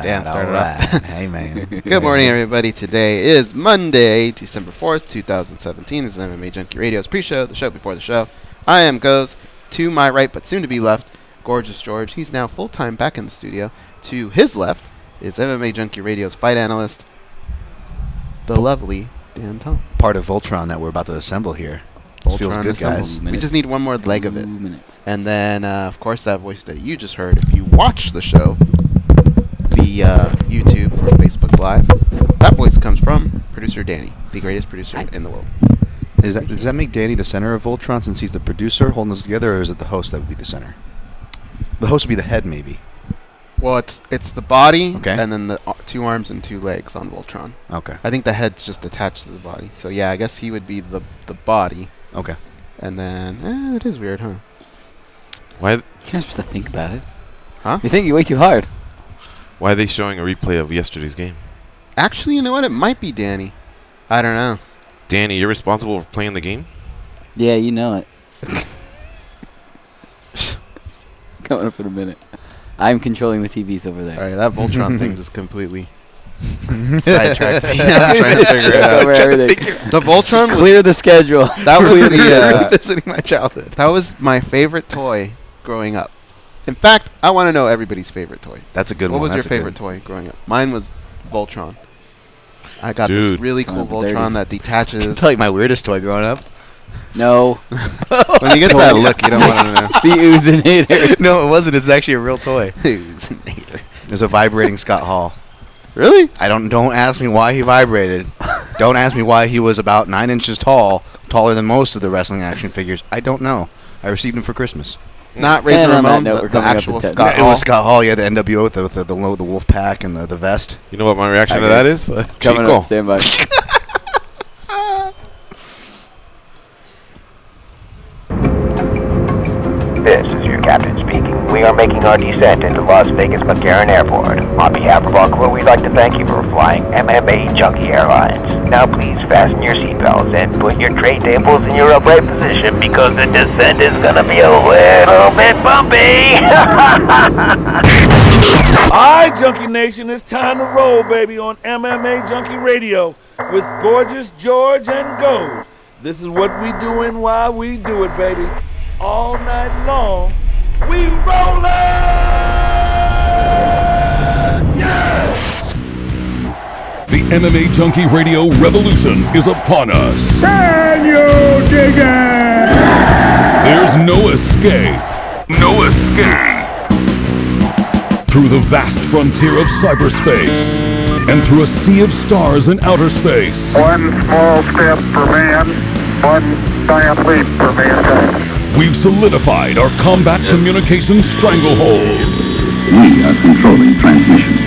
Dan started off. Hey, man. Good morning, everybody. Today is Monday, December 4th, 2017. This is MMA Junkie Radio's pre-show, the show before the show. I am Goes. To my right, but soon to be left, Gorgeous George. He's now full-time back in the studio. To his left is MMA Junkie Radio's fight analyst, the lovely Dan Tom. Part of Voltron that we're about to assemble here. This feels good, guys. We just need one more leg of it. And then, of course, that voice that you just heard, if you watch the show via YouTube or Facebook Live, that voice comes from producer Danny, the greatest producer in the world. Does that make Danny the center of Voltron since he's the producer holding us together, or is it the host that would be the center? The host would be the head, maybe. Well, it's the body, okay, and then the two arms and two legs on Voltron. Okay. I think the head's just attached to the body. So, yeah, I guess he would be the body. Okay. And then, it is weird, huh? Why? You're not supposed to think about it. Huh? You're thinking way too hard. Why are they showing a replay of yesterday's game? Actually, you know what? It might be Danny. I don't know. Danny, you're responsible for playing the game? Yeah, you know it. Coming up in a minute. I'm controlling the TVs over there. All right, that Voltron thing just completely sidetracked me. I'm trying to figure it out. The Voltron was clear the schedule. That was revisiting my childhood. That was my favorite toy growing up. In fact, I want to know everybody's favorite toy. That's a good one. What was your favorite toy growing up? Mine was Voltron. I got this really cool Voltron that detaches. I can tell you my weirdest toy growing up. No. When you get that look, you don't want to know. The Oozinator. No, it wasn't. It's actually a real toy. Oozinator. It was a vibrating Scott Hall. Really? Don't ask me why he vibrated. Don't ask me why he was about 9 inches tall, taller than most of the wrestling action figures. I don't know. I received him for Christmas. Not Razor Ramon, the actual Scott Hall. It was Scott Hall. Yeah, the NWO with the wolf pack and the vest. You know what my reaction to that is? Coming up, stand by. This is your captain speaking. We are making our descent into Las Vegas McCarran Airport. On behalf of our crew, we'd like to thank you for flying MMA Junkie Airlines. Now please fasten your seatbelts and put your tray tables in your upright position because the descent is going to be a little bit bumpy. Alright, Junkie Nation, it's time to roll, baby, on MMA Junkie Radio with Gorgeous George and Goes. This is what we doing while we do it, baby. All night long, we rollin'! Yeah! The MMA Junkie Radio revolution is upon us. Can you dig it? There's no escape. No escape. Through the vast frontier of cyberspace and through a sea of stars in outer space. One small step for man, one giant leap for mankind. We've solidified our combat communications stranglehold. We are controlling transmission.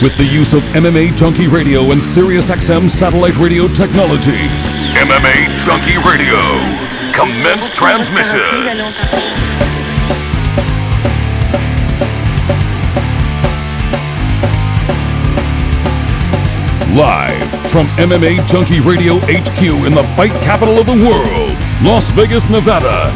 With the use of MMA Junkie Radio and SiriusXM satellite radio technology. MMA Junkie Radio. Commence transmission. Live from MMA Junkie Radio HQ in the fight capital of the world, Las Vegas, Nevada.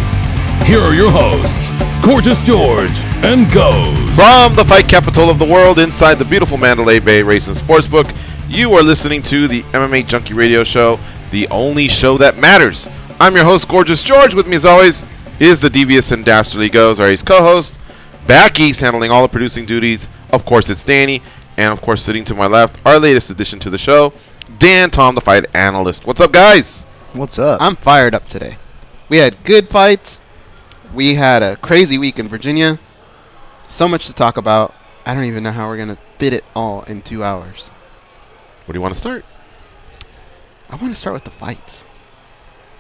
Here are your hosts, Gorgeous George and Goes. From the fight capital of the world inside the beautiful Mandalay Bay Race and Sportsbook, you are listening to the MMA Junkie Radio Show, the only show that matters. I'm your host, Gorgeous George. With me, as always, is the devious and dastardly Goes, our ace co-host. Back east, handling all the producing duties. Of course, it's Danny. And, of course, sitting to my left, our latest addition to the show, Dan Tom, the fight analyst. What's up, guys? What's up? I'm fired up today. We had good fights. We had a crazy week in Virginia. So much to talk about. I don't even know how we're going to fit it all in 2 hours. Where do you want to start? I want to start with the fights.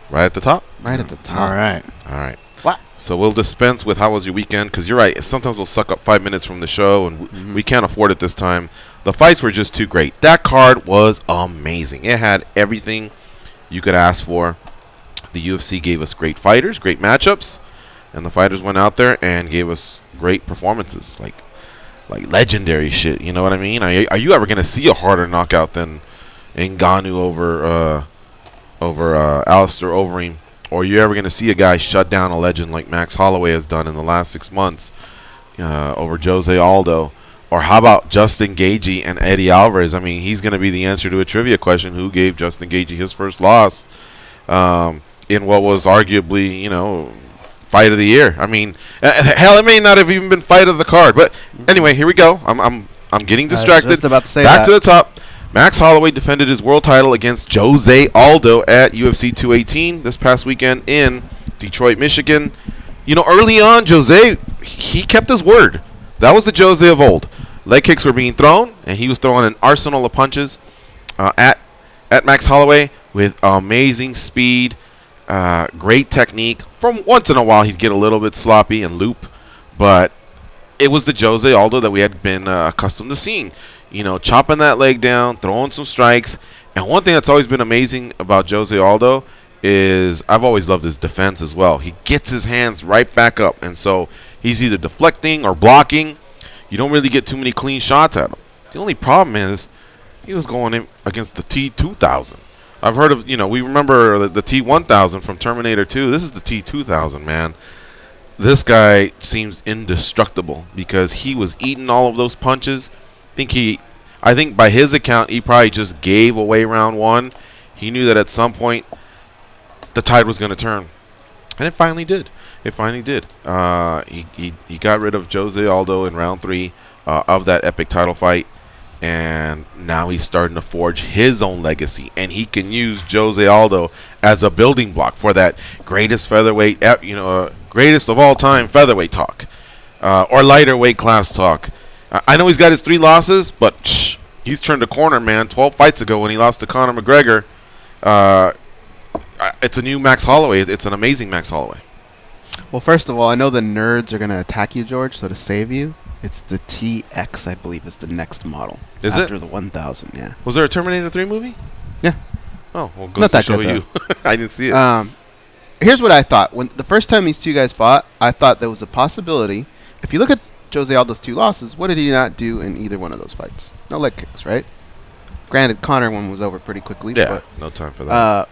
Right at the top? Right at the top. All right. All right. What? So we'll dispense with how was your weekend, because you're right. Sometimes we'll suck up 5 minutes from the show, and we can't afford it this time. The fights were just too great. That card was amazing. It had everything you could ask for. The UFC gave us great fighters, great matchups, and the fighters went out there and gave us great performances, like legendary shit. You know what I mean? Are you ever gonna see a harder knockout than Ngannou over Alistair Overeem? Or are you ever going to see a guy shut down a legend like Max Holloway has done in the last 6 months over Jose Aldo? Or how about Justin Gaethje and Eddie Alvarez? I mean, he's going to be the answer to a trivia question. Who gave Justin Gaethje his first loss in what was arguably, fight of the year? I mean, hell, it may not have even been fight of the card. But anyway, here we go. I'm getting distracted. Just about to say Back that. to the top. Max Holloway defended his world title against Jose Aldo at UFC 218 this past weekend in Detroit, Michigan. Early on, Jose, he kept his word. That was the Jose of old. Leg kicks were being thrown, and he was throwing an arsenal of punches at Max Holloway with amazing speed, great technique. From once in a while, he'd get a little bit sloppy and loop, but it was the Jose Aldo that we had been accustomed to seeing. Chopping that leg down, throwing some strikes. And one thing that's always been amazing about Jose Aldo is I've always loved his defense as well. He gets his hands right back up, and so he's either deflecting or blocking. You don't really get too many clean shots at him. The only problem is he was going in against the T-2000. I've heard of, we remember the T-1000 from Terminator 2. This is the T-2000, man. This guy seems indestructible because he was eating all of those punches. I think by his account, he probably just gave away round one. He knew that at some point the tide was going to turn. And it finally did. It finally did. He got rid of Jose Aldo in round 3 of that epic title fight, and now he's starting to forge his own legacy, and he can use Jose Aldo as a building block for that greatest featherweight, greatest of all time featherweight talk, or lighter weight class talk. I know he's got his 3 losses, but he's turned a corner, man. 12 fights ago when he lost to Conor McGregor, it's a new Max Holloway. It's an amazing Max Holloway. Well, first of all, I know the nerds are going to attack you, George, so to save you, it's the TX, I believe, is the next model. Is it? After the 1000, yeah. Was there a Terminator 3 movie? Yeah. Oh, well, goes Not to that show good, you. I didn't see it. Here's what I thought. When the first time these two guys fought, I thought there was a possibility. If you look at Jose Aldo's 2 losses, what did he not do in either one of those fights? No leg kicks, right? Granted, Conor one was over pretty quickly. Yeah, but, no time for that.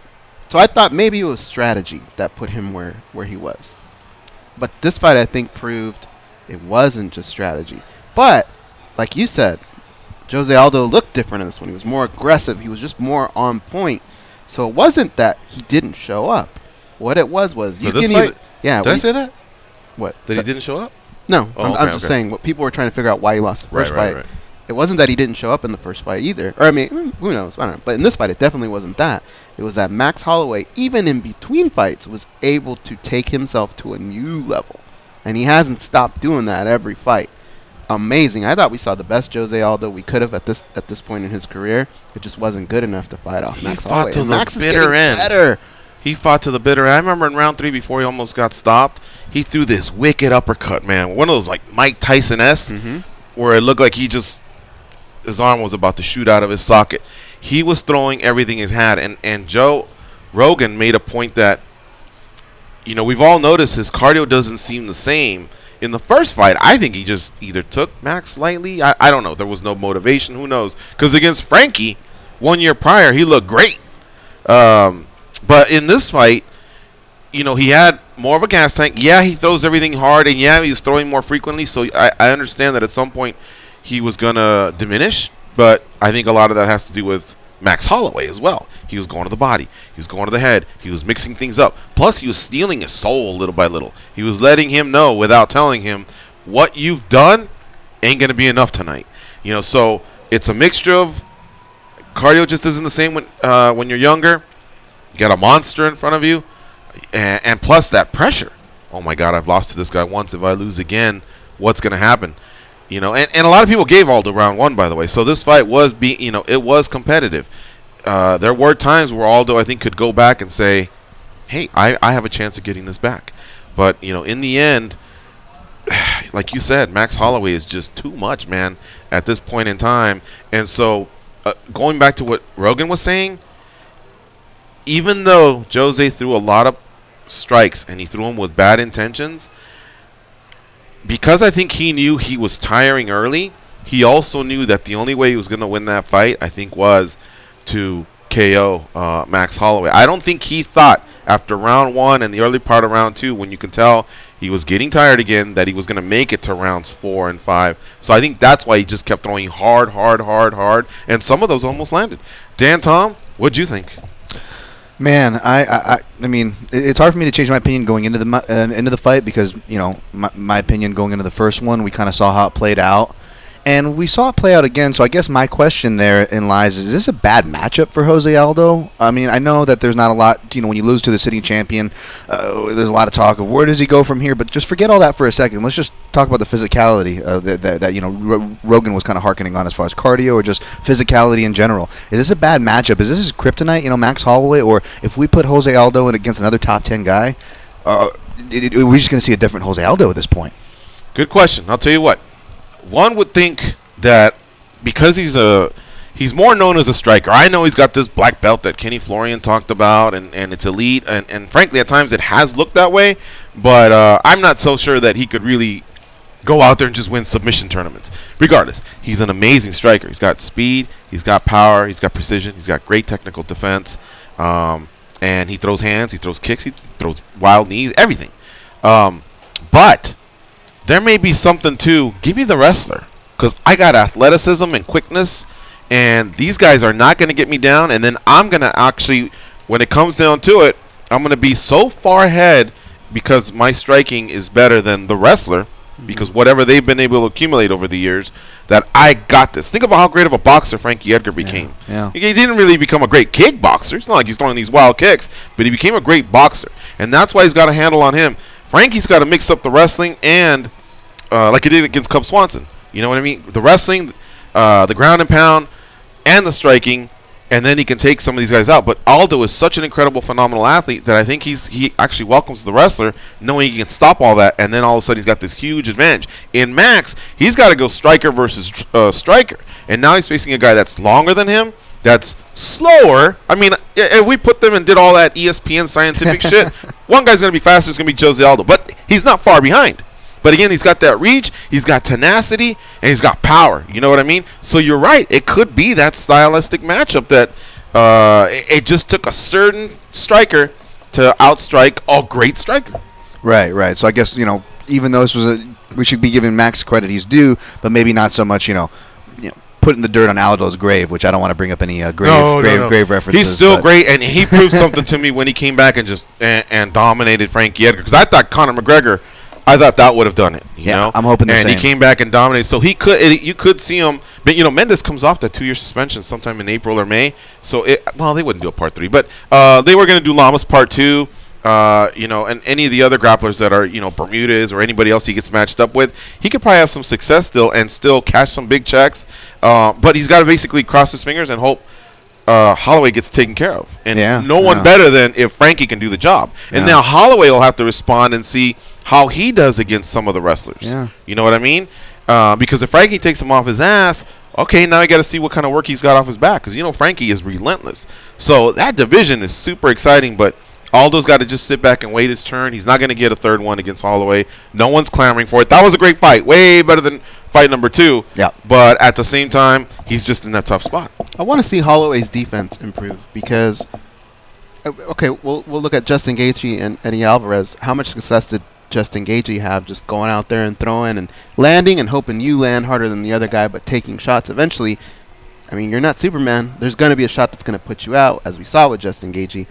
So I thought maybe it was strategy that put him where he was. But this fight, I think, proved it wasn't just strategy. But, like you said, Jose Aldo looked different in this one. He was more aggressive. He was just more on point. So it wasn't that he didn't show up. What it was you For this can fight? even... Yeah. Did I say that? What? That he didn't show up? No. Oh, I'm just saying what people were trying to figure out why he lost the first fight. Right. It wasn't that he didn't show up in the first fight either. Or, I mean, who knows? I don't know. But in this fight, it definitely wasn't that. It was that Max Holloway, even in between fights, was able to take himself to a new level. And he hasn't stopped doing that every fight. Amazing. I thought we saw the best Jose Aldo we could have at this point in his career. It just wasn't good enough to fight off Max Holloway. He fought to Max the is bitter getting end. better. He fought to the bitter end. I remember in round 3 before he almost got stopped, he threw this wicked uppercut, man. One of those like Mike Tyson-esque, where it looked like his arm was about to shoot out of his socket. He was throwing everything he had, and Joe Rogan made a point that, we've all noticed his cardio doesn't seem the same. In the first fight, I think he just either took Max lightly. I don't know. There was no motivation. Who knows? Because against Frankie, 1 year prior, he looked great. But in this fight, he had more of a gas tank. Yeah, he throws everything hard, and yeah, he's throwing more frequently. So I understand that at some point he was going to diminish. But I think a lot of that has to do with Max Holloway as well. He was going to the body. He was going to the head. He was mixing things up. Plus, he was stealing his soul little by little. He was letting him know without telling him, what you've done ain't going to be enough tonight. So it's a mixture of cardio just isn't the same when you're younger. You got a monster in front of you. And plus that pressure. Oh, my God, I've lost to this guy once. If I lose again, what's going to happen? And a lot of people gave Aldo round 1, by the way. So this fight was it was competitive. There were times where Aldo, I think, could go back and say, hey, I have a chance of getting this back. But, in the end, like you said, Max Holloway is just too much, man, at this point in time. And so going back to what Rogan was saying, even though Jose threw a lot of strikes and he threw them with bad intentions, because I think he knew he was tiring early, he also knew that the only way he was going to win that fight, I think, was to KO Max Holloway. I don't think he thought after round 1 and the early part of round 2, when you can tell he was getting tired again, that he was going to make it to rounds 4 and 5. So I think that's why he just kept throwing hard, and some of those almost landed. Dan, Tom, what'd you think? Man, I mean, it's hard for me to change my opinion going into the fight because, you know, my opinion going into the first one, we kind of saw how it played out. And we saw it play out again, so I guess my question therein lies, is this a bad matchup for Jose Aldo? I mean, I know that there's not a lot, you know, when you lose to the sitting champion, there's a lot of talk of where does he go from here, but just forget all that for a second. Let's just talk about the physicality that you know, Rogan was kind of hearkening on as far as cardio or just physicality in general. Is this a bad matchup? Is this his kryptonite, you know, Max Holloway? Or if we put Jose Aldo in against another top 10 guy, we're just going to see a different Jose Aldo at this point? Good question. I'll tell you what. One would think that because he's more known as a striker. I know he's got this black belt that Kenny Florian talked about, and it's elite, and frankly at times it has looked that way, but I'm not so sure that he could really go out there and just win submission tournaments. Regardless, he's an amazing striker. He's got speed, he's got power, he's got precision, he's got great technical defense, and he throws hands, he throws kicks, he throws wild knees, everything. But there may be something to give me the wrestler, because I got athleticism and quickness, and these guys are not going to get me down. And then I'm going to actually, when it comes down to it, I'm going to be so far ahead because my striking is better than the wrestler, because whatever they've been able to accumulate over the years, that I got this. Think about how great of a boxer Frankie Edgar became. Yeah. He didn't really become a great kickboxer. It's not like he's throwing these wild kicks, but he became a great boxer, and that's why he's got a handle on him. Frankie's got to mix up the wrestling and like he did against Cub Swanson. You know what I mean? The wrestling, the ground and pound, and the striking, and then he can take some of these guys out. But Aldo is such an incredible, phenomenal athlete that I think he actually welcomes the wrestler, knowing he can stop all that, and then all of a sudden he's got this huge advantage. In Max, he's got to go striker versus striker, and now he's facing a guy that's longer than him, that's slower. I mean, if we put them and did all that ESPN scientific shit, one guy's going to be faster, it's going to be Jose Aldo, but he's not far behind. But again, he's got that reach, he's got tenacity, and he's got power. You know what I mean? So you're right. It could be that stylistic matchup that it just took a certain striker to outstrike a great striker. Right. So I guess, you know, even though this was we should be giving Max credit he's due, but maybe not so much, you know, putting the dirt on Aldo's grave, which I don't want to bring up any grave references. He's still great, and he proved something to me when he came back and just and dominated Frankie Edgar, because I thought Conor McGregor, I thought that would have done it. You know? I'm hoping the same. And he came back and dominated, so he could. You could see him, but you know, Mendes comes off that 2-year suspension sometime in April or May. So they wouldn't do a part 3, but they were going to do Lamas part 2. You know, and any of the other grapplers that are, you know, Bermudez or anybody else he gets matched up with, he could probably have some success still and still cash some big checks. But he's got to basically cross his fingers and hope Holloway gets taken care of. And no one better than if Frankie can do the job. And now Holloway will have to respond and see how he does against some of the wrestlers. You know what I mean? Because if Frankie takes him off his ass, okay, now you got to see what kind of work he's got off his back, because, you know, Frankie is relentless. So that division is super exciting, but Aldo's got to just sit back and wait his turn. He's not going to get a third one against Holloway. No one's clamoring for it. That was a great fight. Way better than fight number 2. Yeah. But at the same time, he's just in that tough spot. I want to see Holloway's defense improve because, okay, we'll look at Justin Gaethje and Eddie Alvarez. How much success did Justin Gaethje have just going out there and throwing and landing and hoping you land harder than the other guy, but taking shots eventually? I mean, you're not Superman. There's going to be a shot that's going to put you out, as we saw with Justin Gaethje.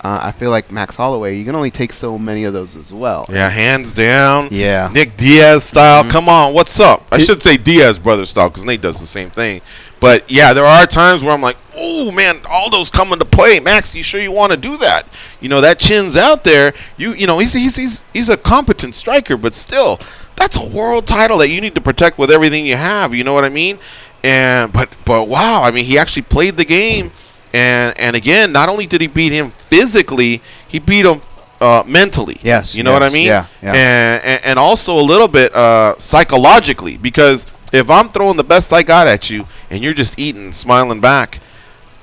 I feel like Max Holloway, you can only take so many of those as well. Yeah, hands down. Yeah. Nick Diaz style. Come on, what's up? I should say Diaz brother style, because Nate does the same thing. But, yeah, there are times where I'm like, oh, man, Aldo's coming to play. Max, you sure you want to do that? You know, that chin's out there. You know, he's a competent striker, but still, that's a world title that you need to protect with everything you have. You know what I mean? And but wow, I mean, he actually played the game. And again, not only did he beat him physically, he beat him mentally. Yes. You know what I mean? Yeah. And also a little bit psychologically, because if I'm throwing the best I got at you and you're just eating and smiling back,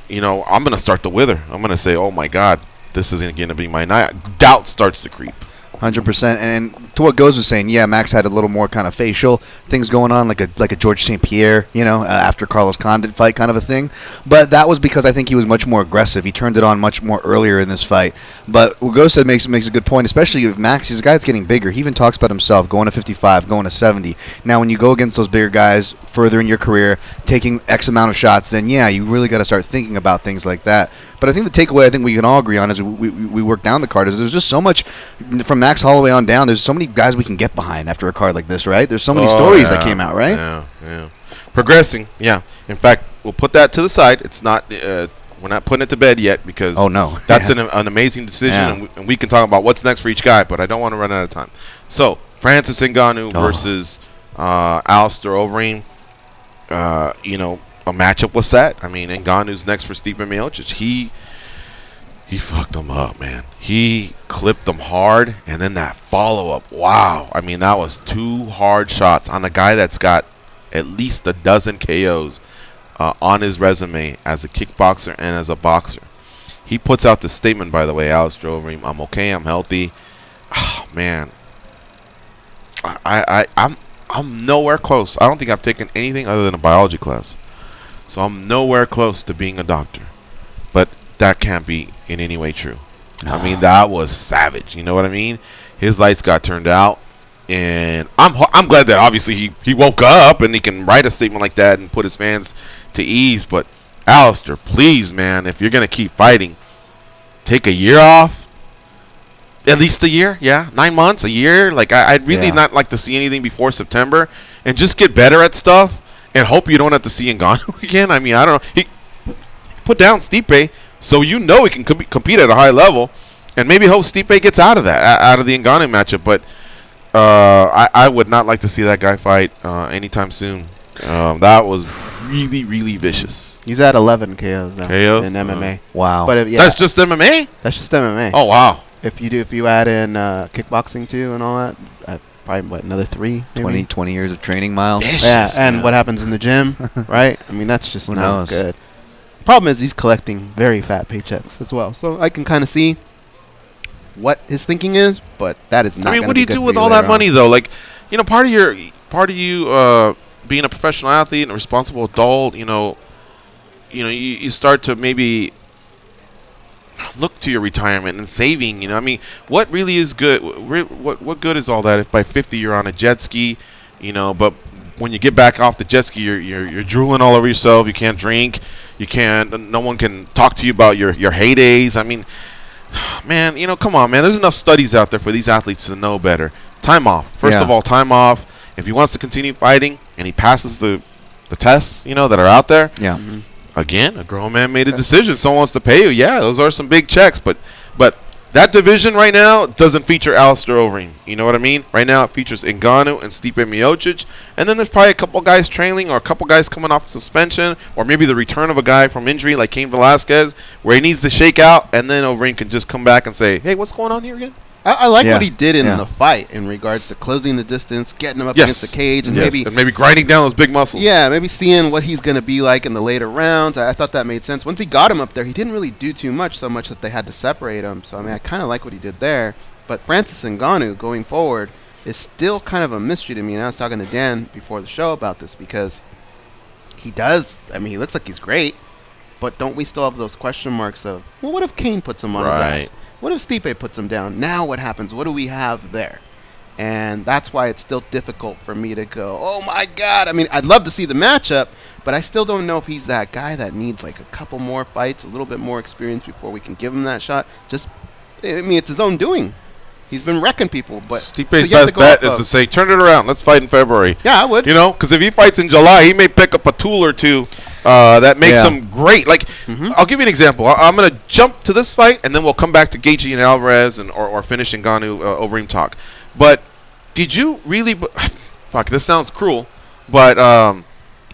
you know, I'm going to start to wither. I'm going to say, oh, my God, this isn't going to be my night. Doubt starts to creep. 100%. And to what Goes was saying, yeah, Max had a little more kind of facial things going on, like a George St. Pierre, after Carlos Condit fight kind of a thing. But that was because I think he was much more aggressive. He turned it on much more earlier in this fight. But what Goes said makes a good point, especially with Max. He's a guy that's getting bigger. He even talks about himself going to 55, going to 70. Now, when you go against those bigger guys further in your career, taking X amount of shots, then yeah, you really got to start thinking about things like that. But I think the takeaway I think we can all agree on as we work down the card is there's just so much from Max Holloway on down. There's so many guys we can get behind after a card like this, right? There's so many stories that came out, right? Yeah. Progressing, yeah. In fact, we'll put that to the side. It's not. We're not putting it to bed yet because that's an amazing decision, and we can talk about what's next for each guy. But I don't want to run out of time. So Francis Ngannou versus Alistair Overeem. A matchup was set. I mean, Ngannou's next for Stipe Miocic. He fucked him up, man. He clipped him hard, and then that follow-up. Wow. I mean, that was 2 hard shots on a guy that's got at least a dozen KOs on his resume as a kickboxer and as a boxer. He puts out the statement, by the way, Alistair Overeem, I'm okay, I'm healthy. Oh, man. I'm nowhere close. I don't think I've taken anything other than a biology class. So I'm nowhere close to being a doctor. But that can't be in any way true. I mean, that was savage. You know what I mean? His lights got turned out. And I'm glad that obviously he woke up and he can write a statement like that and put his fans to ease. But Alistair, please, man, if you're going to keep fighting, take a year off. At least a year, 9 months, a year. Like I'd really not like to see anything before September, and just get better at stuff, and hope you don't have to see Ngannou again. I mean, I don't know. He put down Stipe, so he can compete at a high level, and maybe hope Stipe gets out of the Ngannou matchup. But I would not like to see that guy fight anytime soon. That was really, really vicious. He's at 11 KOs now KOs? in MMA. Wow. But that's just MMA? That's just MMA. Oh, wow. If you add in kickboxing too and all that, probably another 3, maybe? 20 years of training miles. Vicious, and what happens in the gym, right? I mean, that's just not good. Problem is he's collecting very fat paychecks as well, so I can kind of see what his thinking is, but that is not. I mean, what do you do with all that money though? Like, part of you being a professional athlete and a responsible adult, you start to maybe look to your retirement and saving. I mean, what really is good? What good is all that if by 50 you're on a jet ski, but when you get back off the jet ski, you're drooling all over yourself. You can't drink. No one can talk to you about your heydays. I mean, man, come on, man. There's enough studies out there for these athletes to know better. Time off. First of all, time off. If he wants to continue fighting and he passes the tests, that are out there. Yeah. Again, a grown man made a decision. Someone wants to pay you. Yeah, those are some big checks. But that division right now doesn't feature Alistair Overeem. You know what I mean? Right now it features Ngannou and Stipe Miocic. And then there's probably a couple guys trailing or a couple guys coming off suspension, or maybe the return of a guy from injury like Cain Velasquez, where he needs to shake out, and then Overeem can just come back and say, hey, what's going on here again? I like what he did in the fight in regards to closing the distance, getting him up against the cage, and maybe grinding down those big muscles. Yeah, maybe seeing what he's going to be like in the later rounds. I thought that made sense. Once he got him up there, he didn't really do too much, so much that they had to separate him. So, I mean, I kind of like what he did there. But Francis Ngannou going forward is still kind of a mystery to me. And I was talking to Dan before the show about this because he looks like he's great, but don't we still have those question marks of, well, what if Cain puts him on his ass? What if Stipe puts him down? Now what happens? What do we have there? And that's why it's still difficult for me to go, oh, my God. I mean, I'd love to see the matchup, but I still don't know if he's that guy that needs like a couple more fights, a little bit more experience before we can give him that shot. It's his own doing. He's been wrecking people. But Stipe's best bet is to say, turn it around. Let's fight in February. Yeah, I would. Because if he fights in July, he may pick up a tool or two that makes him great. Like, I'll give you an example. I'm going to jump to this fight, and then we'll come back to Gaethje and Alvarez or finish Ngannou Overeem talk. But did you really – fuck, this sounds cruel. But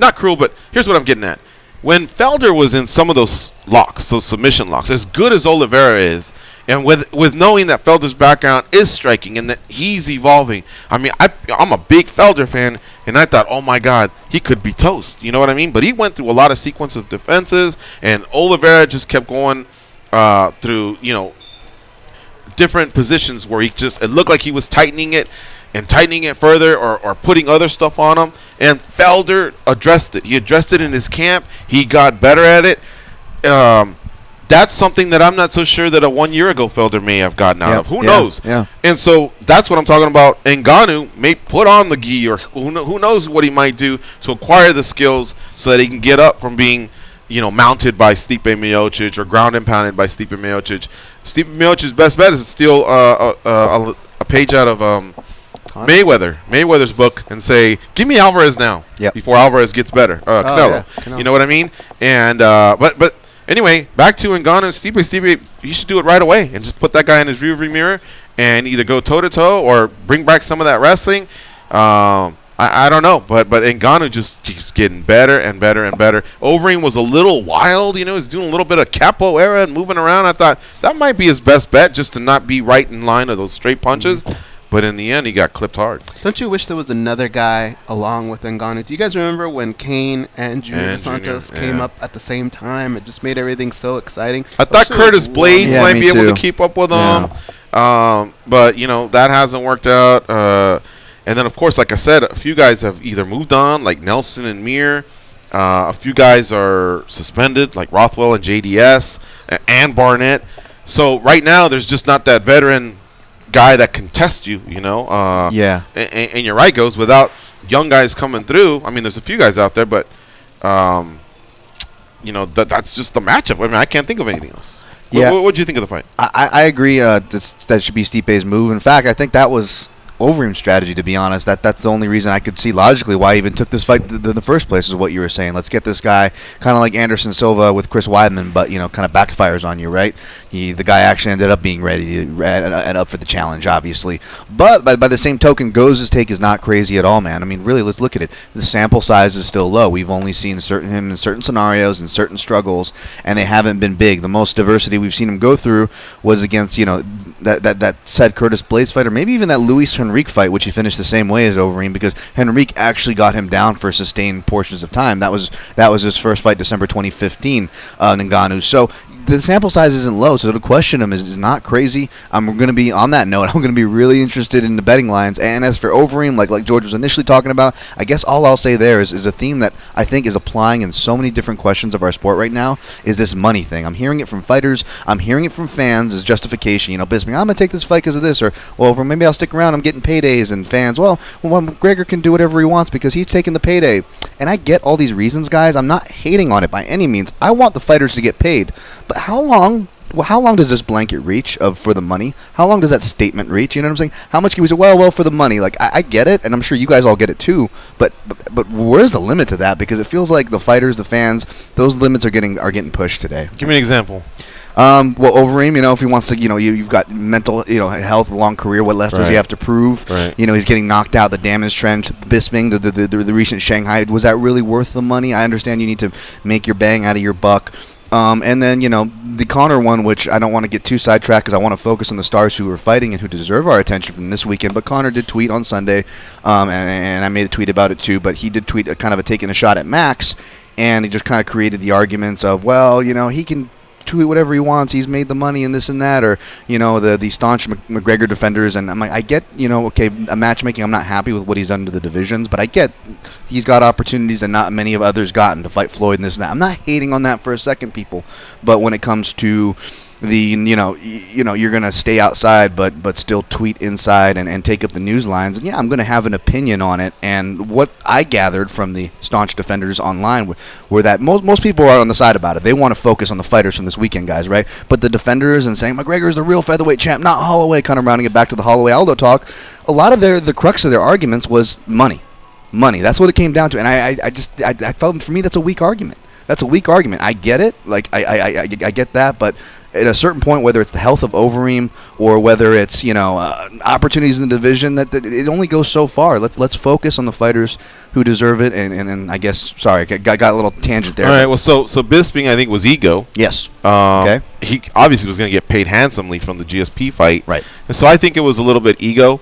not cruel, but here's what I'm getting at. When Felder was in some of those locks, those submission locks, as good as Oliveira is, and with knowing that Felder's background is striking and that he's evolving, I mean, I'm a big Felder fan, and I thought, oh my God, he could be toast. You know what I mean? But he went through a lot of sequence of defenses, and Oliveira just kept going through, different positions where it looked like he was tightening it and tightening it further or putting other stuff on him. And Felder addressed it. He addressed it in his camp. He got better at it. That's something that I'm not so sure that a 1 year ago Felder may have gotten out of. Who knows? Yeah. And so that's what I'm talking about. Ngannou may put on the gi, or who knows what he might do to acquire the skills so that he can get up from being, mounted by Stipe Miocic or ground and pounded by Stipe Miocic. Stipe Miocic's best bet is to steal a page out of Mayweather's book and say, "Give me Alvarez now." Yep. Before Alvarez gets better. Canelo. Canelo. You know what I mean? And but anyway, back to Ngannou and Stipe. Stipe, you should do it right away and just put that guy in his rearview mirror and either go toe to toe or bring back some of that wrestling. I don't know, but Ngannou just keeps getting better and better and better. Overeem was a little wild, he's doing a little bit of capoeira and moving around. I thought that might be his best bet, just to not be right in line of those straight punches. But in the end, he got clipped hard. Don't you wish there was another guy along with Ngannou? Do you guys remember when Kane and Junior Santos came up at the same time? It just made everything so exciting. I thought Curtis Blades might be able to keep up with him. But, that hasn't worked out. And then, of course, like I said, a few guys have either moved on, like Nelson and Mir. A few guys are suspended, like Rothwell and JDS and Barnett. So right now, there's just not that veteran guy that can test you, Yeah. And you're right, Goes, without young guys coming through. I mean, there's a few guys out there, but, that's just the matchup. I mean, I can't think of anything else. Yeah. What do you think of the fight? I agree that should be Stipe's move. In fact, I think that was Overeem's strategy, to be honest. That's the only reason I could see logically why he even took this fight in the first place, is what you were saying. Let's get this guy, kind of like Anderson Silva with Chris Weidman, but kind of backfires on you, right? The guy actually ended up being ready and up for the challenge, obviously. But by the same token, Goes' take is not crazy at all, man. I mean, really, let's look at it. The sample size is still low. We've only seen him in certain scenarios and certain struggles, and they haven't been big. The most diversity we've seen him go through was against that said Curtis Blades fight, or maybe even that Luis Henrique fight, which he finished the same way as Overeem, because Henrique actually got him down for sustained portions of time. That was his first fight, December 2015, Ngannou. So the sample size isn't low, so to question him is not crazy. I'm going to be, on that note, I'm going to be really interested in the betting lines. And as for Overeem, like George was initially talking about, I guess all I'll say there is a theme that I think is applying in so many different questions of our sport right now, is this money thing. I'm hearing it from fighters, I'm hearing it from fans as justification. Bisping, I'm going to take this fight because of this, or, well, maybe I'll stick around, I'm getting paydays, and fans, well, McGregor can do whatever he wants because he's taking the payday. And I get all these reasons, guys. I'm not hating on it by any means. I want the fighters to get paid. But how long does this blanket reach for the money? How long does that statement reach? You know what I'm saying? How much can we say, well, for the money? Like, I get it, and I'm sure you guys all get it too, but where's the limit to that? Because it feels like the fighters, the fans, those limits are getting pushed today. Give me an example. Well, Overeem, if he wants to, you've got mental, health, long career. What left does he have to prove? Right. He's getting knocked out, the damage trend. Bisping, the recent Shanghai, was that really worth the money? I understand you need to make your bang out of your buck. And then, the Conor one, which I don't want to get too sidetracked because I want to focus on the stars who are fighting and who deserve our attention from this weekend. But Conor did tweet on Sunday, and I made a tweet about it too, but he did tweet taking a shot at Max, and he just kind of created the arguments of, well, he can tweet whatever he wants, he's made the money and this and that, or the staunch McGregor defenders. And I'm like, I get, okay, a matchmaking, I'm not happy with what he's done to the divisions, but I get he's got opportunities that not many of others gotten to fight Floyd and this and that. I'm not hating on that for a second, people, but when it comes to the you're gonna stay outside but still tweet inside and take up the news lines, and I'm gonna have an opinion on it. And what I gathered from the staunch defenders online were that most people are on the side about it. They want to focus on the fighters from this weekend, guys, right? But the defenders and saying McGregor is the real featherweight champ, not Holloway, kind of rounding it back to the Holloway Aldo talk. A lot of the crux of their arguments was money. That's what it came down to. And I felt, for me, that's a weak argument. I get it. Like I get that, but at a certain point, whether it's the health of Overeem or whether it's opportunities in the division, that it only goes so far. Let's focus on the fighters who deserve it. And I guess, sorry, I got a little tangent there. All right. Well, so Bisping, I think, was ego. Yes. Okay. He obviously was going to get paid handsomely from the GSP fight. Right. And so I think it was a little bit ego.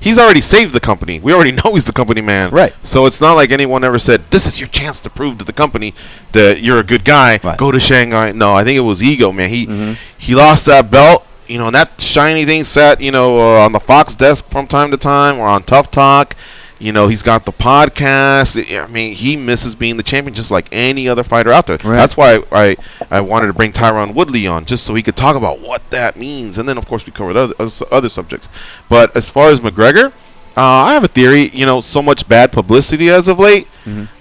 He's already saved the company. We already know he's the company man. Right. So it's not like anyone ever said, this is your chance to prove to the company that you're a good guy. Right. Go to Shanghai. No, I think it was ego, man. He lost that belt, you know, and that shiny thing sat, you know, on the Fox desk from time to time, or on Tough Talk. You know, he's got the podcast. I mean, he misses being the champion just like any other fighter out there. Right. That's why I wanted to bring Tyron Woodley on, just so he could talk about what that means. And then, of course, we covered other subjects. But as far as McGregor, I have a theory. You know, so much bad publicity as of late.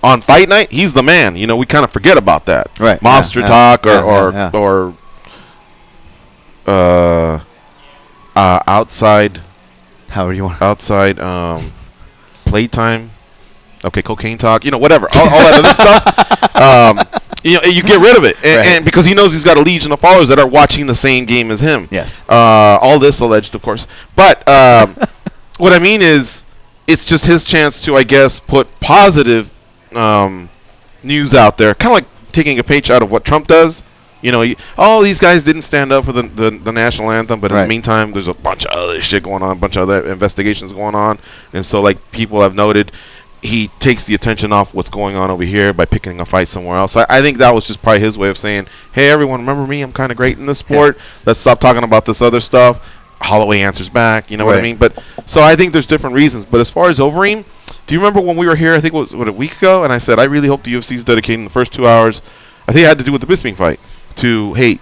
On fight night, he's the man. You know, we kind of forget about that. Right. Mobster talk or outside. However you want. Outside playtime. Okay, cocaine talk. You know, whatever. All that other stuff. You know, you get rid of it, and because he knows he's got a legion of followers that are watching the same game as him. Yes. All this alleged, of course. But what I mean is, it's just his chance to, I guess, put positive news out there, kind of like taking a page out of what Trump does. You know, these guys didn't stand up for the national anthem, but in the meantime, there's a bunch of other shit going on, a bunch of other investigations going on, and so, like people have noted, he takes the attention off what's going on over here by picking a fight somewhere else. So I think that was just probably his way of saying, hey, everyone, remember me? I'm kind of great in this sport. Let's stop talking about this other stuff. Holloway answers back. You know what I mean? But so I think there's different reasons. But as far as Overeem, do you remember when we were here, I think it was a week ago, and I said, I really hope the UFC is dedicating the first 2 hours, I think it had to do with the Bisping fight, to, hey,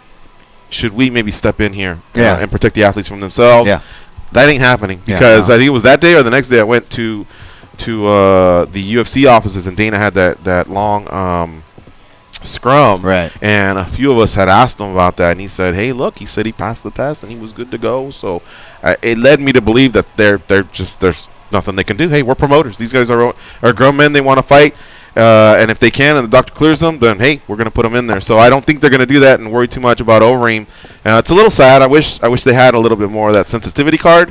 should we maybe step in here and protect the athletes from themselves? Yeah. That ain't happening because I think it was that day or the next day I went to the UFC offices, and Dana had that long scrum, and a few of us had asked him about that, and he said, hey, look, he said he passed the test and he was good to go. So it led me to believe that there's nothing they can do. Hey, we're promoters. These guys are grown men. They want to fight, and if they can and the doctor clears them, then hey, we're going to put them in there. So I don't think they're going to do that and worry too much about Overeem. It's a little sad. I wish they had a little bit more of that sensitivity card,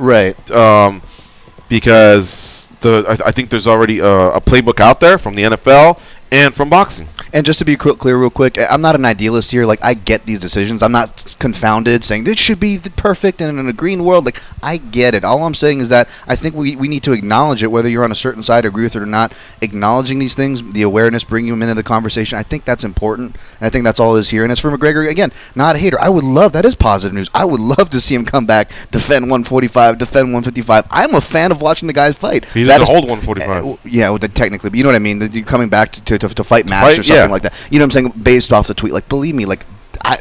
because I think there's already a playbook out there from the NFL and from boxing. And just to be clear real quick, I'm not an idealist here. Like, I get these decisions. I'm not confounded saying this should be perfect and in a green world. Like, I get it. All I'm saying is that I think we need to acknowledge it, whether you're on a certain side or agree with it or not. Acknowledging these things, the awareness, bringing them into the conversation, I think that's important. And I think that's all it is here. And as for McGregor, again, not a hater. I would love, that is positive news. I would love to see him come back, defend 145, defend 155. I'm a fan of watching the guys fight. He doesn't hold 145. Yeah, technically. But you know what I mean? Coming back to fight Max or something like that. You know what I'm saying? Based off the tweet. Like, believe me, like,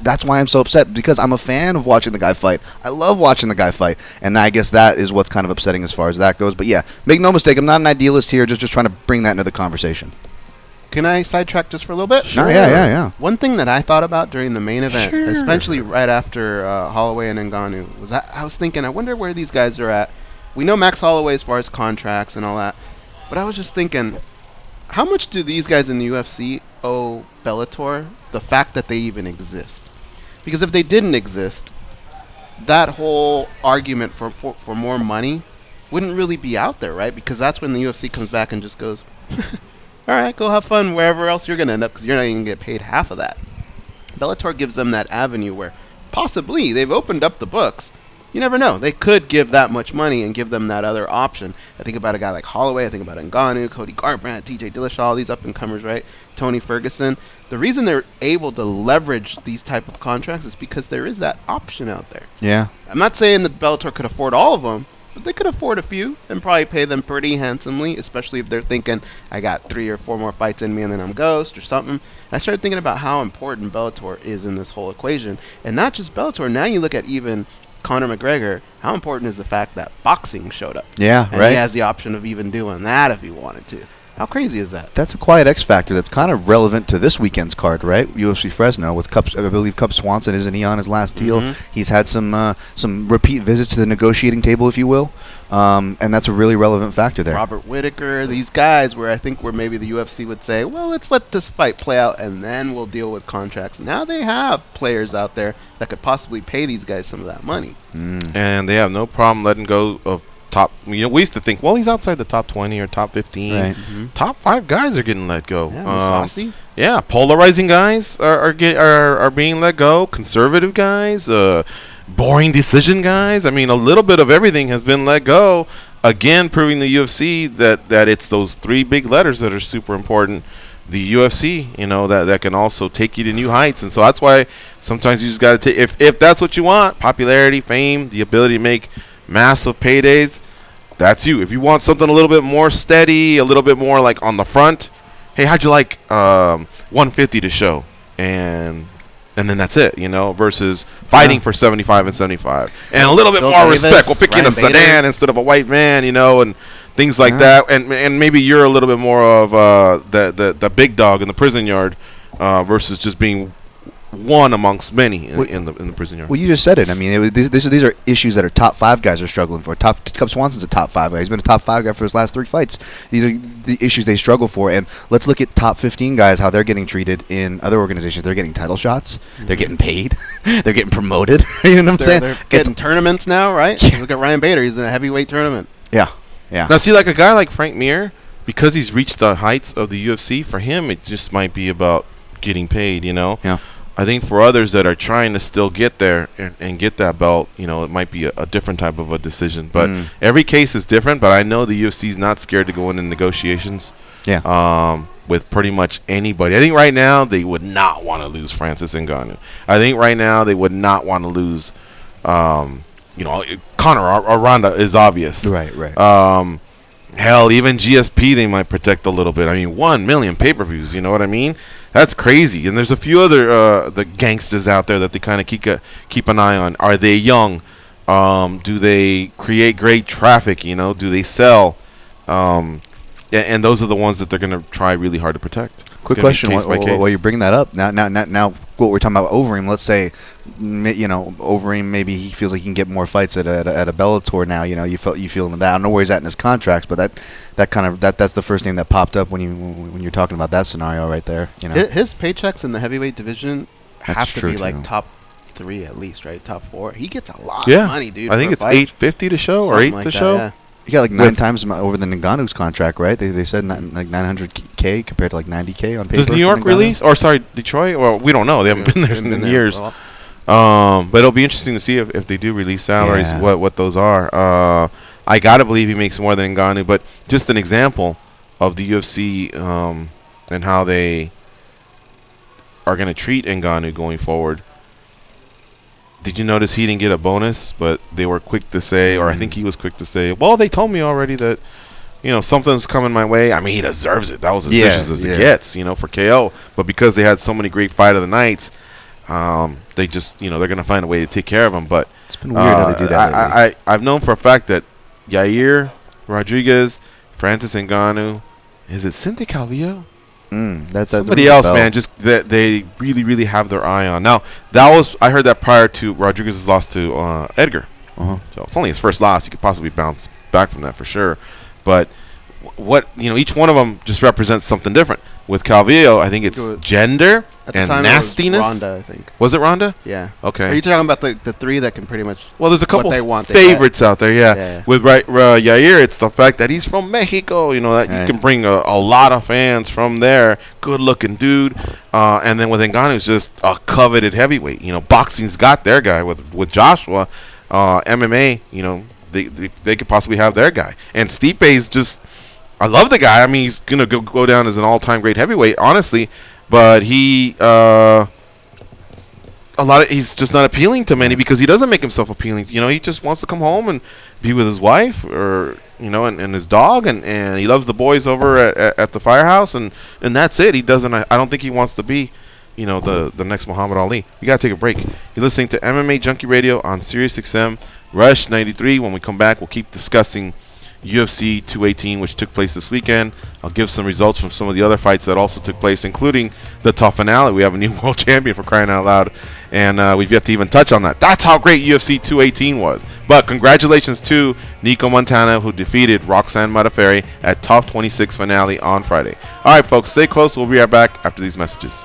that's why I'm so upset, because I'm a fan of watching the guy fight. I love watching the guy fight. And I guess that is what's kind of upsetting as far as that goes. But yeah, make no mistake, I'm not an idealist here, just trying to bring that into the conversation. Can I sidetrack just for a little bit? Sure. Yeah. One thing that I thought about during the main event, especially right after Holloway and Ngannou, was that I was thinking, I wonder where these guys are at. We know Max Holloway as far as contracts and all that, but I was just thinking, how much do these guys in the UFC owe Bellator the fact that they even exist? Because if they didn't exist, that whole argument for more money wouldn't really be out there, right? Because that's when the UFC comes back and just goes, all right, go have fun wherever else you're going to end up, because you're not even going to get paid half of that. Bellator gives them that avenue where possibly they've opened up the books. You never know. They could give that much money and give them that other option. I think about a guy like Holloway. I think about Ngannou, Cody Garbrandt, TJ Dillashaw, all these up-and-comers, right? Tony Ferguson. The reason they're able to leverage these type of contracts is because there is that option out there. Yeah. I'm not saying that Bellator could afford all of them, but they could afford a few and probably pay them pretty handsomely, especially if they're thinking, I got 3 or 4 more fights in me and then I'm ghost or something. And I started thinking about how important Bellator is in this whole equation. And not just Bellator. Now you look at even Conor McGregor, how important is the fact that boxing showed up? Yeah, and he has the option of even doing that if he wanted to. How crazy is that? That's a quiet X factor that's kind of relevant to this weekend's card, right? UFC Fresno with Cub, I believe Cub Swanson, isn't he on his last deal? He's had some repeat visits to the negotiating table, if you will, and that's a really relevant factor there. Robert Whittaker, these guys where maybe the UFC would say, well, let's let this fight play out and then we'll deal with contracts. Now they have players out there that could possibly pay these guys some of that money. And they have no problem letting go of top. We used to think, well, he's outside the top 20 or top 15. Right. Top 5 guys are getting let go. Yeah, polarizing guys are being let go. Conservative guys, boring decision guys. I mean, a little bit of everything has been let go. Again, proving the UFC that it's those 3 big letters that are super important. the UFC, that can also take you to new heights. And so that's why sometimes you just got to take, if that's what you want, popularity, fame, the ability to make massive paydays, that's you. If you want something a little bit more steady, a little bit more like on the front, hey, how'd you like 150 to show? And then that's it, versus fighting for 75 and 75. And a little bit Bill more Davis, respect. We'll pick you in a Ryan sedan Bader. instead of a white van, and things like that. And maybe you're a little bit more of the big dog in the prison yard versus just being one amongst many in the prison yard. Well, you just said it. I mean, these are issues that our top 5 guys are struggling for. Cub Swanson's a top 5 guy. He's been a top 5 guy for his last 3 fights. These are the issues they struggle for. And let's look at top 15 guys, how they're getting treated in other organizations. They're getting title shots. They're getting paid. They're getting promoted. You know what I'm saying? They're getting tournaments now, right? Yeah. Look at Ryan Bader. He's in a heavyweight tournament. Yeah. Yeah. Now, see, like a guy like Frank Mir, because he's reached the heights of the UFC, for him, it just might be about getting paid, Yeah. I think for others that are trying to still get there and get that belt, it might be a different type of a decision. But every case is different. But I know the UFC is not scared to go into negotiations. Yeah. With pretty much anybody. I think right now they would not want to lose Francis Ngannou. I think right now they would not want to lose, Conor or Ronda is obvious. Right. Right. Hell, even GSP they might protect a little bit. I mean, 1 million pay-per-views. You know what I mean? That's crazy. And there's a few other the gangsters out there that they kind of keep an eye on. Are they young? Do they create great traffic? Do they sell? And those are the ones that they're going to try really hard to protect. Quick question while you're bringing that up. Now, what we're talking about Overeem. Let's say, Overeem maybe he feels like he can get more fights at a Bellator now. You feel that. I don't know where he's at in his contracts, but that's the first name that popped up when you're talking about that scenario right there. His paychecks in the heavyweight division have to true, be like too. top 3 at least, right? Top 4. He gets a lot Yeah, of money, dude. I think it's $850 to show or Something 8 like to that, show. yeah. He got like 9 times over the Ngannou's contract, right? They said like 900K compared to like 90K on paper. Does New York release? Or sorry, Detroit? Well, we don't know. They haven't been there in years. But it'll be interesting to see if they do release salaries, Yeah. what those are. I gotta believe he makes more than Ngannou. But just an example of the UFC and how they are going to treat Ngannou going forward. Did you notice he didn't get a bonus, but they were quick to say, or I think he was quick to say, well, they told me already that, something's coming my way. I mean, he deserves it. That was as vicious as it gets, for KO. But because they had so many great fight of the nights, they just, they're going to find a way to take care of him. But it's been weird how they do that. I've known for a fact that Yair Rodriguez, Francis Ngannou, is it Cynthia Calvillo? That's somebody else, man. Just that they really, really have their eye on. Now, I heard that prior to Rodriguez's loss to Edgar. So it's only his first loss. He could possibly bounce back from that for sure. But each one of them just represents something different. With Calvillo, I think it's gender and nastiness. It was Ronda, I think. Was it Ronda? Yeah. Okay. Are you talking about the 3 that can pretty much? Well, there's a couple they want, favorites out there. Yeah. With Yair, it's the fact that he's from Mexico. That you can bring a lot of fans from there. Good-looking dude. And then with Ngannou, it's just a coveted heavyweight. Boxing's got their guy with Joshua. MMA, they could possibly have their guy. And Stipe's just. I love the guy. I mean, he's gonna go down as an all-time great heavyweight, honestly. But he's just not appealing to many because he doesn't make himself appealing. He just wants to come home and be with his wife or and his dog, and he loves the boys over at the firehouse, and that's it. He doesn't. I don't think he wants to be, the next Muhammad Ali. We gotta take a break. You're listening to MMA Junkie Radio on Sirius XM Rush 93. When we come back, we'll keep discussing UFC 218, which took place this weekend. I'll give some results from some of the other fights that also took place, including the tough finale. We have a new world champion, for crying out loud, and we've yet to even touch on that. That's how great UFC 218 was. But congratulations to Nico Montana, who defeated Roxanne Modafferi at TUF 26 finale on Friday. All right, folks, stay close. We'll be right back after these messages.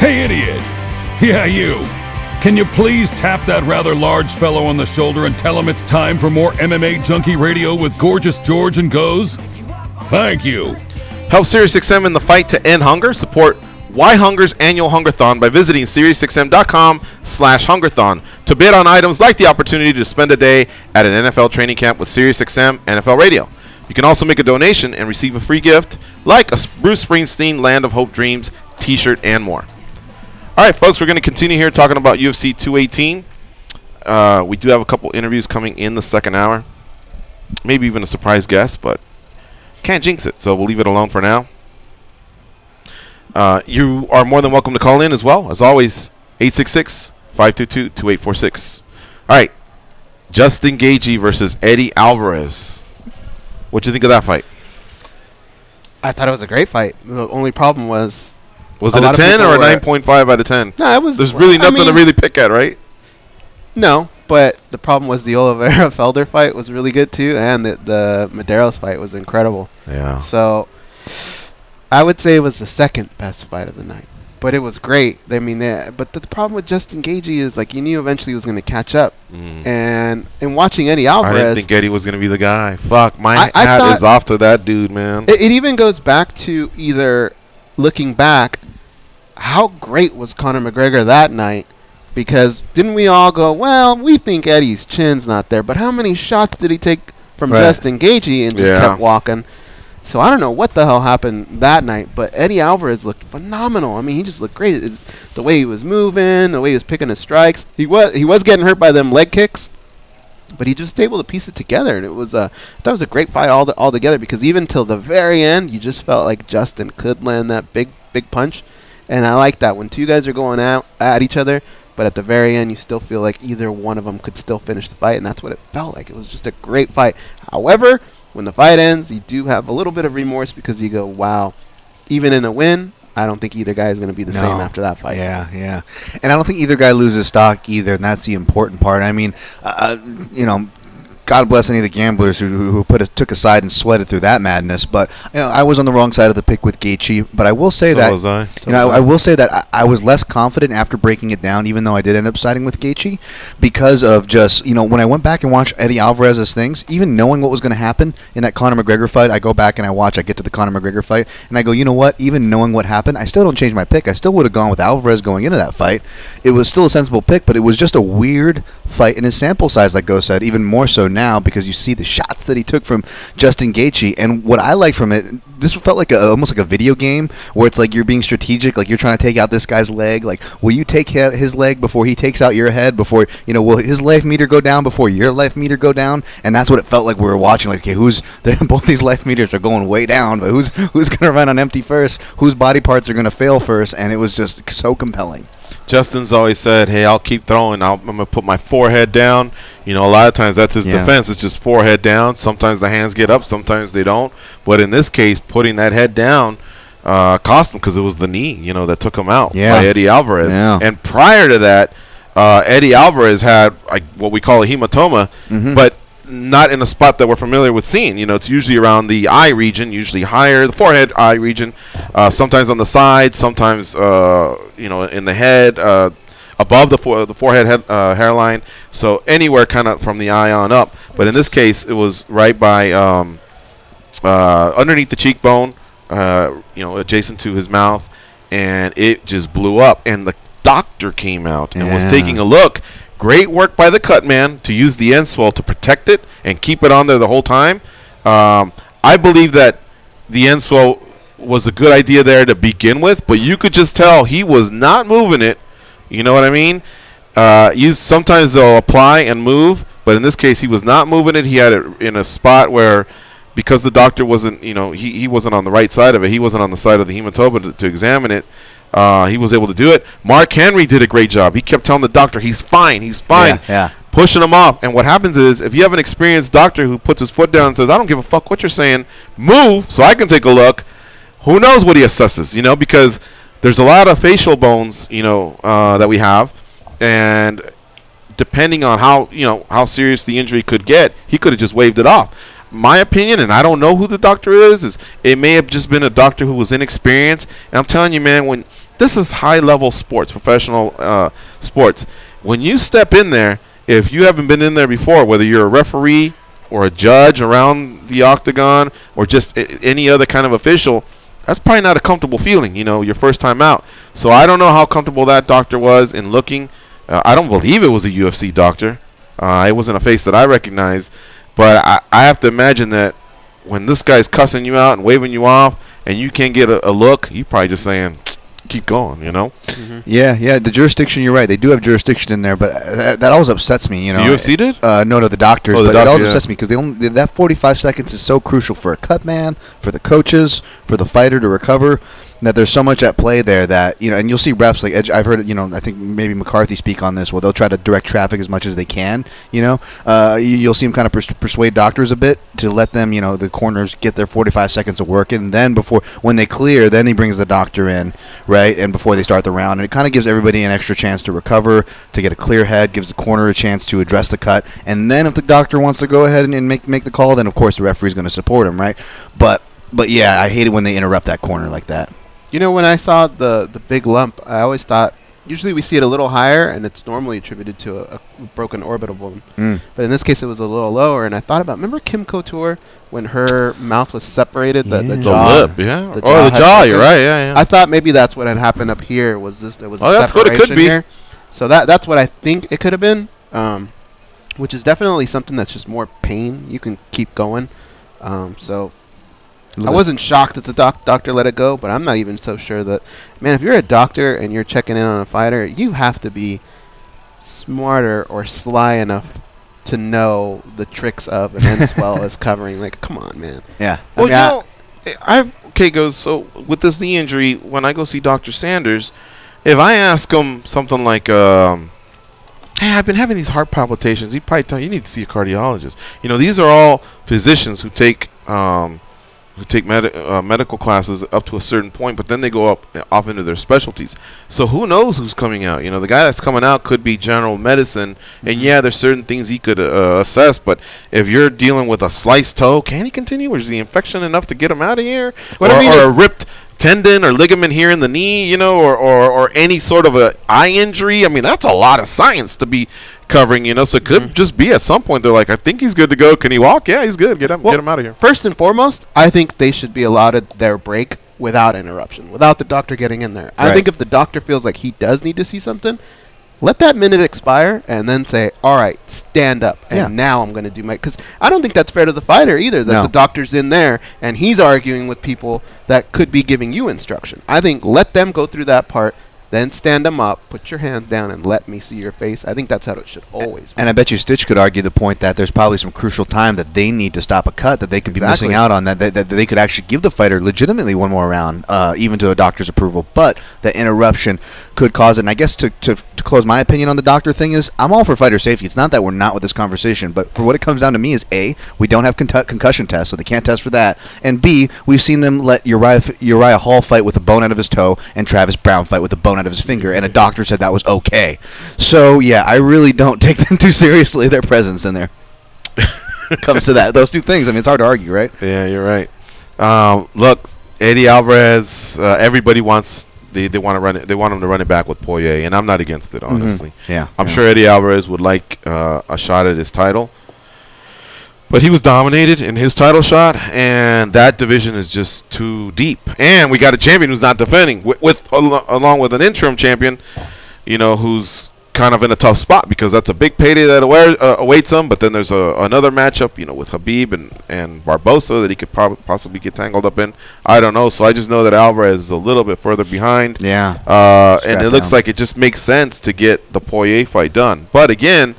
Hey, idiot! Yeah, you. Can you please tap that rather large fellow on the shoulder and tell him it's time for more MMA Junkie Radio with Gorgeous George and Goes? Thank you. Help SiriusXM in the fight to end hunger. Support Why Hunger's annual Hungerthon by visiting SiriusXM.com/Hungerthon to bid on items like the opportunity to spend a day at an NFL training camp with SiriusXM NFL Radio. You can also make a donation and receive a free gift like a Bruce Springsteen Land of Hope Dreams t-shirt and more. All right, folks, we're going to continue here talking about UFC 218. We do have a couple interviews coming in the second hour. Maybe even a surprise guest, but can't jinx it, so we'll leave it alone for now. You are more than welcome to call in as well. As always, 866-522-2846. All right, Justin Gaethje versus Eddie Alvarez. What'd you think of that fight? I thought it was a great fight. The only problem was it a 10 or a 9.5 out of 10? No, it was. There's really nothing to really pick at, right? No, but the problem was the Oliveira Felder fight was really good too, and the Medeiros fight was incredible. Yeah. So I would say it was the second best fight of the night, but it was great. I mean, but the problem with Justin Gaethje is like you knew eventually he was going to catch up, and in watching Eddie Alvarez, I didn't think Eddie was going to be the guy. Fuck, my hat is off to that dude, man. It even goes back to either looking back, how great was Conor McGregor that night? Because didn't we all go, well, we think Eddie's chin's not there, but how many shots did he take from Justin Gaethje and just kept walking? So I don't know what the hell happened that night, but Eddie Alvarez looked phenomenal. I mean, he just looked great. The way he was moving, the way he was picking his strikes. He was getting hurt by them leg kicks, but he just able to piece it together, and it was that was a great fight all together. Because even till the very end, you just felt like Justin could land that big punch, and I like that when two guys are going out at each other. But at the very end, you still feel like either one of them could still finish the fight, and that's what it felt like. It was just a great fight. However, when the fight ends, you do have a little bit of remorse because you go, wow, even in a win, I don't think either guy is going to be the same after that fight. Yeah. And I don't think either guy loses stock either, and that's the important part. I mean, God bless any of the gamblers who took a side and sweated through that madness. But I was on the wrong side of the pick with Gaethje. But I will say I will say that I was less confident after breaking it down, even though I did end up siding with Gaethje, because of just when I went back and watched Eddie Alvarez's things, even knowing what was going to happen in that Conor McGregor fight, I go back and I get to the Conor McGregor fight, and I go, you know what? Even knowing what happened, I still don't change my pick. I still would have gone with Alvarez going into that fight. It was still a sensible pick, but it was just a weird fight in his sample size, like Go said, even more so now because you see the shots that he took from Justin Gaethje. And what I like from it, this felt like almost like a video game where it's like you're being strategic, like you're trying to take out this guy's leg. Like, will you take his leg before he takes out your head? Before will his life meter go down before your life meter go down? And that's what it felt like we were watching. Like, okay, both these life meters are going way down, but who's gonna run on empty first? Whose body parts are gonna fail first? And it was just so compelling. Justin's always said, hey, I'll keep throwing. I'm going to put my forehead down. A lot of times that's his defense. It's just forehead down. Sometimes the hands get up. Sometimes they don't. But in this case, putting that head down cost him because it was the knee, that took him out by Eddie Alvarez. Yeah. And prior to that, Eddie Alvarez had what we call a hematoma, but not in a spot that we're familiar with seeing. It's usually around the eye region, usually higher, the forehead, eye region, sometimes on the side, sometimes, in the head, above the forehead hairline. So anywhere kind of from the eye on up. But in this case, it was right by underneath the cheekbone, adjacent to his mouth, and it just blew up. And the doctor came out and was taking a look. Great work by the cut man to use the end swell to protect it and keep it on there the whole time. I believe that the end swell was a good idea there to begin with, but you could just tell he was not moving it. You know what I mean? Sometimes they'll apply and move, but in this case he was not moving it. He had it in a spot where, because the doctor wasn't, he wasn't on the right side of it. He wasn't on the side of the hematoma to examine it. He was able to do it. Mark Henry did a great job. He kept telling the doctor, he's fine, pushing him off. And what happens is, if you have an experienced doctor who puts his foot down and says, I don't give a fuck what you're saying, move so I can take a look, who knows what he assesses, because there's a lot of facial bones, that we have. And depending on how serious the injury could get, he could have just waved it off. My opinion, and I don't know who the doctor is it may have just been a doctor who was inexperienced. And I'm telling you, man, when this is high-level sports, professional sports. When you step in there, if you haven't been in there before, whether you're a referee or a judge around the octagon or just any other kind of official, that's probably not a comfortable feeling, your first time out. So I don't know how comfortable that doctor was in looking. I don't believe it was a UFC doctor. It wasn't a face that I recognized. But I have to imagine that when this guy's cussing you out and waving you off and you can't get a look, you're probably just saying, keep going, Mm-hmm. Yeah, the jurisdiction, you're right. They do have jurisdiction in there, but that always upsets me, The UFC did? No, the doctors. Oh, the but doctor, it always upsets me because that 45 seconds is so crucial for a cut man, for the coaches, for the fighter to recover. That there's so much at play there that and you'll see refs like I've heard it. I think maybe McCarthy speak on this. Well, they'll try to direct traffic as much as they can. You'll see him kind of persuade doctors a bit to let them the corners get their 45 seconds of work, and then when they clear, then he brings the doctor in, right, and before they start the round, and it kind of gives everybody an extra chance to recover, to get a clear head, gives the corner a chance to address the cut, and then if the doctor wants to go ahead and make the call, then of course the referee's going to support him, right? But yeah, I hate it when they interrupt that corner like that. When I saw the big lump, I always thought, usually we see it a little higher, and it's normally attributed to a broken orbital bone. But in this case, it was a little lower, and I thought about, remember Kim Couture when her mouth was separated? The jaw. The lip, yeah. The jaw, you're right, yeah. I thought maybe that's what had happened up here, was there was a that's what it could be. here. So that's what I think it could have been, which is definitely something that's just more pain. You can keep going. I wasn't shocked that the doctor let it go, but I'm not even so sure that, man, if you're a doctor and you're checking in on a fighter, you have to be smarter or sly enough to know the tricks of an end swell as covering. Like, come on, man. Yeah. Well, so with this knee injury, when I go see Dr. Sanders, if I ask him something like, hey, I've been having these heart palpitations, he'd probably tell you need to see a cardiologist. These are all physicians who take medical classes up to a certain point, but then they go off into their specialties. So who knows who's coming out? The guy that's coming out could be general medicine, and yeah, there's certain things he could assess. But if you're dealing with a sliced toe, can he continue? Or is the infection enough to get him out of here? Or a ripped tendon or ligament here in the knee, or any sort of a eye injury? I mean, that's a lot of science to be covering, so it could just be at some point they're like, I think he's good to go. Can he walk? Yeah, he's good. Get him out of here. First and foremost, I think they should be allotted their break without interruption, without the doctor getting in there. Right. I think if the doctor feels like he does need to see something, let that minute expire and then say, all right, stand up. And now I'm going to do because I don't think that's fair to the fighter either, that the doctor's in there and he's arguing with people that could be giving you instruction. I think let them go through that part. Then stand them up, put your hands down, and let me see your face. I think that's how it should always be. And I bet you Stitch could argue the point that there's probably some crucial time that they need to stop a cut that they could be missing out on, that they could actually give the fighter legitimately one more round, even to a doctor's approval. But the interruption could cause it. And I guess to close my opinion on the doctor thing is, I'm all for fighter safety. It's not that we're not with this conversation, but for what it comes down to me is, A, we don't have concussion tests, so they can't test for that. And B, we've seen them let Uriah Hall fight with a bone out of his toe and Travis Brown fight with a bone out of his finger, and a doctor said that was okay. So yeah, I really don't take them too seriously, their presence in there. Comes to those two things. I mean, it's hard to argue, right? Yeah, you're right. Look, Eddie Alvarez, everybody wants they want to run it. They want him to run it back with Poirier, and I'm not against it, honestly. Yeah, I'm sure Eddie Alvarez would like a shot at his title. But he was dominated in his title shot, and that division is just too deep. And we got a champion who's not defending, along with an interim champion, who's kind of in a tough spot because that's a big payday that awaits him. But then there's another matchup, with Khabib and Barbosa that he could possibly get tangled up in. I don't know. So I just know that Alvarez is a little bit further behind. Yeah. And it looks like it just makes sense to get the Poirier fight done. But again,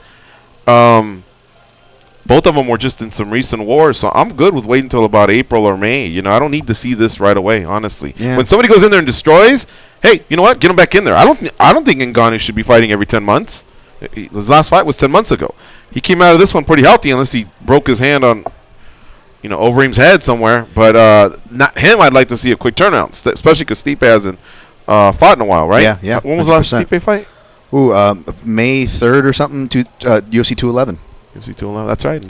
both of them were just in some recent wars, so I'm good with waiting until about April or May. I don't need to see this right away, honestly. Yeah. When somebody goes in there and destroys, hey, you know what? Get him back in there. I don't think Ngannou should be fighting every 10 months. His last fight was 10 months ago. He came out of this one pretty healthy, unless he broke his hand on, Overeem's head somewhere. But not him. I'd like to see a quick turnaround, especially because Stipe hasn't fought in a while, right? Yeah. When was the last Stipe fight? May 3rd or something. UFC 211. UFC 211. That's right.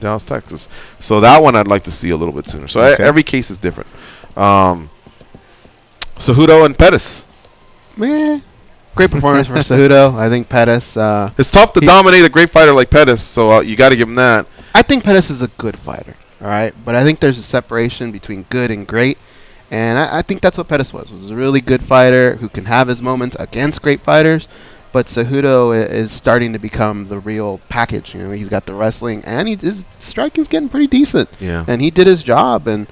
Dallas, Texas. So that one I'd like to see a little bit sooner. So every case is different. Cejudo and Pettis. meh. Great performance for Cejudo. I think Pettis. It's tough to dominate a great fighter like Pettis, so you got to give him that. I think Pettis is a good fighter. All right, but I think there's a separation between good and great, and I think that's what Pettis was a really good fighter who can have his moments against great fighters. But Cejudo is starting to become the real package. You know, he's got the wrestling, and his striking's getting pretty decent. Yeah. And he did his job, and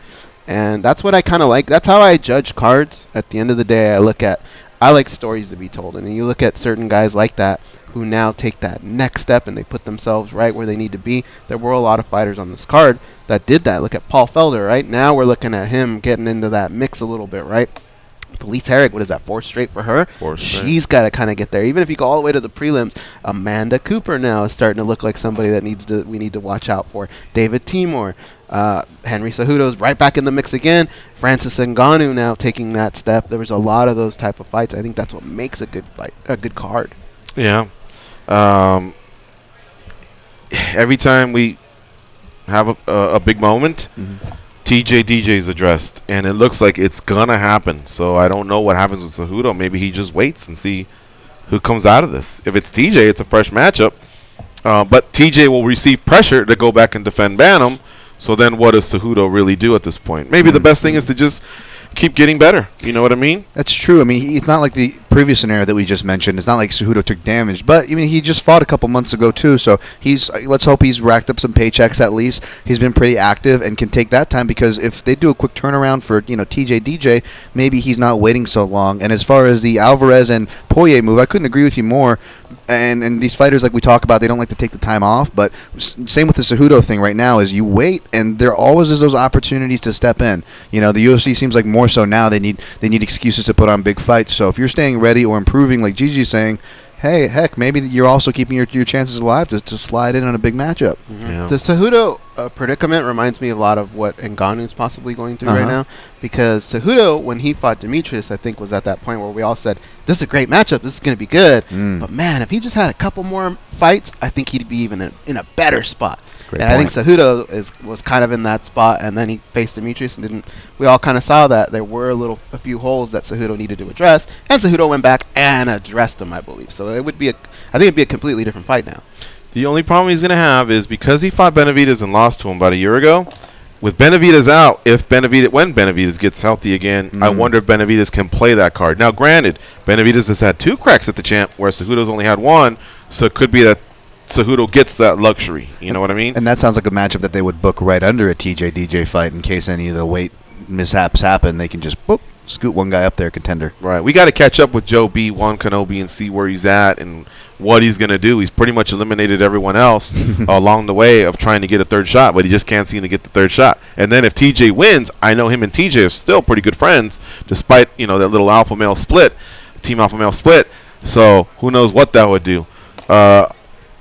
that's what I kind of like. That's how I judge cards. At the end of the day, I like stories to be told. And you look at certain guys like that who now take that next step and they put themselves right where they need to be. There were a lot of fighters on this card that did that. Look at Paul Felder, right? Now we're looking at him getting into that mix a little bit, right? Felice Herrig, what is that, 4 straight for her? 4 straight. She's got to kind of get there. Even if you go all the way to the prelims, Amanda Cooper now is starting to look like somebody that we need to watch out for. David Timur, Henry Cejudo's right back in the mix again. Francis Ngannou now taking that step. There was a lot of those type of fights. I think that's what makes a good fight, a good card. Yeah. Every time we have a big moment, TJ DJ's addressed, and it looks like it's gonna happen. So I don't know what happens with Cejudo. Maybe he just waits and see who comes out of this. If it's TJ, it's a fresh matchup. But TJ will receive pressure to go back and defend Bantam. So then what does Cejudo really do at this point? Maybe the best thing is to just keep getting better. You know what I mean? That's true. I mean, it's not like the previous scenario that we just mentioned. It's not like Cejudo took damage, but I mean, he just fought a couple months ago too. So let's hope he's racked up some paychecks at least. He's been pretty active and can take that time, because if they do a quick turnaround for TJ DJ, maybe he's not waiting so long. And as far as the Alvarez and Poirier move, I couldn't agree with you more. And these fighters, like we talk about, they don't like to take the time off. But same with the Cejudo thing right now is you wait, and there always is those opportunities to step in. The UFC seems like more so now they need excuses to put on big fights. So if you're staying ready or improving, like Gigi's saying, hey, heck, maybe you're also keeping your chances alive to slide in on a big matchup. The Cejudo predicament reminds me a lot of what Ngannou's possibly going through right now, because Cejudo, when he fought Demetrius, I think was at that point where we all said, this is a great matchup, this is going to be good. But man, if he just had a couple more fights, I think he'd be even in a better spot. And I think Cejudo was kind of in that spot, and then he faced Demetrius and didn't. We all kind of saw that there were a few holes that Cejudo needed to address, and Cejudo went back and addressed them, I believe. So I think it'd be a completely different fight now. The only problem he's going to have is because he fought Benavidez and lost to him about a year ago. With Benavidez out, when Benavidez gets healthy again, I wonder if Benavidez can play that card. Now, granted, Benavidez has had 2 cracks at the champ, where Cejudo's only had 1, so it could be that Cejudo gets that luxury. You know what I mean? And that sounds like a matchup that they would book right under a TJ DJ fight in case any of the weight mishaps happen. They can just scoot one guy up there, contender. Right. We got to catch up with Joe B, Juan Kenobi, and see where he's at and what he's going to do. He's pretty much eliminated everyone else along the way of trying to get a third shot, but he just can't seem to get the third shot. And then if TJ wins, I know him and TJ are still pretty good friends, despite, that little team alpha male split. So who knows what that would do.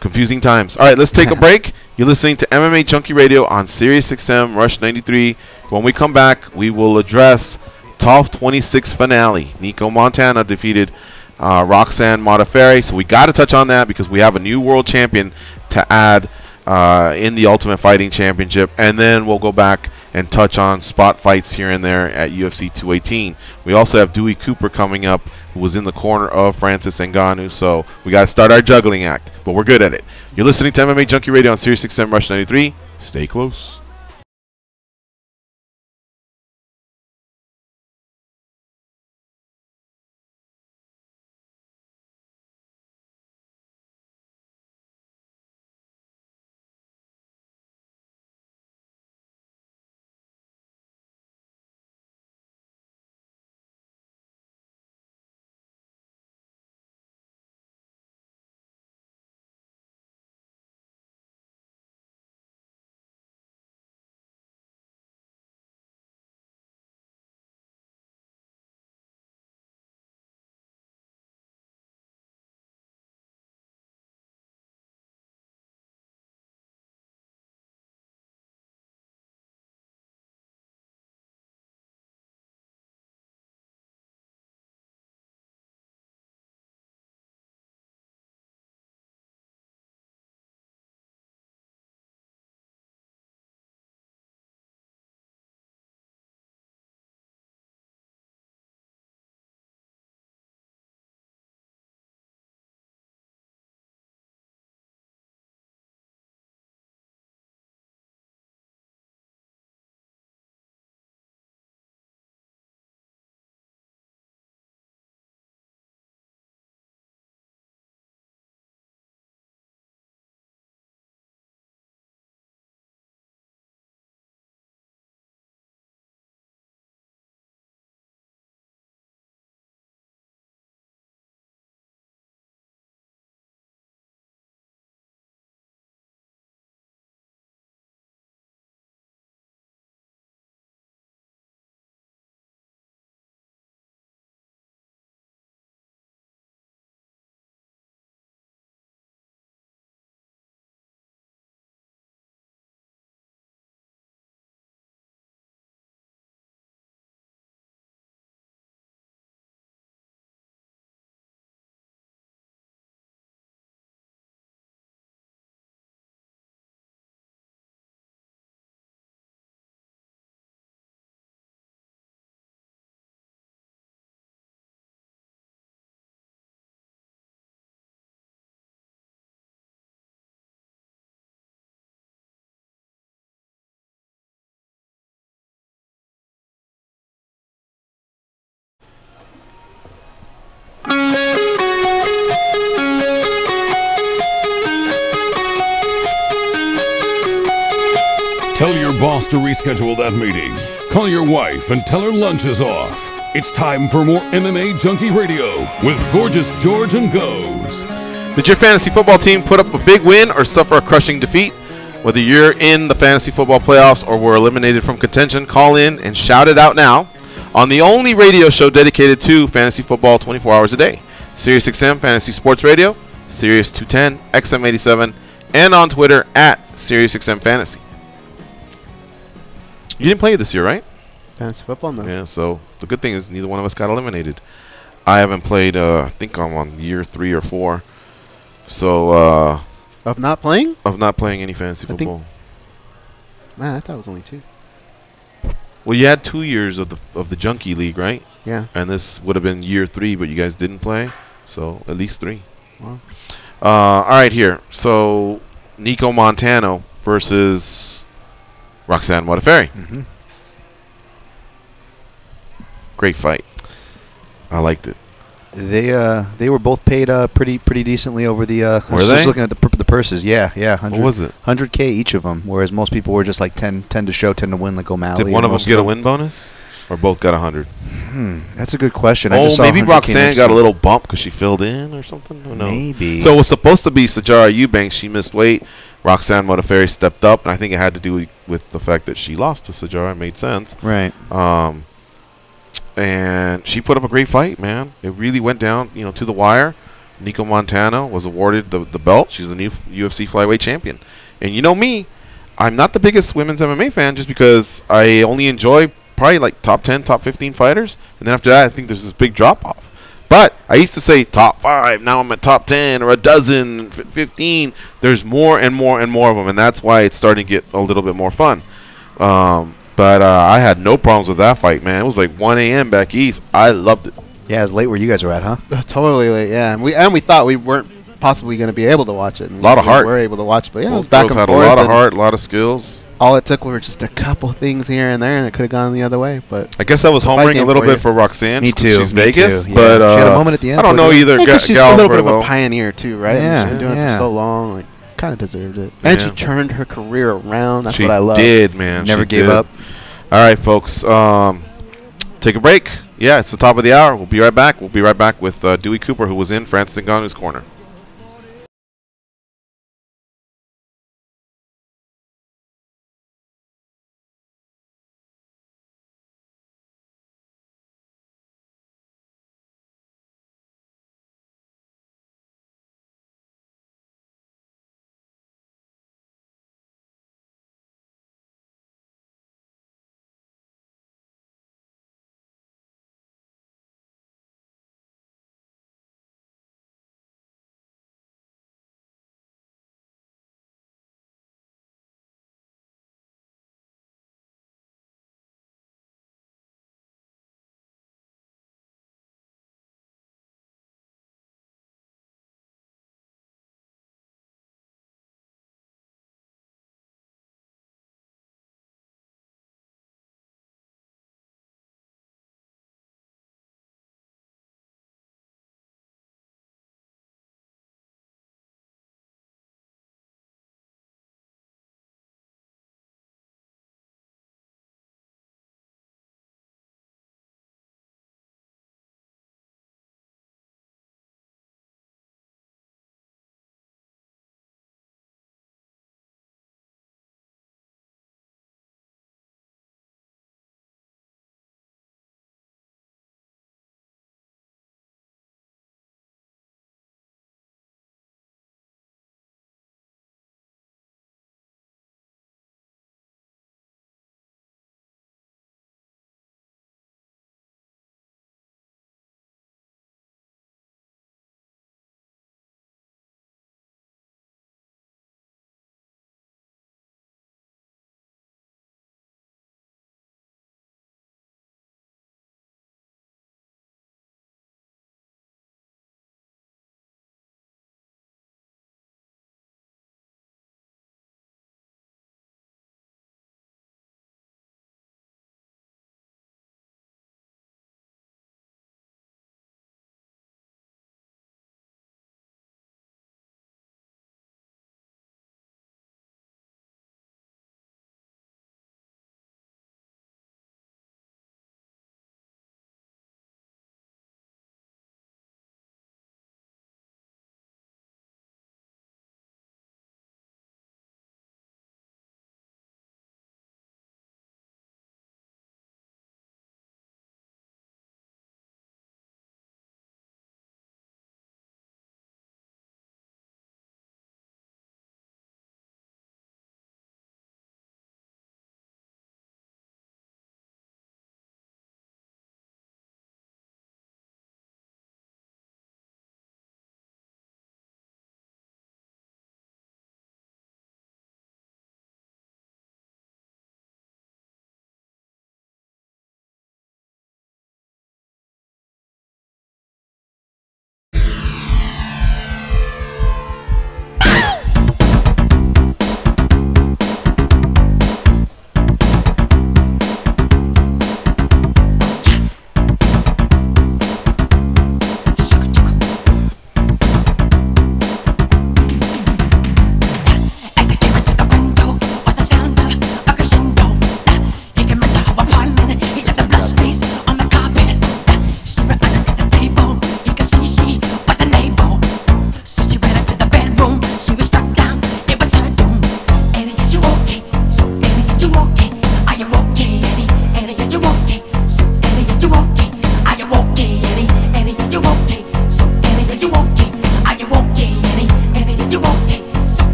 Confusing times. All right, let's take a break. You're listening to MMA Junkie Radio on Sirius XM Rush 93. When we come back, we will address TOF 26 finale. Nico Montana defeated Roxanne Modafferi. So we got to touch on that because we have a new world champion to add in the Ultimate Fighting Championship. And then we'll go back and touch on spot fights here and there at UFC 218. We also have Dewey Cooper coming up, who was in the corner of Francis Ngannou. So we got to start our juggling act, but we're good at it. You're listening to MMA Junkie Radio on Sirius XM Rush 93. Stay close. Tell your boss to reschedule that meeting. Call your wife and tell her lunch is off. It's time for more MMA Junkie Radio with Gorgeous George and Goes. Did your fantasy football team put up a big win or suffer a crushing defeat? Whether you're in the fantasy football playoffs or were eliminated from contention, call in and shout it out now on the only radio show dedicated to fantasy football 24 hours a day. SiriusXM Fantasy Sports Radio, Sirius 210, XM87, and on Twitter at SiriusXM Fantasy. You didn't play this year, right? Fantasy football, no. Yeah, so the good thing is neither one of us got eliminated. I haven't played, I think I'm on year 3 or 4. So, Of not playing? of not playing any fantasy football. Man, I thought it was only 2. Well, you had 2 years of the Junkie League, right? Yeah. And this would have been year 3, but you guys didn't play. So, at least 3. Wow. All right, here. So, Nico Montano versus Roxanne Modafferi. Mm-hmm. Great fight. I liked it. They were both paid pretty decently over the. I Were was they? just looking at the purses. Yeah. 100, What was it? 100K each of them. Whereas most people were just like 10 to show, 10 to win, like O'Malley. Did one of them most get a win bonus? Or both got 100? That's a good question. I Oh, just saw maybe 100K Roxanne next got a to- little bump because she filled in or something? Who knows? Maybe. So it was supposed to be Sajara Eubanks. She missed weight. Roxanne Modafferi stepped up, and I think it had to do with the fact that she lost to Sajara. It made sense. Right. And she put up a great fight, man. It really went down, to the wire. Nico Montano was awarded the belt. She's the new UFC flyweight champion. And you know me, I'm not the biggest women's MMA fan just because I only enjoy probably like top 10, top 15 fighters. And then after that, I think there's this big drop-off. But I used to say top 5. Now I'm at top 10 or a dozen, 15. There's more and more and more of them. And that's why it's starting to get a little bit more fun. But I had no problems with that fight, man. It was like 1 a.m. back east. I loved it. Yeah, as late where you guys were at, huh? Totally late, yeah. And we thought we weren't possibly going to be able to watch it. And A lot of heart. We were able to watch it, but yeah, it was Both back girls and had forth. a lot of and heart, a lot of skills. All it took were just a couple things here and there, and it could have gone the other way. But I guess I was It's a fight homering a game little for bit you. for Roxanne. Me just 'cause too, She's me Vegas, too, yeah. but She had a moment at the end, I don't know wasn't either. yeah, 'cause she's a Gal little bit very of a well. pioneer too, right? Yeah, She's been doing it yeah. for so long. Like, kind of deserved it. And she Yeah. turned her career around. That's She what I love. did, man. Never She gave did. up. All right, folks. Take a break. Yeah, it's the top of the hour. We'll be right back. We'll be right back with Dewey Cooper, who was in Francis Ngannou's corner.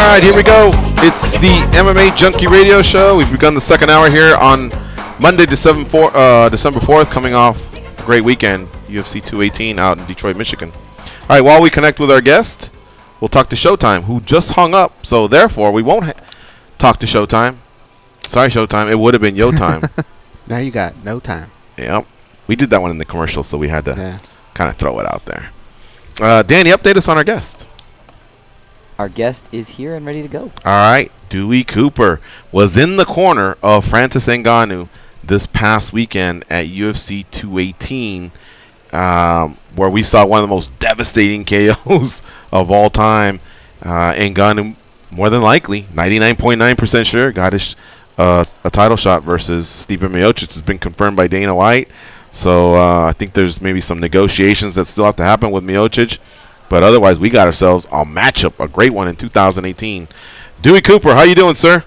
right, here we go. It's the MMA Junkie Radio Show. We've begun the second hour here on Monday, December 4th, coming off a great weekend, UFC 218 out in Detroit, Michigan. All right, while we connect with our guest, we'll talk to Showtime, who just hung up. So, therefore, we won't talk to Showtime. Sorry, Showtime. It would have been Yo Time. Now you got no time. Yep. We did that one in the commercial, so we had to kind of throw it out there. Danny, update us on our guest. Our guest is here and ready to go. All right. Dewey Cooper was in the corner of Francis Ngannou this past weekend at UFC 218, where we saw one of the most devastating KOs of all time. Ngannou, more than likely, 99.9% sure, got his a title shot versus Stipe Miocic. Has been confirmed by Dana White. So I think there's maybe some negotiations that still have to happen with Miocic. But otherwise, we got ourselves a matchup, a great one in 2018. Dewey Cooper, how you doing, sir?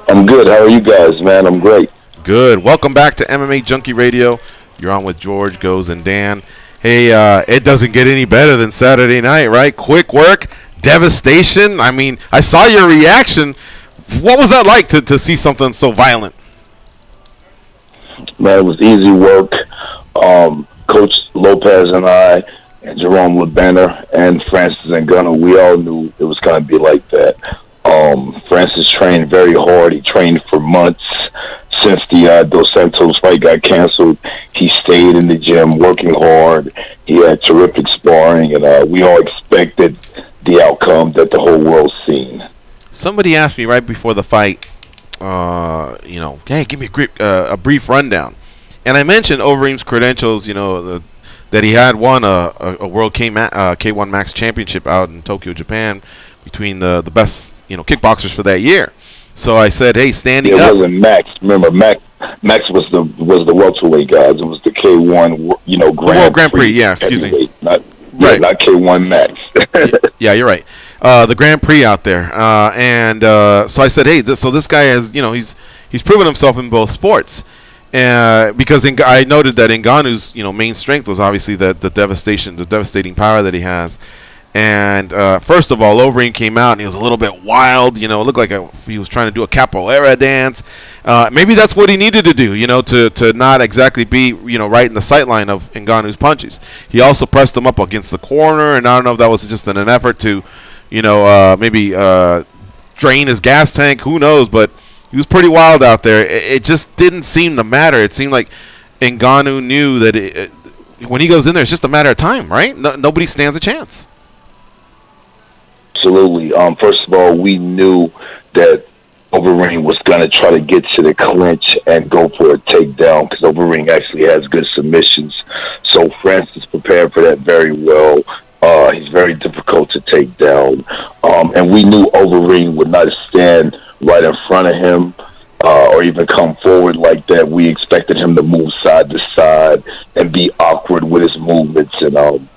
I'm good. How are you guys, man? I'm great. Good. Welcome back to MMA Junkie Radio. You're on with George, Goes, and Dan. Hey, it doesn't get any better than Saturday night, right? Quick work, devastation. I mean, I saw your reaction. What was that like to see something so violent? Man, it was easy work. Coach Lopez and I and Jerome LeBanner and Francis Ngannou, we all knew it was going to be like that. Francis trained very hard. He trained for months. Since the Dos Santos fight got canceled, he stayed in the gym working hard. He had terrific sparring, and we all expected the outcome that the whole world's seen. Somebody asked me right before the fight, hey, give me a brief rundown. And I mentioned Overeem's credentials, that he had won a World K1 Max Championship out in Tokyo, Japan, between the best, kickboxers for that year. So I said, hey, standing up. It wasn't Max. Remember, Max was the welterweight guys. It was the K1, Grand Prix. Yeah, excuse me. Not K1 Max. Yeah, you're right. The Grand Prix out there, so I said, hey, this guy has, he's proven himself in both sports, because I noted that Ngannou's, main strength was obviously the devastating power that he has. And first of all, Overeem came out and he was a little bit wild. It looked like he was trying to do a capoeira dance. Maybe that's what he needed to do, to not exactly be, right in the sight line of Ngannou's punches. He also pressed him up against the corner, and I don't know if that was just in an effort to, maybe drain his gas tank. Who knows? But he was pretty wild out there. It just didn't seem to matter. It seemed like Ngannou knew that when he goes in there, it's just a matter of time, right? Nobody stands a chance. Absolutely. First of all, we knew that Overeem was going to try to get to the clinch and go for a takedown, because Overeem actually has good submissions. So Francis prepared for that very well. He's very difficult to take down. And we knew Overeem would not stand right in front of him or even come forward like that. We expected him to move side to side and be awkward with his movements. And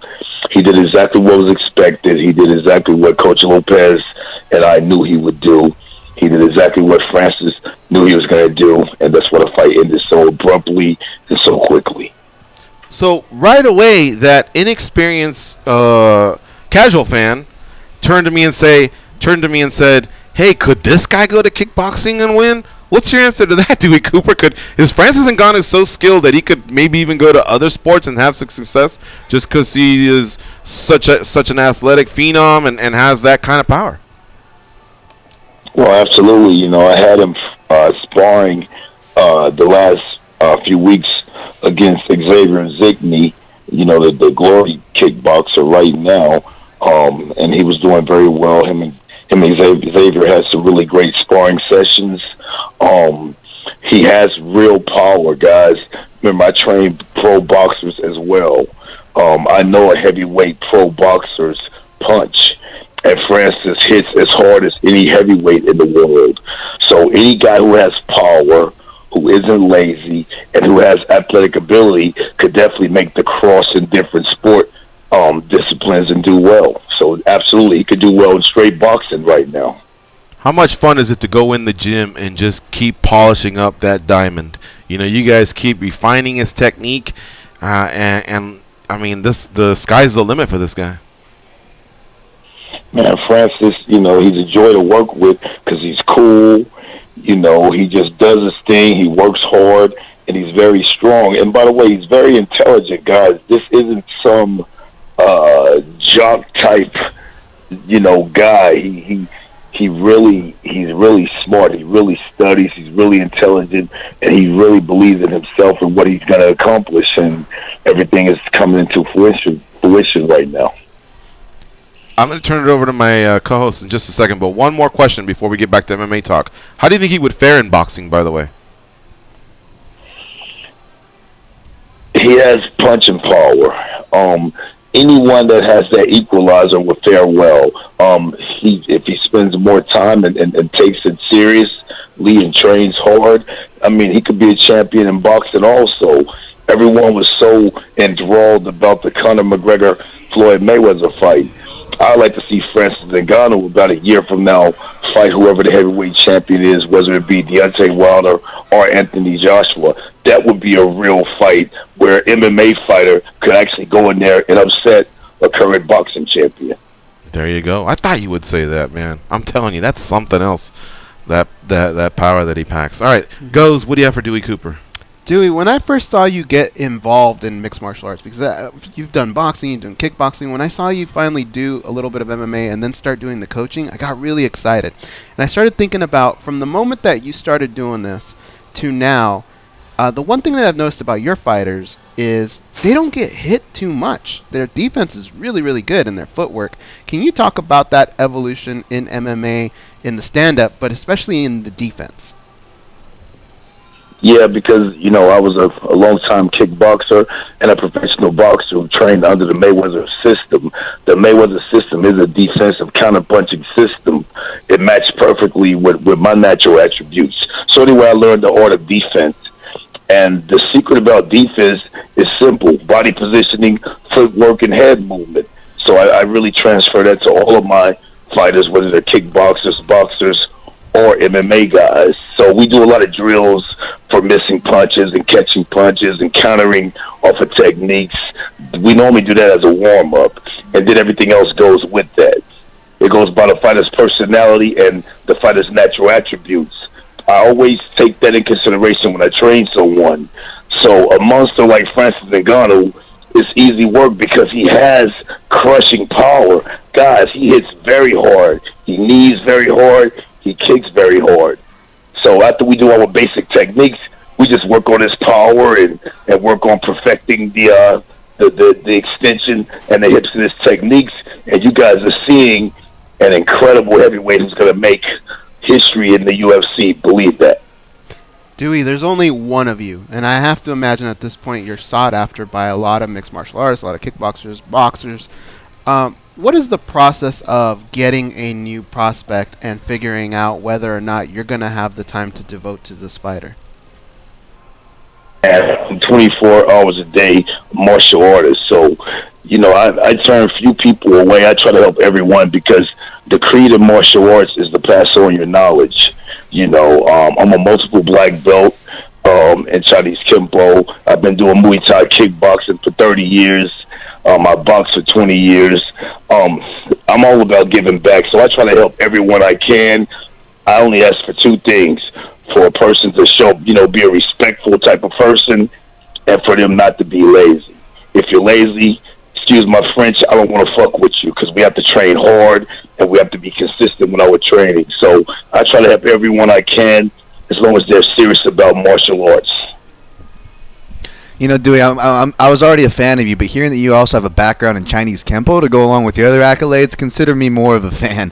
he did exactly what was expected. He did exactly what Coach Lopez and I knew he would do. He did exactly what Francis knew he was going to do, and that's why the fight ended so abruptly and so quickly. So right away, that inexperienced casual fan turned to me and said, "Hey, could this guy go to kickboxing and win?" What's your answer to that, Dewey Cooper? Is Francis Ngannou so skilled that he could maybe even go to other sports and have success just because he is such an athletic phenom and has that kind of power? Well, absolutely. I had him sparring the last few weeks against Xavier Zigny, the glory kickboxer right now, and he was doing very well. Him and Xavier had some really great sparring sessions. He has real power, guys. Remember, I trained pro boxers as well. I know a heavyweight pro boxer's punch, and Francis hits as hard as any heavyweight in the world. So any guy who has power, who isn't lazy, and who has athletic ability could definitely make the cross in different sport disciplines and do well. So absolutely, he could do well in straight boxing right now. How much fun is it to go in the gym and just keep polishing up that diamond? You guys keep refining his technique, and I mean, the sky's the limit for this guy. Man, Francis, he's a joy to work with because he's cool. He just does his thing. He works hard, and he's very strong. And by the way, he's very intelligent, guys. This isn't some jock type, guy. He's really smart. He really studies. He's really intelligent, and he really believes in himself and what he's going to accomplish. And everything is coming into fruition right now. I'm going to turn it over to my co-host in just a second, but one more question before we get back to MMA talk. How do you think he would fare in boxing, by the way? He has punching power. Anyone that has that equalizer will fare well. If he spends more time and takes it seriously and trains hard, he could be a champion in boxing also. Everyone was so enthralled about the Conor McGregor-Floyd Mayweather fight. I'd like to see Francis Ngannou about a year from now fight whoever the heavyweight champion is, whether it be Deontay Wilder or Anthony Joshua. That would be a real fight where an MMA fighter could actually go in there and upset a current boxing champion. There you go. I thought you would say that, man. I'm telling you, that's something else, that power that he packs. All right, Goes, what do you have for Dewey Cooper? Dewey, when I first saw you get involved in mixed martial arts, because you've done boxing, you've done kickboxing, when I saw you finally do a little bit of MMA and then start doing the coaching, I got really excited. And I started thinking about, from the moment that you started doing this to now, the one thing that I've noticed about your fighters is they don't get hit too much. Their defense is really, really good in their footwork. Can you talk about that evolution in MMA, in the stand-up, but especially in the defense? Yeah, because, I was a long-time kickboxer and a professional boxer who trained under the Mayweather system. The Mayweather system is a defensive counter-punching system. It matched perfectly with my natural attributes. So anyway, I learned the art of defense. And the secret about defense is simple: body positioning, footwork, and head movement. So I really transfer that to all of my fighters, whether they're kickboxers, boxers, or MMA guys. So we do a lot of drills for missing punches and catching punches and countering off of techniques. We normally do that as a warm-up, and then everything else goes with that. It goes by the fighter's personality and the fighter's natural attributes. I always take that in consideration when I train someone. So a monster like Francis Ngannou is easy work because he has crushing power. Guys, he hits very hard. He knees very hard. He kicks very hard. So after we do our basic techniques, we just work on his power and work on perfecting the extension and the hips of his techniques. And you guys are seeing an incredible heavyweight who's going to make history in the UFC. Believe that. Dewey, there's only one of you, and I have to imagine at this point you're sought after by a lot of mixed martial artists, a lot of kickboxers, boxers. What is the process of getting a new prospect and figuring out whether or not you're going to have the time to devote to this fighter? I'm 24 hours a day martial artist, so I turn few people away. I try to help everyone because the creed of martial arts is to pass on your knowledge. I'm a multiple black belt in Chinese Kempo. I've been doing Muay Thai kickboxing for 30 years. I boxed for 20 years. I'm all about giving back, so I try to help everyone I can. I only ask for two things: for a person to show, be a respectful type of person, and for them not to be lazy. If you're lazy, excuse my French, I don't want to fuck with you, because we have to train hard and we have to be consistent with our training. So I try to help everyone I can as long as they're serious about martial arts. Dewey, I was already a fan of you, but hearing that you also have a background in Chinese Kempo to go along with the other accolades, consider me more of a fan.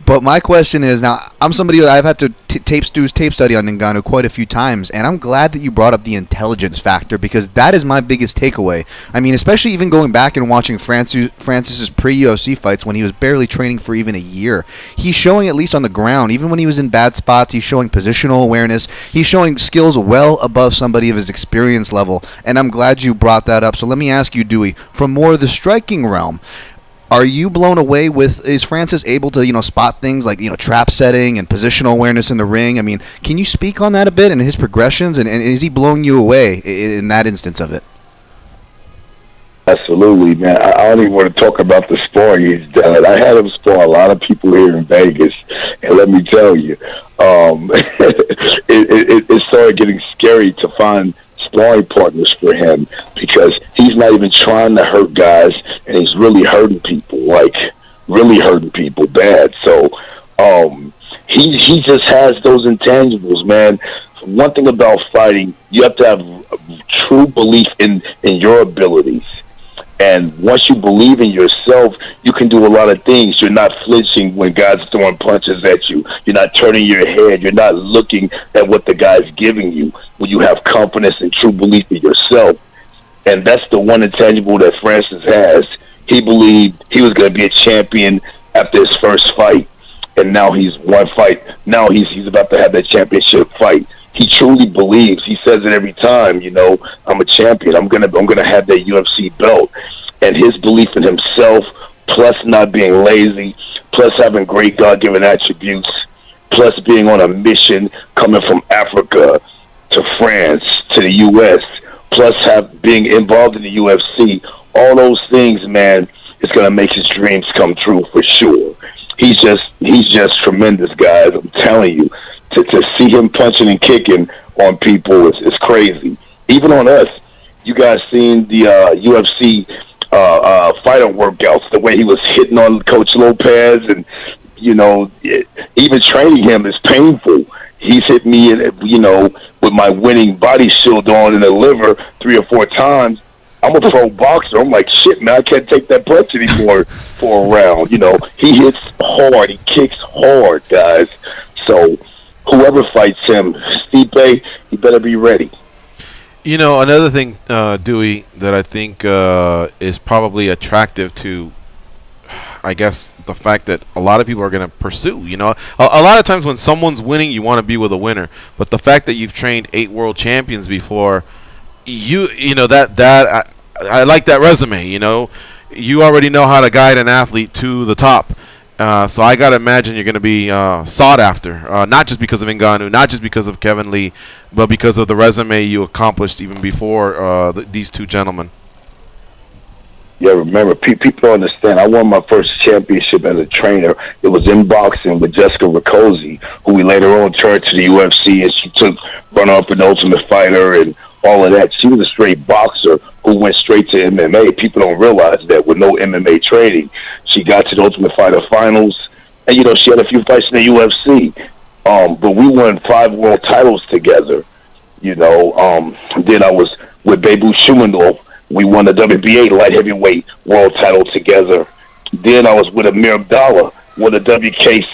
But my question is, now, I'm somebody that I've had to tape study on Ngannou quite a few times, and I'm glad that you brought up the intelligence factor, because that is my biggest takeaway. I mean, especially even going back and watching Francis's pre-UFC fights when he was barely training for even a year. He's showing, at least on the ground, even when he was in bad spots, he's showing positional awareness. He's showing skills well above somebody of his experience level, and I'm glad you brought that up. So let me ask you, Dewey, from more of the striking realm, are you blown away with, is Francis able to, spot things like, trap setting and positional awareness in the ring? I mean, can you speak on that a bit and his progressions, and is he blowing you away in that instance of it? Absolutely, man. I don't even want to talk about the sparring he's done. I had him spar a lot of people here in Vegas, and let me tell you, it started getting scary to find sparring partners for him because he's not even trying to hurt guys, and he's really hurting people, like really hurting people bad. So he just has those intangibles, man. One thing about fighting, you have to have true belief in your abilities. And once you believe in yourself, you can do a lot of things. You're not flinching when guys are throwing punches at you. You're not turning your head. You're not looking at what the guy's giving you. When you have confidence and true belief in yourself. And that's the one intangible that Francis has. He believed he was going to be a champion after his first fight. And now he's one fight. Now he's about to have that championship fight. He truly believes. He says it every time. You know, I'm a champion. I'm gonna have that UFC belt. And his belief in himself, plus not being lazy, plus having great God-given attributes, plus being on a mission, coming from Africa to France to the U.S., plus being involved in the UFC. All those things, man, is gonna make his dreams come true for sure. He's just tremendous, guys. I'm telling you. To see him punching and kicking on people is crazy. Even on us, you guys seen the UFC fighter workouts, the way he was hitting on Coach Lopez, and you know, even training him is painful. He's hit me, you know, with my winning body shield on in the liver 3 or 4 times. I'm a pro boxer. I'm like, shit, man, I can't take that punch anymore for a round. You know, he hits hard, he kicks hard, guys. So whoever fights him, Stipe, he better be ready. You know, another thing, Dewey, that I think is probably attractive to, I guess, the fact that a lot of people are going to pursue. You know, a lot of times when someone's winning, you want to be with a winner. But the fact that you've trained 8 world champions before, you know, I like that resume. You know, you already know how to guide an athlete to the top. So I gotta imagine you're gonna be sought after, not just because of Ngannou, not just because of Kevin Lee, but because of the resume you accomplished even before these 2 gentlemen. Yeah, remember, people don't understand. I won my first championship as a trainer. It was in boxing with Jessica Rakoczy, who we later on turned to the UFC, and she took runner-up in Ultimate Fighter and all of that. She was a straight boxer who went straight to MMA. People don't realize that with no MMA training. She got to the Ultimate Fighter finals, and, you know, she had a few fights in the UFC. But we won 5 world titles together, you know. Then I was with Bebu Shumanov. We won the WBA light heavyweight world title together. Then I was with Amir Abdallah, won the WKA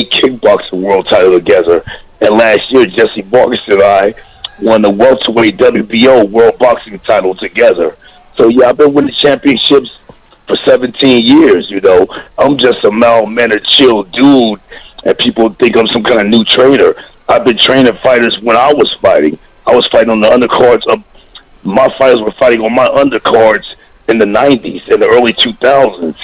kickboxing world title together. And last year, Jesse Vargas and I won the welterweight WBO world boxing title together. So yeah, I've been winning championships for 17 years, you know. I'm just a mild-mannered, chill dude, and people think I'm some kind of new trainer. I've been training fighters when I was fighting. I was fighting on the undercards of my fighters were fighting on my undercards in the 90s and the early 2000s.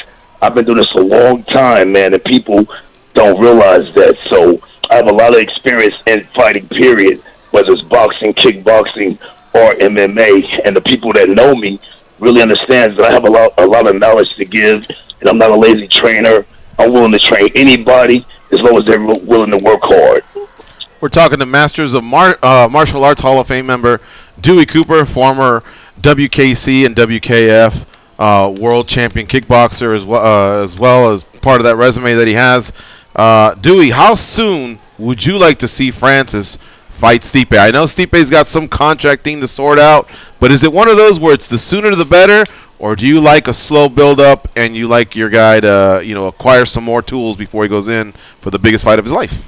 I've been doing this a long time, man, and people don't realize that. So I have a lot of experience in fighting, period, whether it's boxing, kickboxing, or MMA. And the people that know me really understand that I have a lot of knowledge to give, and I'm not a lazy trainer. I'm willing to train anybody as long as they're willing to work hard. We're talking to Masters of Martial Arts Hall of Fame member Dewey Cooper, former WKC and WKF world champion kickboxer, as well as part of that resume that he has. Dewey, how soon would you like to see Francis fight Stipe? I know Stipe's got some contract thing to sort out, but is it one of those where it's the sooner the better, or do you like a slow build-up and you like your guy to, you know, acquire some more tools before he goes in for the biggest fight of his life?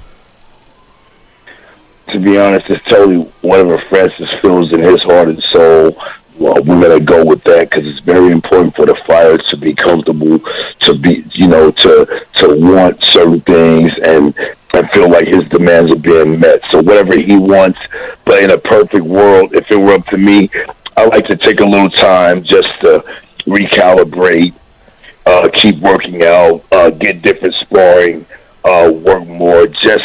To be honest, it's totally whatever Francis feels in his heart and soul. Well, we're gonna go with that because it's very important for the fighter to be comfortable, to be, you know, to want certain things and feel like his demands are being met. So whatever he wants, but in a perfect world, if it were up to me, I like to take a little time just to recalibrate, keep working out, get different sparring, work more, just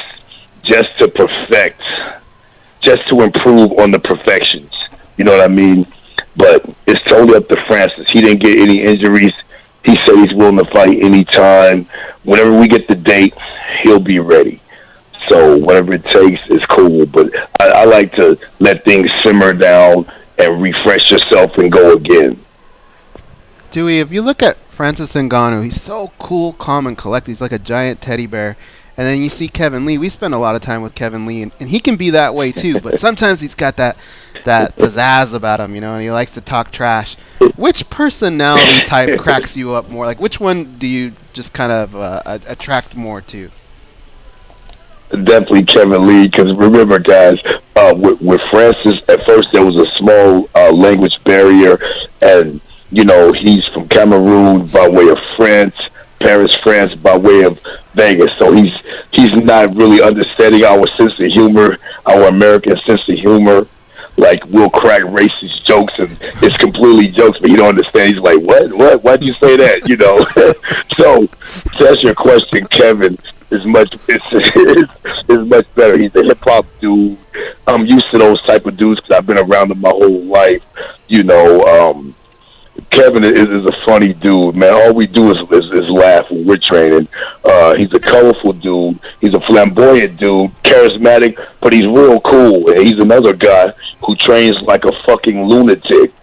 to perfect, just to improve on the perfections. You know what I mean? But it's totally up to Francis. He didn't get any injuries. He said he's willing to fight anytime. Whenever we get the date, he'll be ready. So whatever it takes is cool. But I like to let things simmer down and refresh yourself and go again. Dewey, if you look at Francis Ngannou, he's so cool, calm, and collected. He's like a giant teddy bear. And then you see Kevin Lee. We spend a lot of time with Kevin Lee, and he can be that way too. But sometimes he's got that pizzazz about him, and he likes to talk trash. Which personality type cracks you up more? Like, which one do you just kind of attract more to? Definitely Kevin Lee, because remember, guys, with Francis, at first there was a small language barrier, and he's from Cameroon by way of France, Paris, France by way of Vegas. So he's not really understanding our sense of humor, our American sense of humor. Like, we'll crack racist jokes, and it's completely jokes, but he don't understand. He's like, what? Why'd you say that? So to answer your question, Kevin is much better. He's a hip hop dude. I'm used to those type of dudes because I've been around them my whole life. Kevin is a funny dude, man. All we do is laugh when we're training. He's a colorful dude. He's a flamboyant dude, charismatic, but he's real cool. And he's another guy who trains like a fucking lunatic.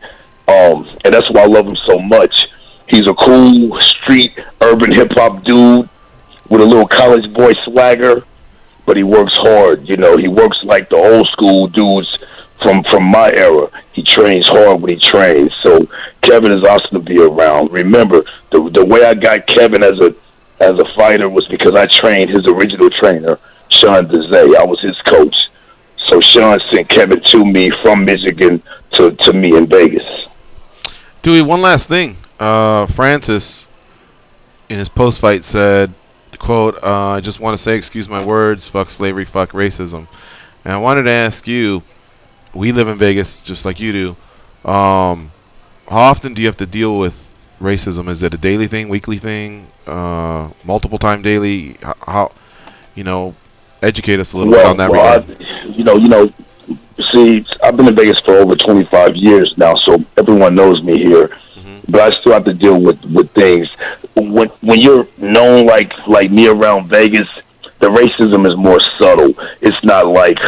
And that's why I love him so much. He's a cool, street, urban hip-hop dude with a little college boy swagger, but he works hard. He works like the old school dudes from my era. He trains hard when he trains. So Kevin is awesome to be around. Remember, the way I got Kevin as a fighter was because I trained his original trainer, Sean Dezay. I was his coach. So Sean sent Kevin to me from Michigan to me in Vegas. Dewey, one last thing. Francis, in his post-fight, said, quote, I just want to say, excuse my words, fuck slavery, fuck racism. And I wanted to ask you, we live in Vegas just like you do. How often do you have to deal with racism? Is it a daily thing, weekly thing, multiple time daily? How educate us a little bit on that regard. See, I've been in Vegas for over 25 years now, so everyone knows me here. But I still have to deal with things. When you're known like me around Vegas, the racism is more subtle. It's not like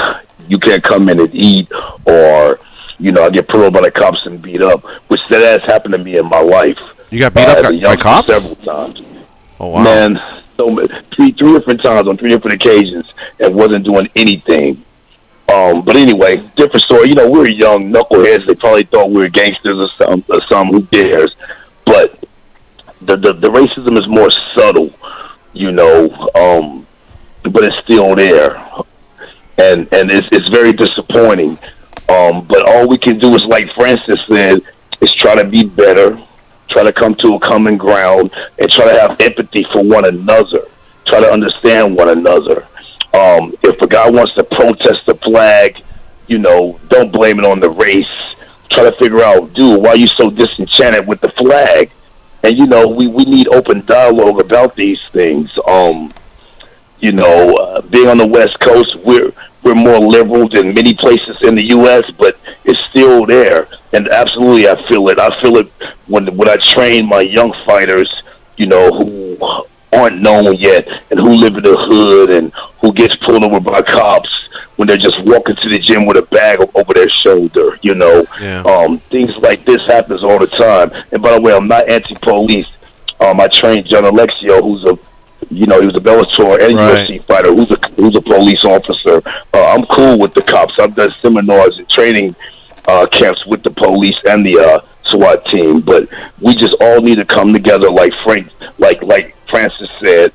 you can't come in and eat, or I get pulled over by the cops and beat up, which that has happened to me in my life. You got beat up by cops several times. Oh wow, man! So three different times on 3 different occasions, and wasn't doing anything. But anyway, different story. We were young knuckleheads. They probably thought we were gangsters or something. Who cares? But the racism is more subtle, but it's still there. And it's very disappointing. But all we can do is, like Francis said, is try to be better, try to come to a common ground, and try to have empathy for one another, try to understand one another. If a guy wants to protest the flag, don't blame it on the race. Try to figure out, dude, why are you so disenchanted with the flag? And, we need open dialogue about these things. Being on the West Coast, we're more liberal than many places in the U.S., but it's still there. And absolutely, I feel it. I feel it when I train my young fighters, who aren't known yet and who live in the hood and who gets pulled over by cops when they're just walking to the gym with a bag over their shoulder. Things like this happens all the time. And by the way, I'm not anti-police. I trained John Alexio, who's he was a Bellator and UFC fighter, who's a police officer. I'm cool with the cops. I've done seminars and training camps with the police and the SWAT team. But we just all need to come together, like Francis said.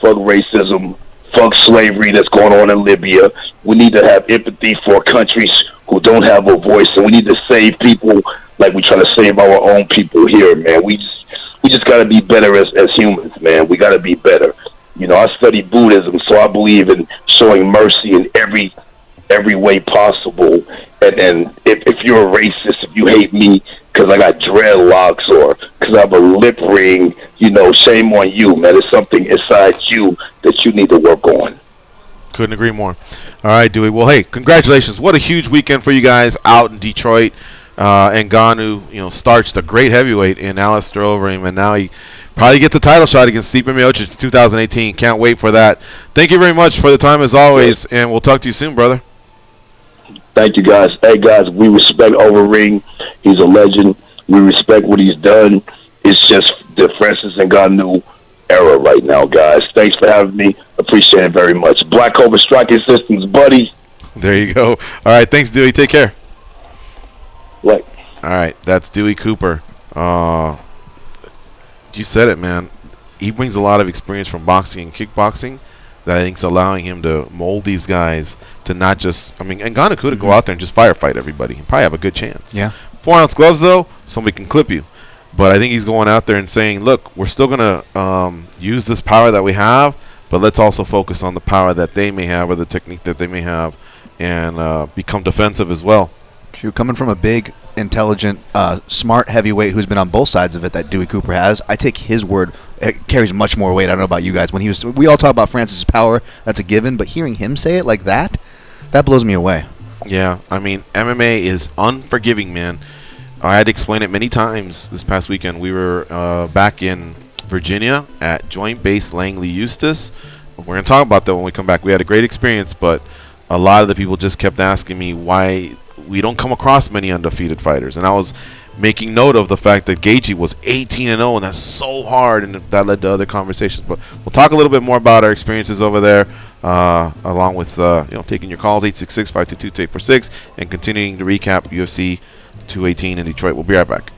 Fuck racism, fuck slavery that's going on in Libya. We need to have empathy for countries who don't have a voice, and we need to save people like we try to save our own people here, man. We just got to be better as humans, man. We got to be better. I study Buddhism, so I believe in showing mercy in every way possible. And if you're a racist, if you hate me because I got dreadlocks or because I have a lip ring, shame on you, man. It's something inside you that you need to work on. Couldn't agree more. All right, Dewey. Well, hey, congratulations. What a huge weekend for you guys out in Detroit. Ngannou, starched a great heavyweight in Alistair Overeem, and now he probably gets a title shot against Stipe Miocic in 2018. Can't wait for that. Thank you very much for the time as always, and we'll talk to you soon, brother. Thank you, guys. Hey, guys, we respect Overeem. He's a legend. We respect what he's done. It's just the Francis Ngannou era right now, guys. Thanks for having me. Appreciate it very much. Black Cobra Striking Systems, buddy. There you go. All right, thanks, Dewey. Take care. Right. All right, that's Dewey Cooper. You said it, man. He brings a lot of experience from boxing and kickboxing that I think is allowing him to mold these guys to not just, Ngannou could go out there and just firefight everybody. He'd probably have a good chance. Yeah. 4-ounce gloves, though, somebody can clip you. But I think he's going out there and saying, look, we're still going to use this power that we have, but let's also focus on the power that they may have or the technique that they may have and become defensive as well. Shoot, coming from a big, intelligent, smart heavyweight who's been on both sides of it that Dewey Cooper has, I take his word. It carries much more weight. I don't know about you guys. We all talk about Francis' power. That's a given. But hearing him say it like that blows me away. Yeah, MMA is unforgiving, man. I had to explain it many times this past weekend. We were back in Virginia at Joint Base Langley Eustis. We're going to talk about that when we come back. We had a great experience, but a lot of the people just kept asking me why we don't come across many undefeated fighters. And I was making note of the fact that Gaethje was 18-0, and that's so hard, and that led to other conversations. But we'll talk a little bit more about our experiences over there, along with taking your calls, 866-522-2846, and continuing to recap UFC 218 in Detroit. We'll be right back.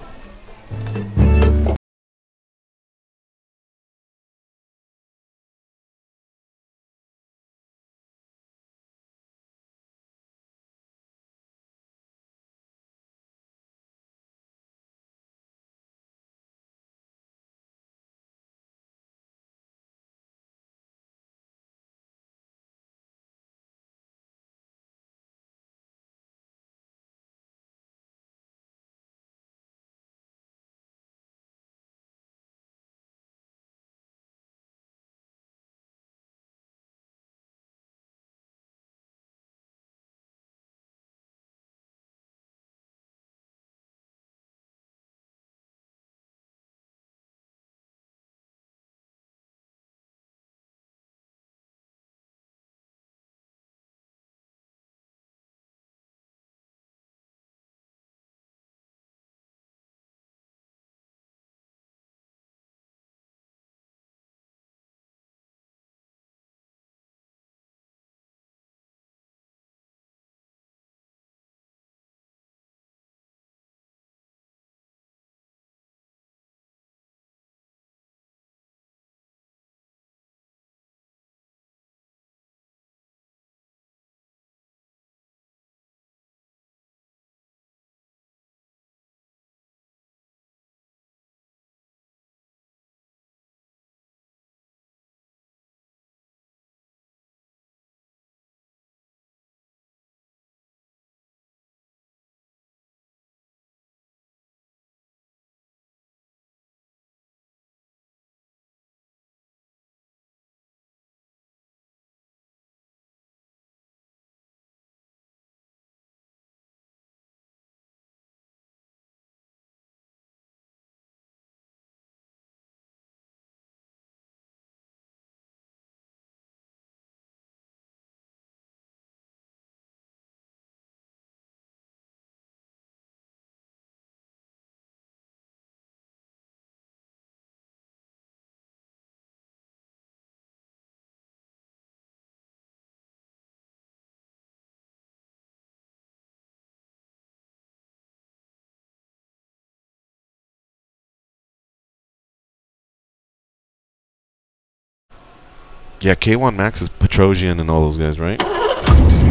Yeah, K1 Max is Petrosian and all those guys, right?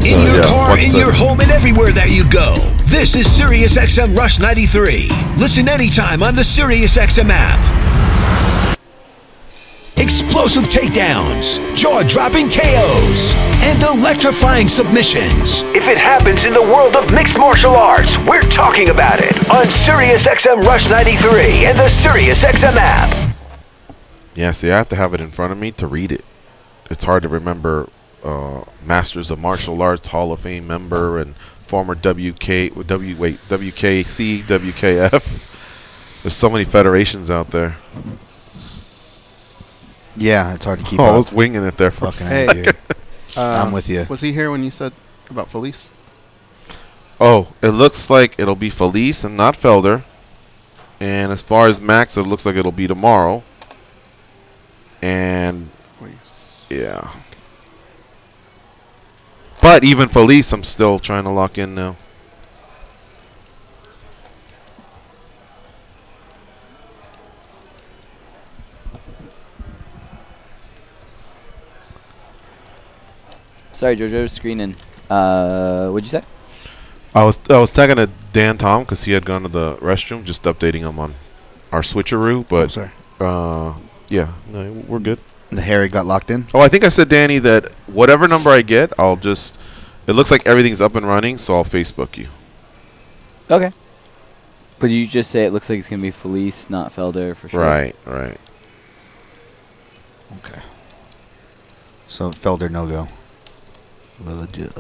In your car, in your home, and everywhere that you go. This is Sirius XM Rush 93. Listen anytime on the Sirius XM app. Explosive takedowns, jaw-dropping KOs, and electrifying submissions. If it happens in the world of mixed martial arts, we're talking about it on Sirius XM Rush 93 and the Sirius XM app. Yeah, see, I have to have it in front of me to read it. It's hard to remember Masters of Martial Arts Hall of Fame member and former WKC, WKF. There's so many federations out there. Yeah, it's hard to keep I up. was winging it there for a second. I'm with you. Was he here when you said about Felice? Oh, it looks like it'll be Felice and not Felder. And as far as Max, it looks like it'll be tomorrow. And yeah. But even Felice, I'm still trying to lock in now. Sorry, Jojo, screening. What'd you say? I was tagging to Dan Tom because he had gone to the restroom, just updating him on our switcheroo. But yeah, no, we're good. The Harry got locked in. Oh, I think I said, Danny, that whatever number I get, I'll just. It looks like everything's up and running, so I'll Facebook you. Okay. But you just say it looks like it's gonna be Felice, not Felder, for sure. Right, right. Okay. So Felder no go. Legit.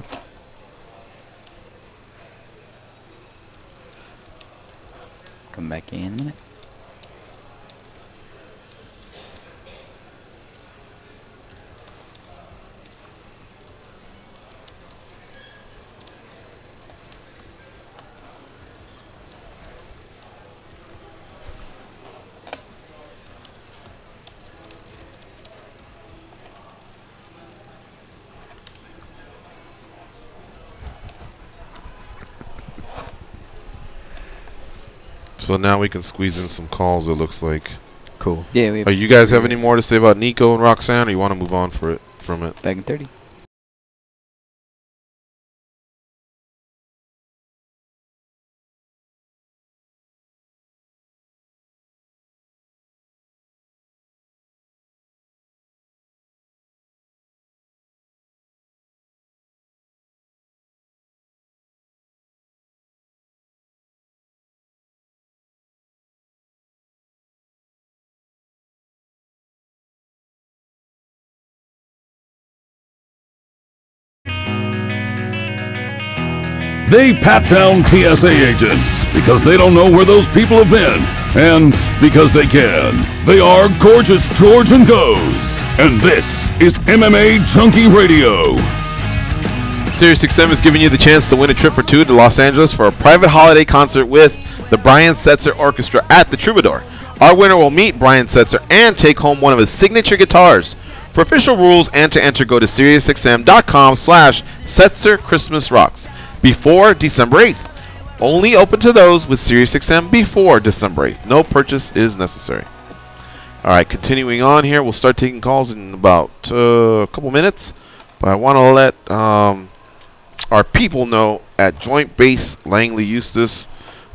Come back in a minute. So now we can squeeze in some calls, it looks like. Cool. Yeah, we have You guys have any more to say about Nico and Roxanne, or you want to move on from it? back in 30. They pat down TSA agents because they don't know where those people have been, and because they can. They are Gorgeous George and Goes, and this is MMA Junkie Radio. SiriusXM is giving you the chance to win a trip for two to Los Angeles for a private holiday concert with the Brian Setzer Orchestra at the Troubadour. Our winner will meet Brian Setzer and take home one of his signature guitars. For official rules and to enter, go to SiriusXM.com/Setzer Christmas Rocks. Before December 8th. Only open to those with SiriusXM before December 8th. No purchase is necessary. All right, continuing on here. We'll start taking calls in about a couple minutes. But I want to let our people know at Joint Base Langley Eustis,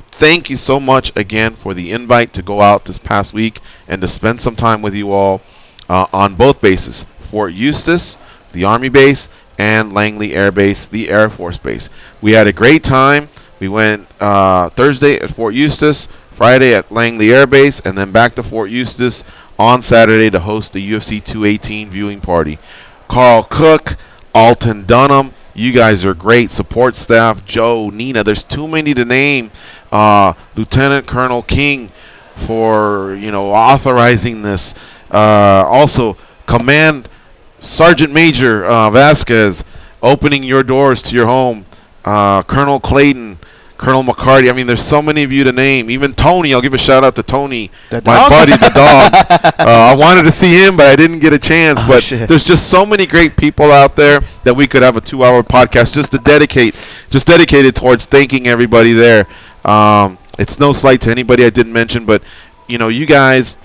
thank you so much again for the invite to go out this past week and to spend some time with you all on both bases. Fort Eustis, the Army base, and Langley Air Base, the Air Force Base. We had a great time. We went Thursday at Fort Eustis, Friday at Langley Air Base, and then back to Fort Eustis on Saturday to host the UFC 218 viewing party. Carl Cook, Alton Dunham, you guys are great. Support staff, Joe, Nina, there's too many to name. Lieutenant Colonel King for, authorizing this. Also, Command Sergeant Major Vasquez, opening your doors to your home. Colonel Clayton, Colonel McCarty. I mean, there's so many of you to name. Even Tony. I'll give a shout out to Tony, my buddy, the dog. I wanted to see him, but I didn't get a chance. But there's just so many great people out there that we could have a 2-hour podcast just dedicated towards thanking everybody there. It's no slight to anybody I didn't mention, but you guys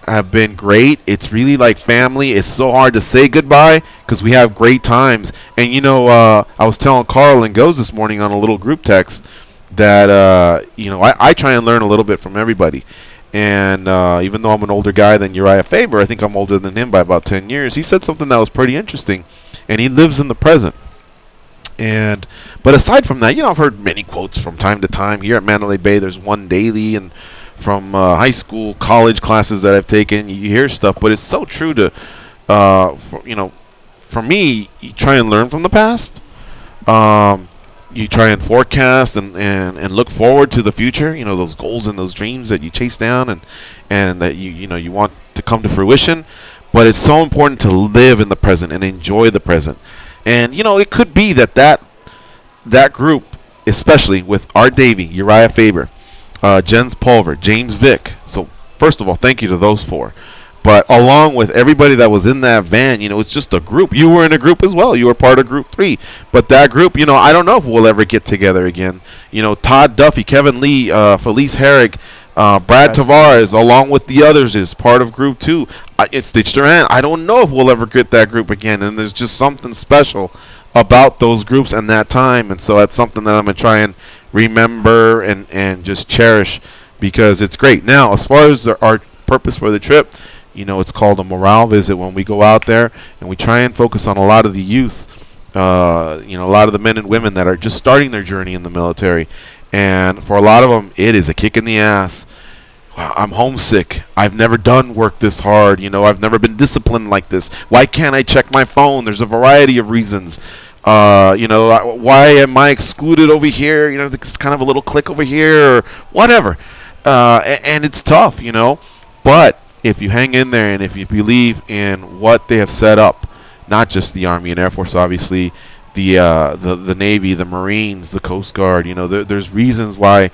have been great. It's really like family. It's so hard to say goodbye because we have great times. And I was telling Carl and Goes this morning on a little group text that I try and learn a little bit from everybody. And even though I'm an older guy than Uriah Faber, I think I'm older than him by about 10 years. He said something that was pretty interesting, and he lives in the present. But aside from that, I've heard many quotes from time to time. Here at Mandalay Bay, there's one daily, and from high school, college classes that I've taken, you hear stuff, but it's so true to, for me, you try and learn from the past. you try and forecast and look forward to the future. You know, those goals and those dreams that you chase down and that you want to come to fruition. But it's so important to live in the present and enjoy the present. And it could be that group, especially with Art Davey, Uriah Faber, Jens Pulver, James Vick. So first of all, thank you to those four. But along with everybody that was in that van, it's just a group. You were in a group as well. You were part of Group 3. But that group, I don't know if we'll ever get together again. Todd Duffy, Kevin Lee, Felice Herrick, Brad Tavares, along with the others, is part of Group 2. It's Stitch Duran. I don't know if we'll ever get that group again. And there's just something special about those groups and that time. And so that's something that I'm going to try and remember and just cherish, because it's great. Now, as far as our purpose for the trip, it's called a morale visit when we go out there, and we try and focus on a lot of the youth, a lot of the men and women that are just starting their journey in the military. And for a lot of them, it is a kick in the ass. Wow, I'm homesick. I've never done work this hard. I've never been disciplined like this. Why can't I check my phone? There's a variety of reasons. Why am I excluded over here? It's kind of a little click over here or whatever. And it's tough, But if you hang in there and if you believe in what they have set up, not just the Army and Air Force, obviously, the Navy, the Marines, the Coast Guard, there's reasons why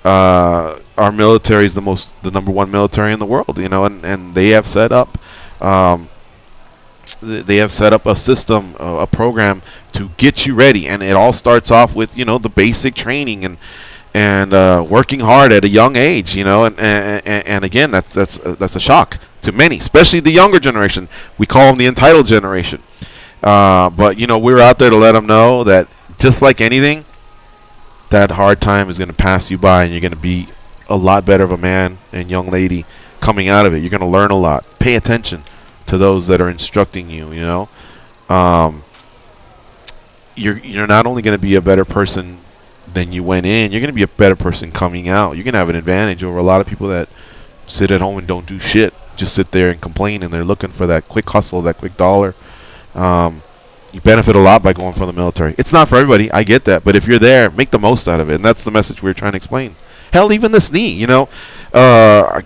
our military is the number one military in the world, and they have set up a system, a program to get you ready, and it all starts off with the basic training and working hard at a young age, and again, that's a shock to many, especially the younger generation. We call them the entitled generation. But we're out there to let them know that just like anything, that hard time is going to pass you by, and you're going to be a lot better of a man and young lady coming out of it. You're going to learn a lot. Pay attention to those that are instructing you. You're not only going to be a better person than you went in, you're going to be a better person coming out. You're going to have an advantage over a lot of people that sit at home and don't do shit, just sit there and complain, and they're looking for that quick hustle, that quick dollar. You benefit a lot by going for the military. It's not for everybody, I get that, but if you're there, make the most out of it, and that's the message we're trying to explain. Hell, even this knee, we did a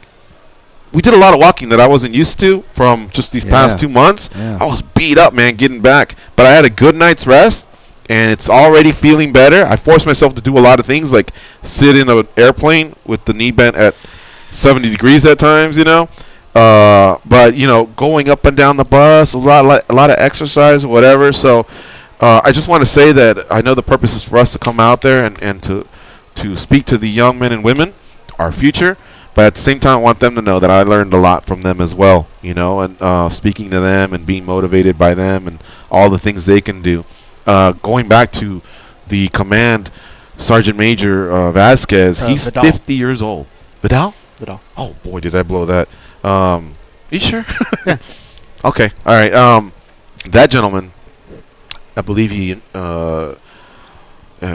lot of walking that I wasn't used to from just these past 2 months. I was beat up, man, getting back, but I had a good night's rest, and it's already feeling better. I forced myself to do a lot of things, like sit in an airplane with the knee bent at 70 degrees at times, but going up and down the bus, a lot of exercise, whatever. So I just want to say that I know the purpose is for us to come out there and to speak to the young men and women, our future. But at the same time, I want them to know that I learned a lot from them as well, and speaking to them and being motivated by them and all the things they can do. Going back to the command, Sergeant Major Vasquez, he's Vidal. 50 years old. Vidal? Vidal. Oh, boy, did I blow that. You sure? Okay, all right. That gentleman, I believe he,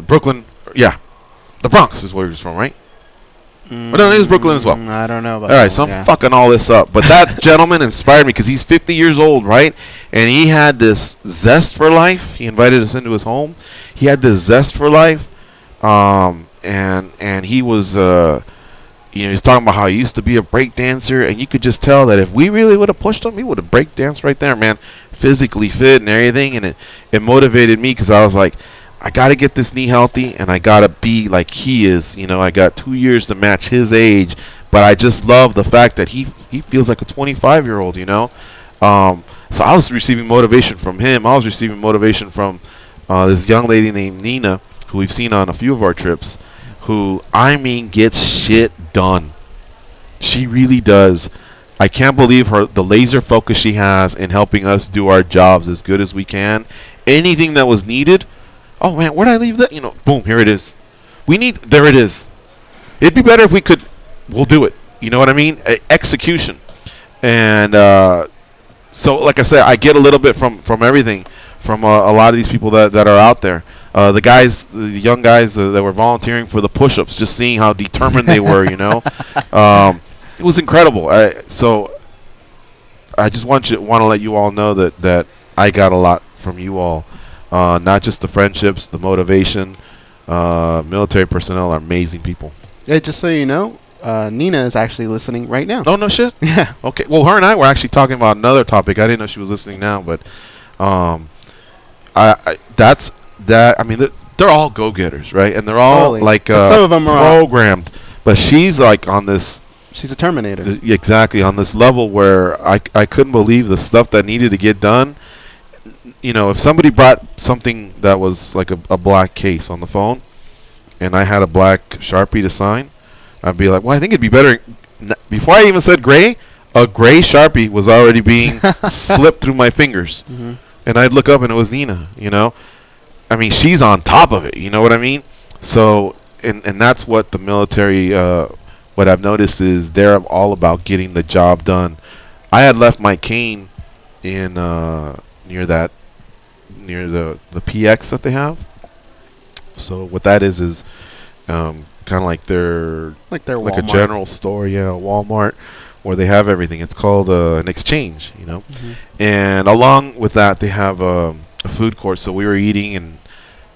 Brooklyn, yeah, the Bronx is where he was from, right? No, he was Brooklyn as well. I don't know about all right, so I'm fucking all this up. But that gentleman inspired me because he's 50 years old, right? And he had this zest for life. He invited us into his home. He had this zest for life, and he was, he was talking about how he used to be a break dancer, and you could just tell that if we really would have pushed him, he would have break danced right there, man. Physically fit and everything, and it motivated me because I was like, I got to get this knee healthy, and I got to be like he is. I got 2 years to match his age, but I just love the fact that he feels like a 25-year-old, So I was receiving motivation from him. I was receiving motivation from this young lady named Nina, who we've seen on a few of our trips, who, gets shit done. She really does. I can't believe the laser focus she has in helping us do our jobs as good as we can. Anything that was needed, oh man, where'd I leave that? Boom, here it is. There it is. It'd be better if we'll do it. You know what I mean? Execution. And so, like I said, I get a little bit from everything, from a lot of these people that are out there. The young guys that were volunteering for the push-ups, just seeing how determined they were, it was incredible. So I just want to let you all know that I got a lot from you all. Not just the friendships, the motivation, Military personnel are amazing people. Yeah, just so you know, Nina is actually listening right now. Oh, no shit? Yeah. Okay. Well, her and I were actually talking about another topic. I didn't know she was listening now, but I mean, they're all go-getters, right? And they're all Totally. like But some of them are programmed. But she's like on this. She's a Terminator. Exactly, on this level where I couldn't believe the stuff that needed to get done. You know, if somebody brought something that was like a black case on the phone, and I had a black Sharpie to sign, I'd be like, well, I think it'd be better. Before I even said gray, a gray Sharpie was already being slipped through my fingers. Mm-hmm. And I'd look up and it was Nina, you know. I mean, she's on top of it, you know what I mean? So, and that's what the military, what I've noticed is they're all about getting the job done. I had left my cane in near the PX that they have. So what that is kind of like their like a general store, Walmart, where they have everything. It's called an exchange, you know. Mm-hmm. And along with that, they have a food court. So we were eating, and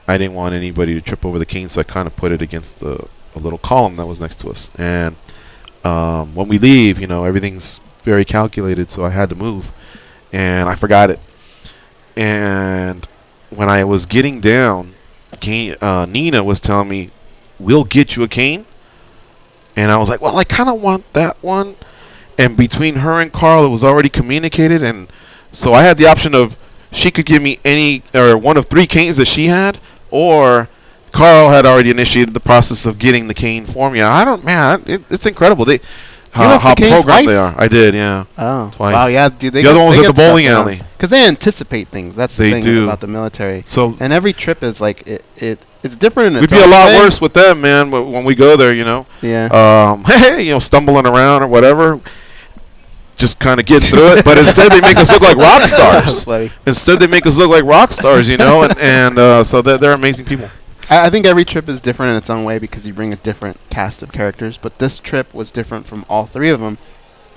I didn't want anybody to trip over the cane, so I kind of put it against a little column that was next to us. And when we leave, you know, everything's very calculated, so I had to move, and I forgot it. And when I was getting down, Nina was telling me, "We'll get you a cane." And I was like, well, I kind of want that one. And between her and Carl, it was already communicated, and so I had the option of she could give me any or one of 3 canes that she had, or Carl had already initiated the process of getting the cane for me. It's incredible. How programmed they are. I did, yeah. Oh, twice. Wow, yeah, dude. The other one was at the bowling alley. Because they anticipate things. That's the thing about the military. So, and every trip is like it's different. We'd be a lot worse with them, man. When we go there, you know. Yeah. Hey, you know, stumbling around or whatever. Just kind of get through it, but instead they make us look like rock stars. Instead they make us look like rock stars, you know, and so they're amazing people. I think every trip is different in its own way because you bring a different cast of characters, but this trip was different from all 3 of them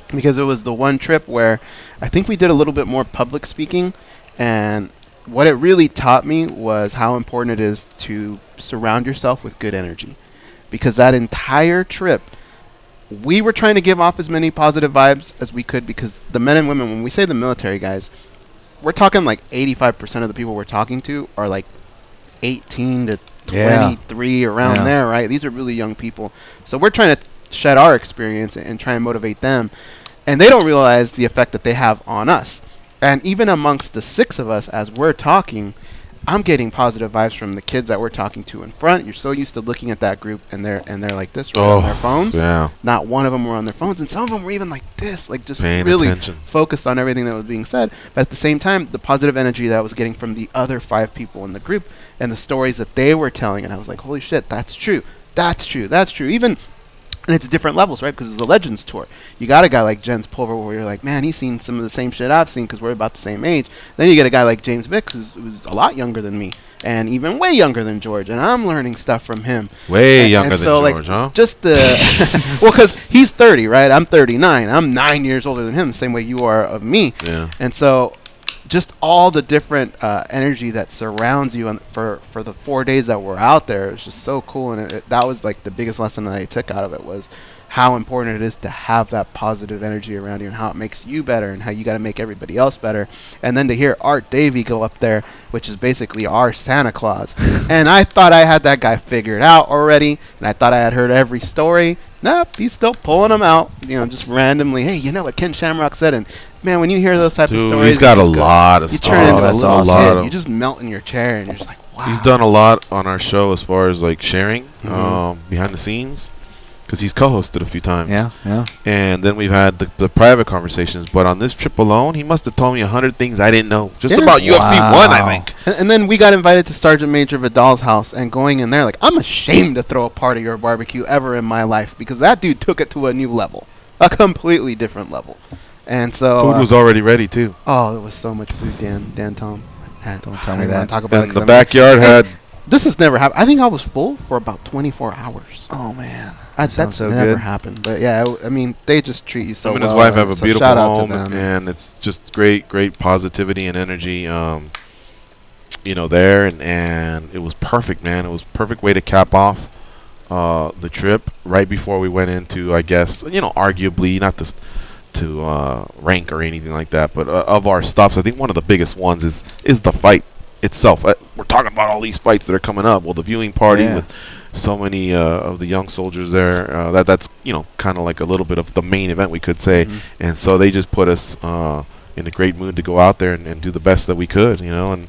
because it was the one trip where I think we did a little bit more public speaking, and what it really taught me was how important it is to surround yourself with good energy, because that entire trip we were trying to give off as many positive vibes as we could, because the men and women, when we say the military guys, we're talking like 85% of the people we're talking to are like 18 to 23 around there, right? These are really young people. So we're trying to shed our experience and try and motivate them. And they don't realize the effect that they have on us. And even amongst the 6 of us, as we're talking, I'm getting positive vibes from the kids that we're talking to in front. You're so used to looking at that group, and they're like this, right, on their phones. Yeah. Not one of them were on their phones, and some of them were even like this, like just paying really attention, focused on everything that was being said. But at the same time, the positive energy that I was getting from the other 5 people in the group and the stories that they were telling, and I was like, holy shit, that's true. That's true. That's true. Even. And it's different levels, right? Because it's a Legends tour. You got a guy like Jens Pulver where you're like, man, he's seen some of the same shit I've seen because we're about the same age. Then you get a guy like James Vick who's a lot younger than me and even way younger than George. And I'm learning stuff from him. Way younger than George, huh? Just the... well, because he's 30, right? I'm 39. I'm 9 years older than him, the same way you are of me. Yeah. And so... just all the different energy that surrounds you for the 4 days that we're out there is just so cool, and that was like the biggest lesson that I took out of it was how important it is to have that positive energy around you and how it makes you better and how you got to make everybody else better. And then to hear Art Davey go up there, which is basically our Santa Claus, and I thought I had that guy figured out already, and I thought I had heard every story. Nope, he's still pulling them out, you know, just randomly. Hey, you know what Ken Shamrock said? And man, when you hear those type of stories, he's got a lot of stuff. You turn into a kid. You just melt in your chair, and you're just like, wow. He's done a lot on our show as far as like sharing behind the scenes, because he's co-hosted a few times. Yeah. And then we've had the private conversations. But on this trip alone, he must have told me 100 things I didn't know just about UFC 1, I think. And then we got invited to Sergeant Major Vidal's house, and going in there, like, I'm ashamed to throw a party or a barbecue ever in my life because that dude took it to a new level, a completely different level. And so food was already ready too. Oh, there was so much food, Dan Tom. Don't tell me that. Talk about and the backyard had. This has never happened. I think I was full for about 24 hours. Oh man, that's so never good. happened. But yeah, I mean, they just treat you so well. Him and his wife have a beautiful shout out home, to them. and it's just great positivity and energy. there, and it was perfect, man. It was a perfect way to cap off the trip right before we went into, I guess, arguably not to rank or anything like that, but of our stops, I think one of the biggest ones is the fight itself. We're talking about all these fights that are coming up. Well, the viewing party with so many of the young soldiers there, that's kind of like a little bit of the main event, we could say. And so they just put us in a great mood to go out there and do the best that we could, and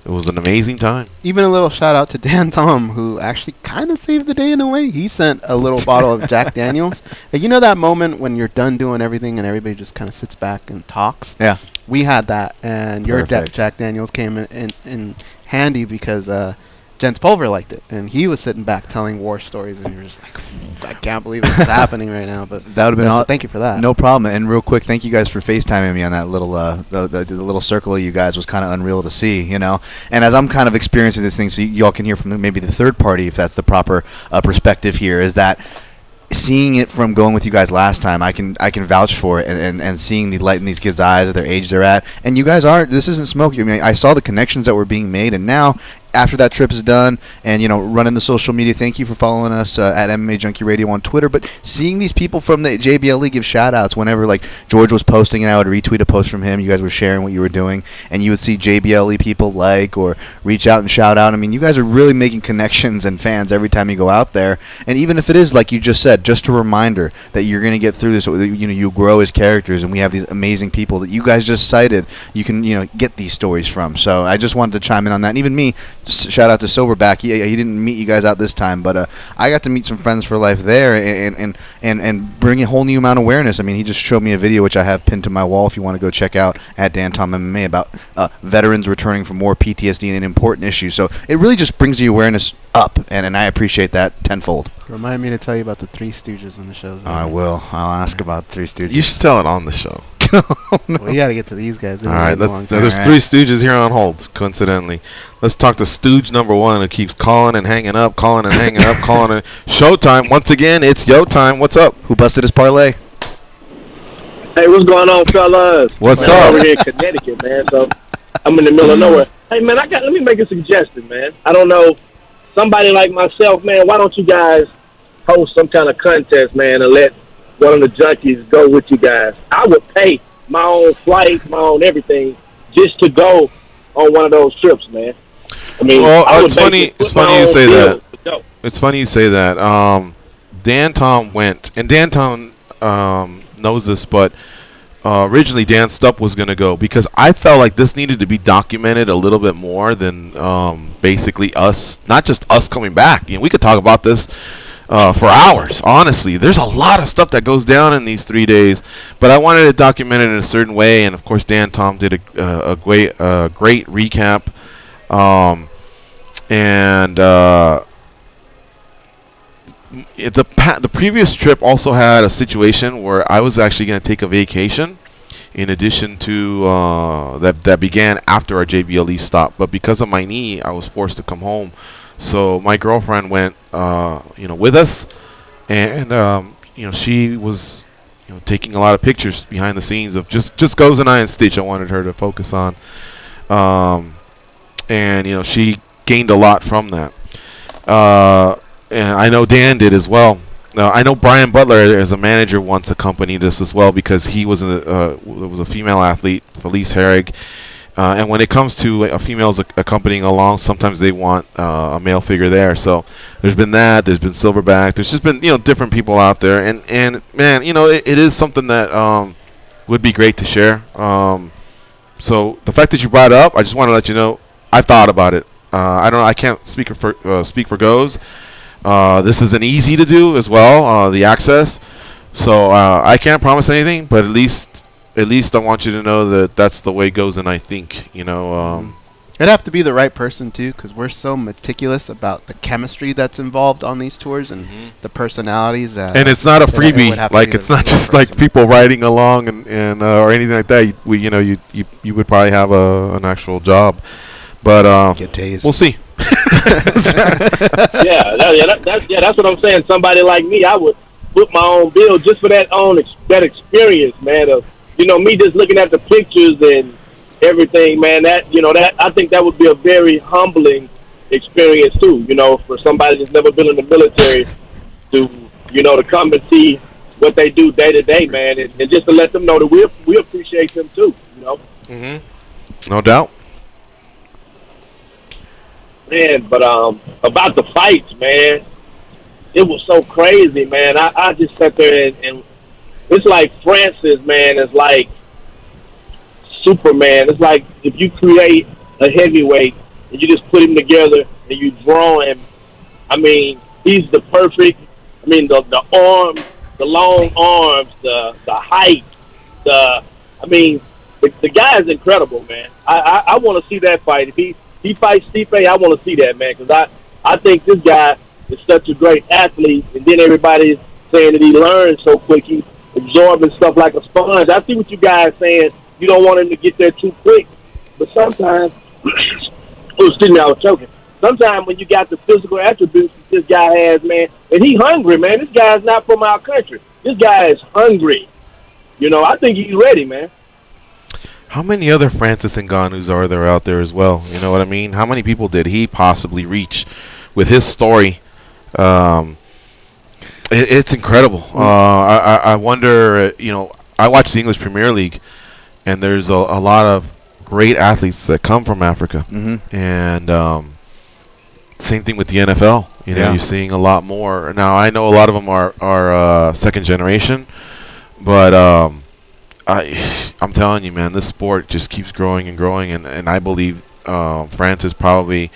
it was an amazing time. Even a little shout out to Dan Tom, who actually kind of saved the day in a way. He sent a little bottle of Jack Daniels. That moment when you're done doing everything and everybody just kind of sits back and talks? Yeah. We had that, and your Jack Daniels came in handy because Jens Pulver liked it, and he was sitting back telling war stories, and you're just like, I can't believe it's happening right now. But that would have been thank you for that. No problem. And real quick, thank you guys for FaceTiming me on that little the little circle of you guys. Was kind of unreal to see, And as I'm kind of experiencing this thing, so y'all can hear from maybe the third party, if that's the proper perspective here, is that seeing it from going with you guys last time, I can vouch for it, and seeing the light in these kids' eyes at their age they're at. And you guys this isn't smoky. I mean, I saw the connections that were being made, and now after that trip is done, and running the social media, thank you for following us at MMA Junkie Radio on Twitter. But seeing these people from the JBLE give shout outs whenever like George was posting, and I would retweet a post from him, you guys were sharing what you were doing, and you would see JBLE people or reach out and shout out. I mean, you guys are really making connections and fans every time you go out there. And even if it is like you just said, just a reminder that you're going to get through this, you grow as characters, and we have these amazing people that you guys just cited, you can get these stories from. So I just wanted to chime in on that. And even me, just shout out to Silverback. He didn't meet you guys out this time, but I got to meet some friends for life there, and bring a whole new amount of awareness. I mean, he just showed me a video which I have pinned to my wall if you want to go check out at Dan Tom MMA about veterans returning from war, PTSD, and an important issue. So it really just brings the awareness up, and I appreciate that tenfold. Remind me to tell you about the Three Stooges when the show's over. I will. I'll ask about Three Stooges. You should tell it on the show. No. We got to get to these guys. All right, there's Three Stooges here on hold, coincidentally. Let's talk to Stooge number one, who keeps calling and hanging up, calling and hanging up, calling and showtime. Once again, it's yo time. What's up? Who busted his parlay? Hey, what's going on, fellas? What's up? up? I'm over here in Connecticut, man, so I'm in the middle of nowhere. Hey, man, let me make a suggestion, man. I don't know, somebody like myself, man, why don't you guys host some kind of contest, man, and let one of the junkies go with you guys? I would pay my own flight, my own everything, just to go on one of those trips, man. I mean, it's funny you say that. It's funny you say that. Dan Tom went, and Dan Tom knows this, but originally Dan Stupp was going to go because I felt like this needed to be documented a little bit more than basically us, not just us coming back. We could talk about this for hours. Honestly, there's a lot of stuff that goes down in these 3 days, but I wanted to document it in a certain way, and of course Dan Tom did a great recap, the previous trip also had a situation where I was actually going to take a vacation in addition to that began after our JBLE stop, but because of my knee I was forced to come home. So my girlfriend went, with us, and she was, taking a lot of pictures behind the scenes of just Goes and I and Stitch. I wanted her to focus on, and she gained a lot from that. And I know Dan did as well. I know Brian Butler, as a manager, once accompanied us as well because he was a female athlete, Felice Herrig. And when it comes to females accompanying along, sometimes they want a male figure there. So there's been that. There's been Silverback. There's just been different people out there. And man, it is something that would be great to share. So the fact that you brought it up, I just want to let you know I thought about it. I can't speak for Goes. This isn't easy to do as well. The access. So I can't promise anything, but at least I want you to know that that's the way it goes, and I think, it'd have to be the right person, too, because we're so meticulous about the chemistry that's involved on these tours and the personalities. And it's not a freebie. Like, it's not just like people riding along and or anything like that. You would probably have an actual job. But get tased. We'll see. That's what I'm saying. Somebody like me, I would put my own bill just for that experience, man, of me just looking at the pictures and everything, man. That I think that would be a very humbling experience too. For somebody that's never been in the military to to come and see what they do day to day, man, and just to let them know that we appreciate them too. No doubt. Man, but about the fights, man, it was so crazy, man. I just sat there and it's like Francis, man, is like Superman. It's like if you create a heavyweight and you just put him together and you draw him. I mean, he's the perfect. I mean, the arms, the long arms, the height, the guy is incredible, man. I want to see that fight. If he fights Stipe, I want to see that, man, because I think this guy is such a great athlete, and then everybody's saying that he learns so quick, he's absorbing stuff like a sponge. I see what you guys saying. You don't want him to get there too quick, but sometimes, excuse me, I was choking. Sometimes when you got the physical attributes that this guy has, man, and he hungry, man. This guy's not from our country. This guy is hungry. I think he's ready, man. How many other Francis Ngannous are there out there as well? You know what I mean? How many people did he possibly reach with his story? It's incredible. I wonder, I watch the English Premier League, and there's a lot of great athletes that come from Africa. And same thing with the NFL. You're seeing a lot more. Now, I know a lot of them are second generation, but I'm telling you, man, this sport just keeps growing and growing, and I believe Francis probably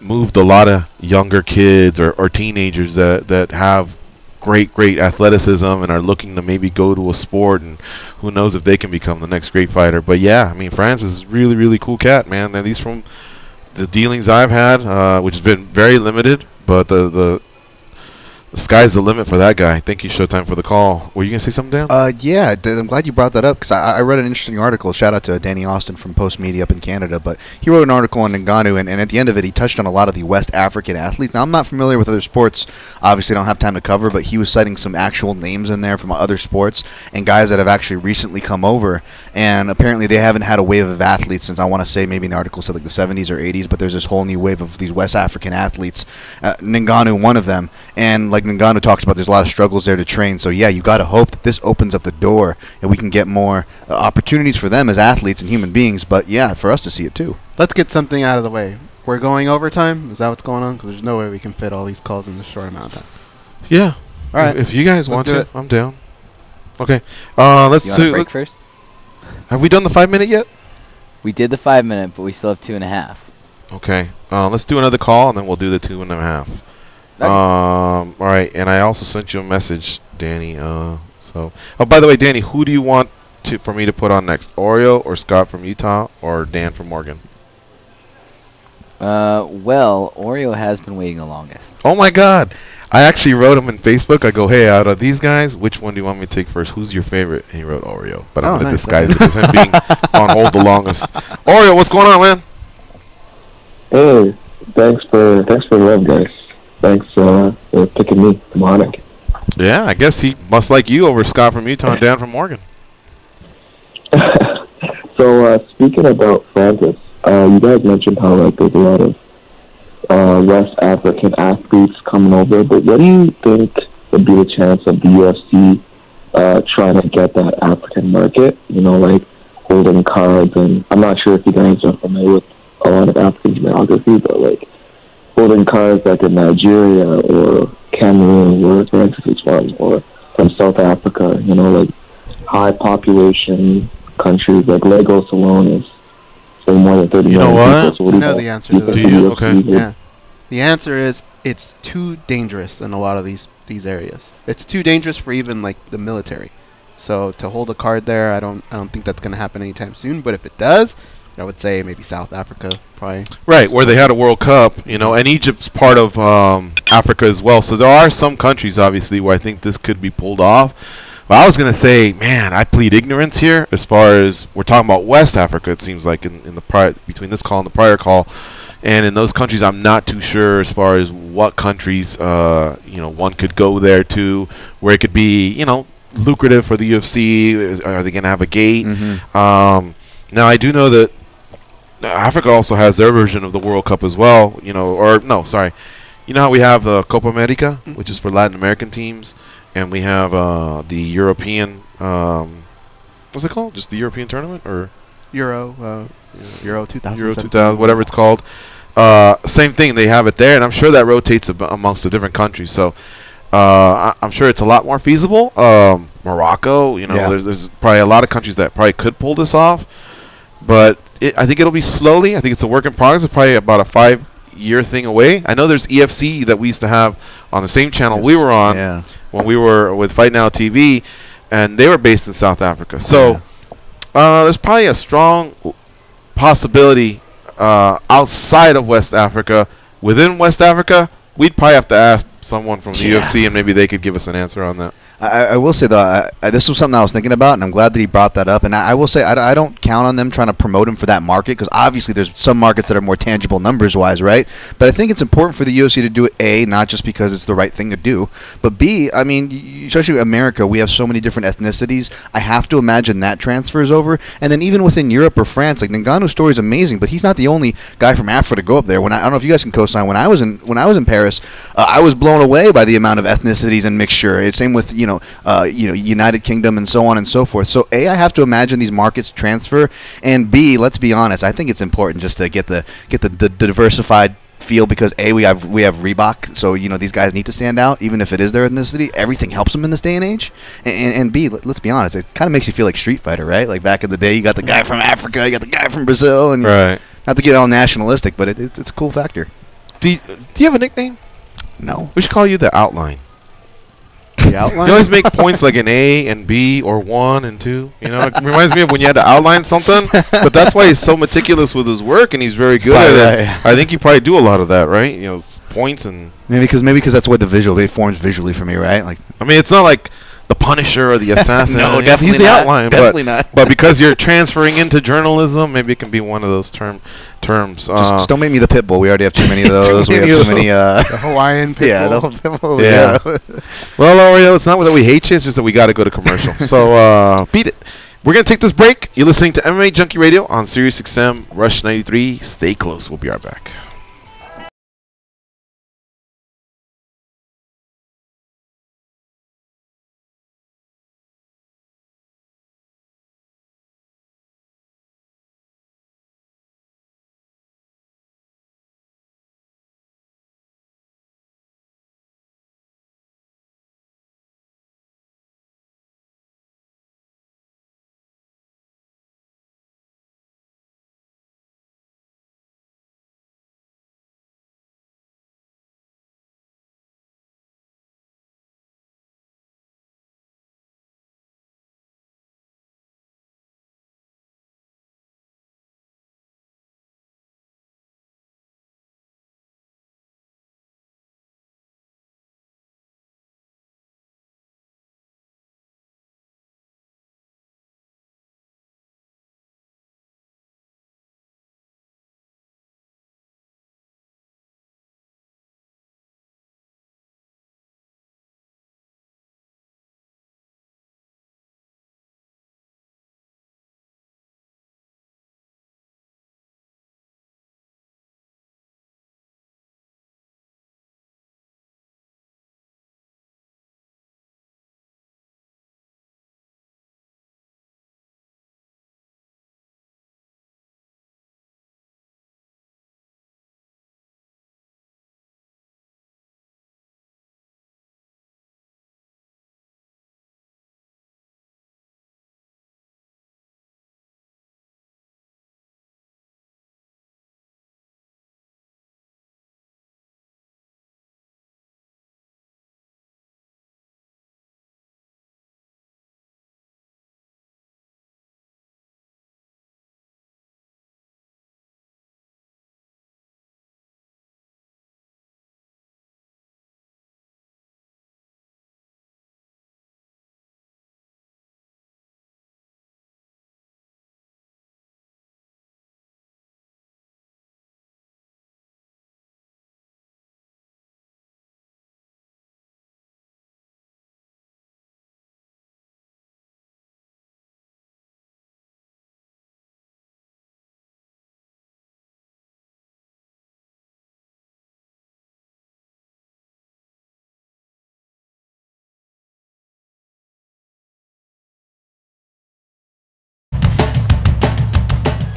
moved a lot of younger kids or teenagers that have great athleticism and are looking to maybe go to a sport, and who knows if they can become the next great fighter. But yeah, I mean, Francis is really, really cool cat, man. At least from the dealings I've had, which has been very limited, but the sky's the limit for that guy. Thank you, Showtime, for the call. Were you going to say something, Dan? Yeah, I'm glad you brought that up, because I read an interesting article. Shout out to Danny Austin from Post Media up in Canada. But he wrote an article on Ngannou, and at the end of it, he touched on a lot of the West African athletes. Now, I'm not familiar with other sports. Obviously, I don't have time to cover, but he was citing some actual names in there from other sports and guys that have actually recently come over. And apparently, they haven't had a wave of athletes since, I want to say, maybe in the article said like the 70s or 80s, but there's this whole new wave of these West African athletes. Ngannou, one of them. And like Ngannou talks about, there's a lot of struggles there to train. So yeah, you got to hope that this opens up the door and we can get more opportunities for them as athletes and human beings. But yeah, for us to see it too. Let's get something out of the way. We're going overtime. Is that what's going on? Because there's no way we can fit all these calls in this short amount of time. Yeah. All right. If you guys want to, I'm down. Okay. Let's do break first. Have we done the 5 minute yet? We did the 5 minute, but we still have 2.5. Okay. Let's do another call, and then we'll do the 2.5. Okay. All right, and I also sent you a message, Danny. Oh, by the way, Danny, who do you want for me to put on next? Oreo or Scott from Utah or Dan from Morgan? Well, Oreo has been waiting the longest. Oh my God! I actually wrote him in Facebook. I go, hey, out of these guys, which one do you want me to take first? Who's your favorite? And he wrote Oreo, but I'm gonna disguise it as him being on hold the longest. Oreo, what's going on, man? Hey, thanks for the love, guys. Thanks for picking me. I'm honored. Yeah, I guess he must like you over Scott from Utah and Dan from Morgan. So, speaking about Francis, you guys mentioned how there's a lot of West African athletes coming over, but what do you think would be the chance of the UFC trying to get that African market? Holding cards, and I'm not sure if you guys are familiar with a lot of African geography, but holding cards like in Nigeria or Cameroon, where Francis is from, or from South Africa, high population countries like Lagos alone is more than 30 million people. So I know the answer to this. Do you? Okay. Yeah. The answer is it's too dangerous in a lot of these areas. It's too dangerous for even the military. So to hold a card there, I don't think that's going to happen anytime soon. But if it does, I would say maybe South Africa, probably. Right, where they had a World Cup, and Egypt's part of Africa as well. So there are some countries, obviously, where I think this could be pulled off. But I was going to say, man, I plead ignorance here as far as we're talking about West Africa, it seems like, in the between this call and the prior call. And in those countries, I'm not too sure as far as what countries, one could go there to, where it could be, lucrative for the UFC. Are they going to have a gate? Now I do know that Africa also has their version of the World Cup as well. You know, or no, sorry. You know how we have the Copa America, which is for Latin American teams, and we have the European. What's it called? Just the European tournament or Euro 2000. Euro 2000, whatever it's called. Same thing. They have it there, and I'm sure that rotates amongst the different countries. So I'm sure it's a lot more feasible. Morocco, you know, there's probably a lot of countries that probably could pull this off, but I think it'll be slowly. I think it's a work in progress. It's probably about a 5-year thing away. I know there's EFC that we used to have on the same channel we were on when we were with Fight Now TV, and they were based in South Africa. So there's probably a strong possibility outside of West Africa. Within West Africa, we'd probably have to ask someone from the UFC, and maybe they could give us an answer on that. I will say, though, this was something I was thinking about, and I'm glad that he brought that up. And I will say, I don't count on them trying to promote him for that market, because obviously there's some markets that are more tangible numbers-wise, right? But I think it's important for the UFC to do it, A, not just because it's the right thing to do, but B, I mean, especially America, we have so many different ethnicities. I have to imagine that transfers over. And then even within Europe or France, like Ngannou's story is amazing, but he's not the only guy from Africa to go up there. I don't know if you guys can co-sign. When I was in Paris, I was blown away by the amount of ethnicities and mixture. It's same with United Kingdom and so on and so forth. So A, I have to imagine these markets transfer, and B, let's be honest, I think it's important just to get the diversified feel, because A, we have Reebok, so these guys need to stand out even if it is their ethnicity. Everything helps them in this day and age. And B, let's be honest, it kind of makes you feel like Street Fighter, right? Like back in the day, you got the guy from Africa, you got the guy from Brazil, and not to get all nationalistic, but it's a cool factor. Do you have a nickname? No. We should call you the Outline. The Outline? You always make points like an A and B or 1 and 2. You know, it reminds me of when you had to outline something. But that's why he's so meticulous with his work, and he's very good at it. I think you probably do a lot of that, right? You know, points and maybe because that's what it forms visually for me, right? Like, I mean, it's not like the Punisher or the Assassin. No, definitely he's the not. Outline, definitely not. But because you're transferring into journalism, maybe it can be one of those terms. Just don't make me the Pitbull. We already have too many of those. We have too many. The Hawaiian Pitbull. Yeah, the whole Pitbull. Yeah. Well, L'Oreal, it's not that we hate you. It's just that we got to go to commercial. So beat it. We're going to take this break. You're listening to MMA Junkie Radio on Sirius XM Rush 93. Stay close. We'll be right back.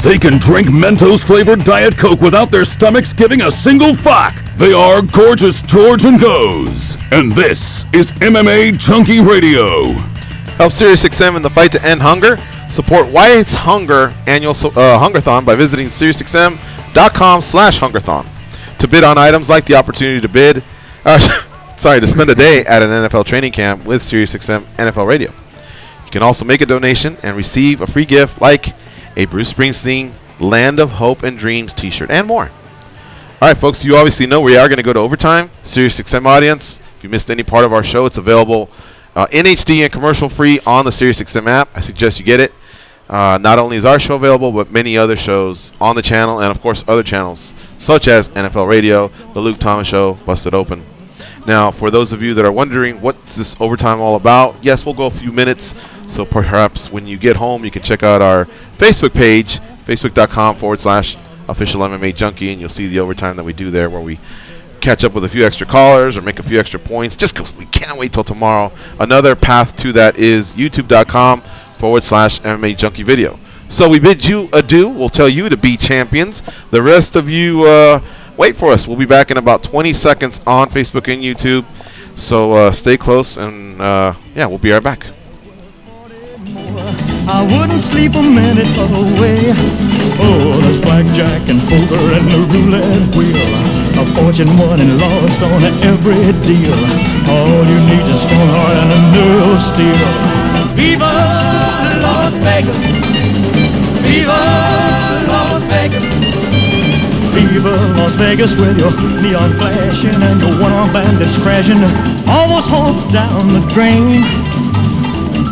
They can drink Mentos-flavored Diet Coke without their stomachs giving a single fuck. They are Gorgeous George and Goes. And this is MMA Junkie Radio. Help SiriusXM in the fight to end hunger. Support Wise Hunger annual Hungerthon by visiting SiriusXM.com/Hungerthon. To bid on items like the opportunity to bid, to spend a day at an NFL training camp with SiriusXM NFL Radio. You can also make a donation and receive a free gift like a Bruce Springsteen Land of Hope and Dreams t-shirt and more. All right, folks, you obviously know we are going to go to overtime. SiriusXM audience, if you missed any part of our show, it's available in HD and commercial free on the SiriusXM app. I suggest you get it. Not only is our show available, but many other shows on the channel and, of course, other channels such as NFL Radio, The Luke Thomas Show, Busted Open. Now, for those of you that are wondering what's this overtime all about, yes, we'll go a few minutes. So perhaps when you get home, you can check out our Facebook page, facebook.com/official MMA Junkie, and you'll see the overtime that we do there where we catch up with a few extra callers or make a few extra points just because we can't wait till tomorrow. Another path to that is youtube.com/MMA Junkie video. So we bid you adieu. We'll tell you to be champions. The rest of you, wait for us. We'll be back in about 20 seconds on Facebook and YouTube. So stay close, and yeah, we'll be right back. I wouldn't sleep a minute away. Oh, there's blackjack and poker and the roulette wheel. A fortune won and lost on every deal. All you need is a strong heart and a nerve of steel. Viva Las Vegas! Viva Las Vegas! Viva Las Vegas with your neon flashing and your one-armed bandits crashing. Almost homes down the drain.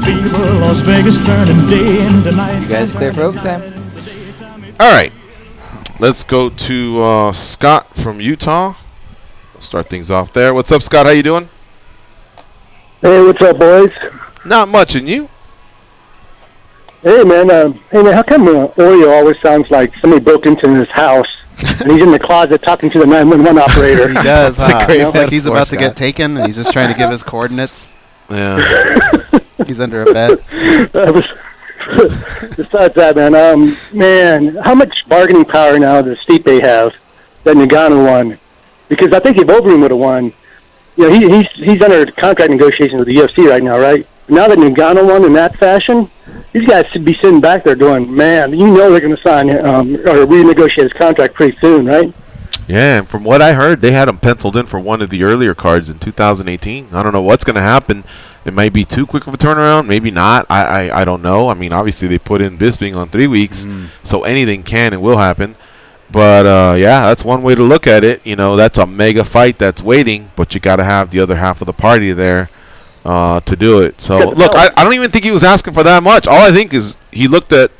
Viva Las Vegas turning day into night. You guys clear for overtime? All right. Let's go to Scott from Utah. We'll start things off there. What's up, Scott? How you doing? Hey, what's up, boys? Not much, and you? Hey, man, how come Oreo always sounds like somebody broke into his house and he's in the closet talking to the 911 operator? He does, huh? great Like he's about to Scott. get taken, and he's just trying to give his coordinates. Yeah. He's under a bed. Besides that, man, how much bargaining power now does Stipe have that Ngannou won? Because I think if Overeem would have won, you know, he's under contract negotiations with the UFC right now, right? Now that Ngannou won in that fashion, these guys should be sitting back there going, man, you know they're going to sign or renegotiate his contract pretty soon, right? Yeah, and from what I heard, they had him penciled in for one of the earlier cards in 2018. I don't know what's going to happen. It might be too quick of a turnaround, maybe not. I don't know. I mean, obviously they put in Bisping on 3 weeks, so anything can and will happen. But yeah, that's one way to look at it. You know, that's a mega fight that's waiting, but you got to have the other half of the party there to do it. So look, I don't even think he was asking for that much. All I think is he looked at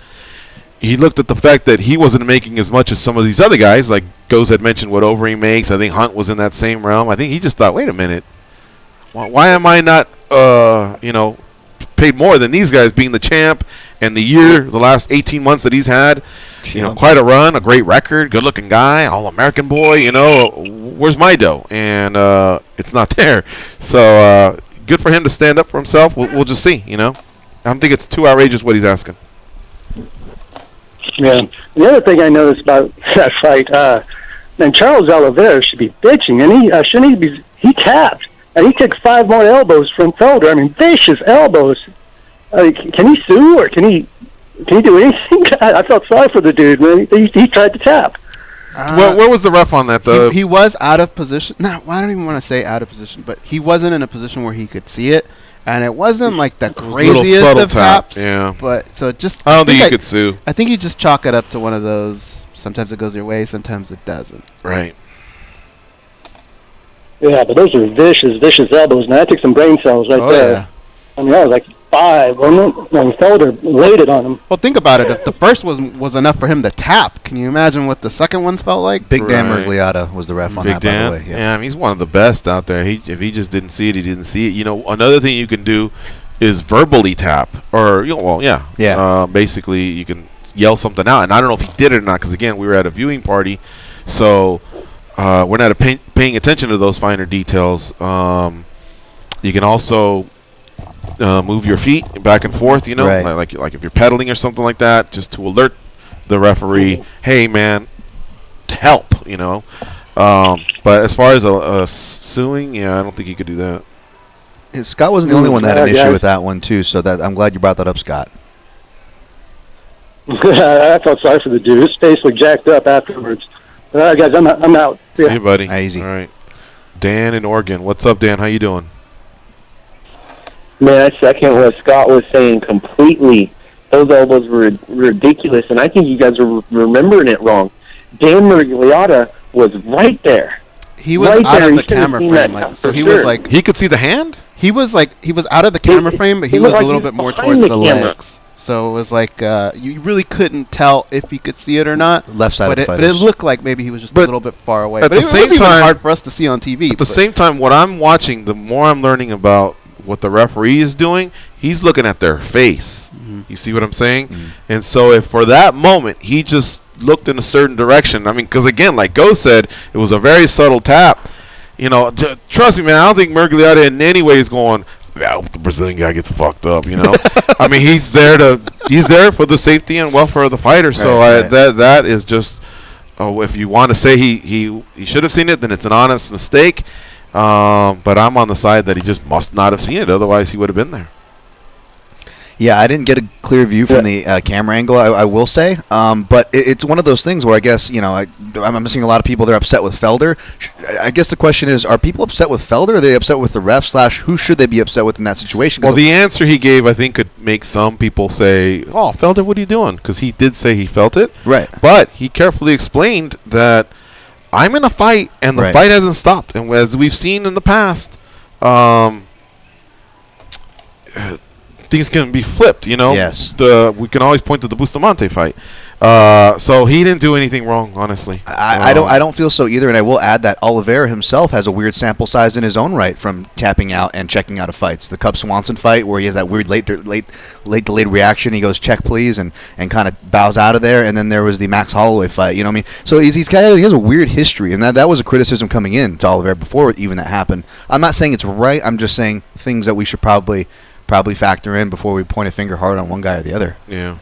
the fact that he wasn't making as much as some of these other guys. Like Goes had mentioned what Overeem makes. I think Hunt was in that same realm. I think he just thought, wait a minute, why am I not you know, paid more than these guys being the champ and the last 18 months that he's had, you know, quite a run, a great record, good looking guy, all-American boy, you know, where's my dough? And it's not there. So good for him to stand up for himself. We'll just see, you know. I don't think it's too outrageous what he's asking. Yeah. The other thing I noticed about that fight, man, Charles Oliveira should be bitching, and he tapped. And he took 5 more elbows from Felder. I mean, vicious elbows. Can he sue or can he do anything? I felt sorry for the dude, man. He tried to tap. Where was the ref on that, though? He was out of position. No, I don't even want to say out of position, but he wasn't in a position where he could see it. And it wasn't like the craziest of taps. Yeah. But so just. I don't think you could sue. I think you just chalk it up to one of those. Sometimes it goes your way, sometimes it doesn't. Right. Yeah, but those are vicious elbows, man. That took some brain cells right there. Yeah. I mean, that was like 5, wasn't it? When Felder laid it on him. Well, think about it. If the first was enough for him to tap, can you imagine what the second ones felt like? Big Dan Murgliata was the ref on that, by the way. Yeah, I mean, he's one of the best out there. If he just didn't see it, he didn't see it. You know, another thing you can do is verbally tap. Or, you know, well, yeah. Basically, you can yell something out. And I don't know if he did it or not because, again, we were at a viewing party. So we're not paying attention to those finer details. You can also move your feet back and forth, you know, like if you're pedaling or something like that, just to alert the referee, hey man, help, you know. But as far as suing, yeah, I don't think he could do that. Yeah, Scott wasn't the only one that had an issue with that one too, so that I'm glad you brought that up, Scott. I felt sorry for the dude. His face was jacked up afterwards. All right, guys, I'm out. See you, buddy. Easy. All right. Dan in Oregon. What's up, Dan? How you doing? Man, I second what Scott was saying completely. Those elbows were ridiculous, and I think you guys are remembering it wrong. Dan Murgliata was right there. He was right out there. of the camera frame, like, so he was like he could see the hand. He was out of the camera frame, but he was a little bit more towards the legs. So it was like you really couldn't tell if he could see it or not. Left side of the but it looked like maybe he was just a little bit far away. At But the it same was even time, hard for us to see on TV. At the same time, what I'm watching, the more I'm learning about what the referee is doing, he's looking at their face. You see what I'm saying? And so if for that moment he just looked in a certain direction, I mean, because again, like Go said, it was a very subtle tap. You know, trust me, man, I don't think Murgliata in any way is going, I hope the Brazilian guy gets fucked up, you know. I mean, he's there for the safety and welfare of the fighter. So that is just, if you want to say he should have seen it, then it's an honest mistake. But I'm on the side that he just must not have seen it, otherwise he would have been there. Yeah, I didn't get a clear view from the camera angle, I will say. But it's one of those things where I guess, you know, I'm seeing a lot of people, they're upset with Felder. I guess the question is, are people upset with Felder, or are they upset with the ref / who should they be upset with in that situation? Well, the answer he gave, I think, could make some people say, oh, Felder, what are you doing? Because he did say he felt it. Right. But he carefully explained that I'm in a fight, and the fight hasn't stopped. And as we've seen in the past, things can be flipped, you know. Yes. We can always point to the Bustamante fight. So he didn't do anything wrong, honestly. I don't feel so either, and I will add that Oliveira himself has a weird sample size in his own right from tapping out and checking out of fights. The Cub Swanson fight where he has that weird late delayed reaction. He goes, check please, and kind of bows out of there. And then there was the Max Holloway fight. You know what I mean? So he has a weird history, and that was a criticism coming in to Oliveira before even that happened. I'm not saying it's right. I'm just saying things that we should probably factor in before we point a finger hard on one guy or the other. Yeah.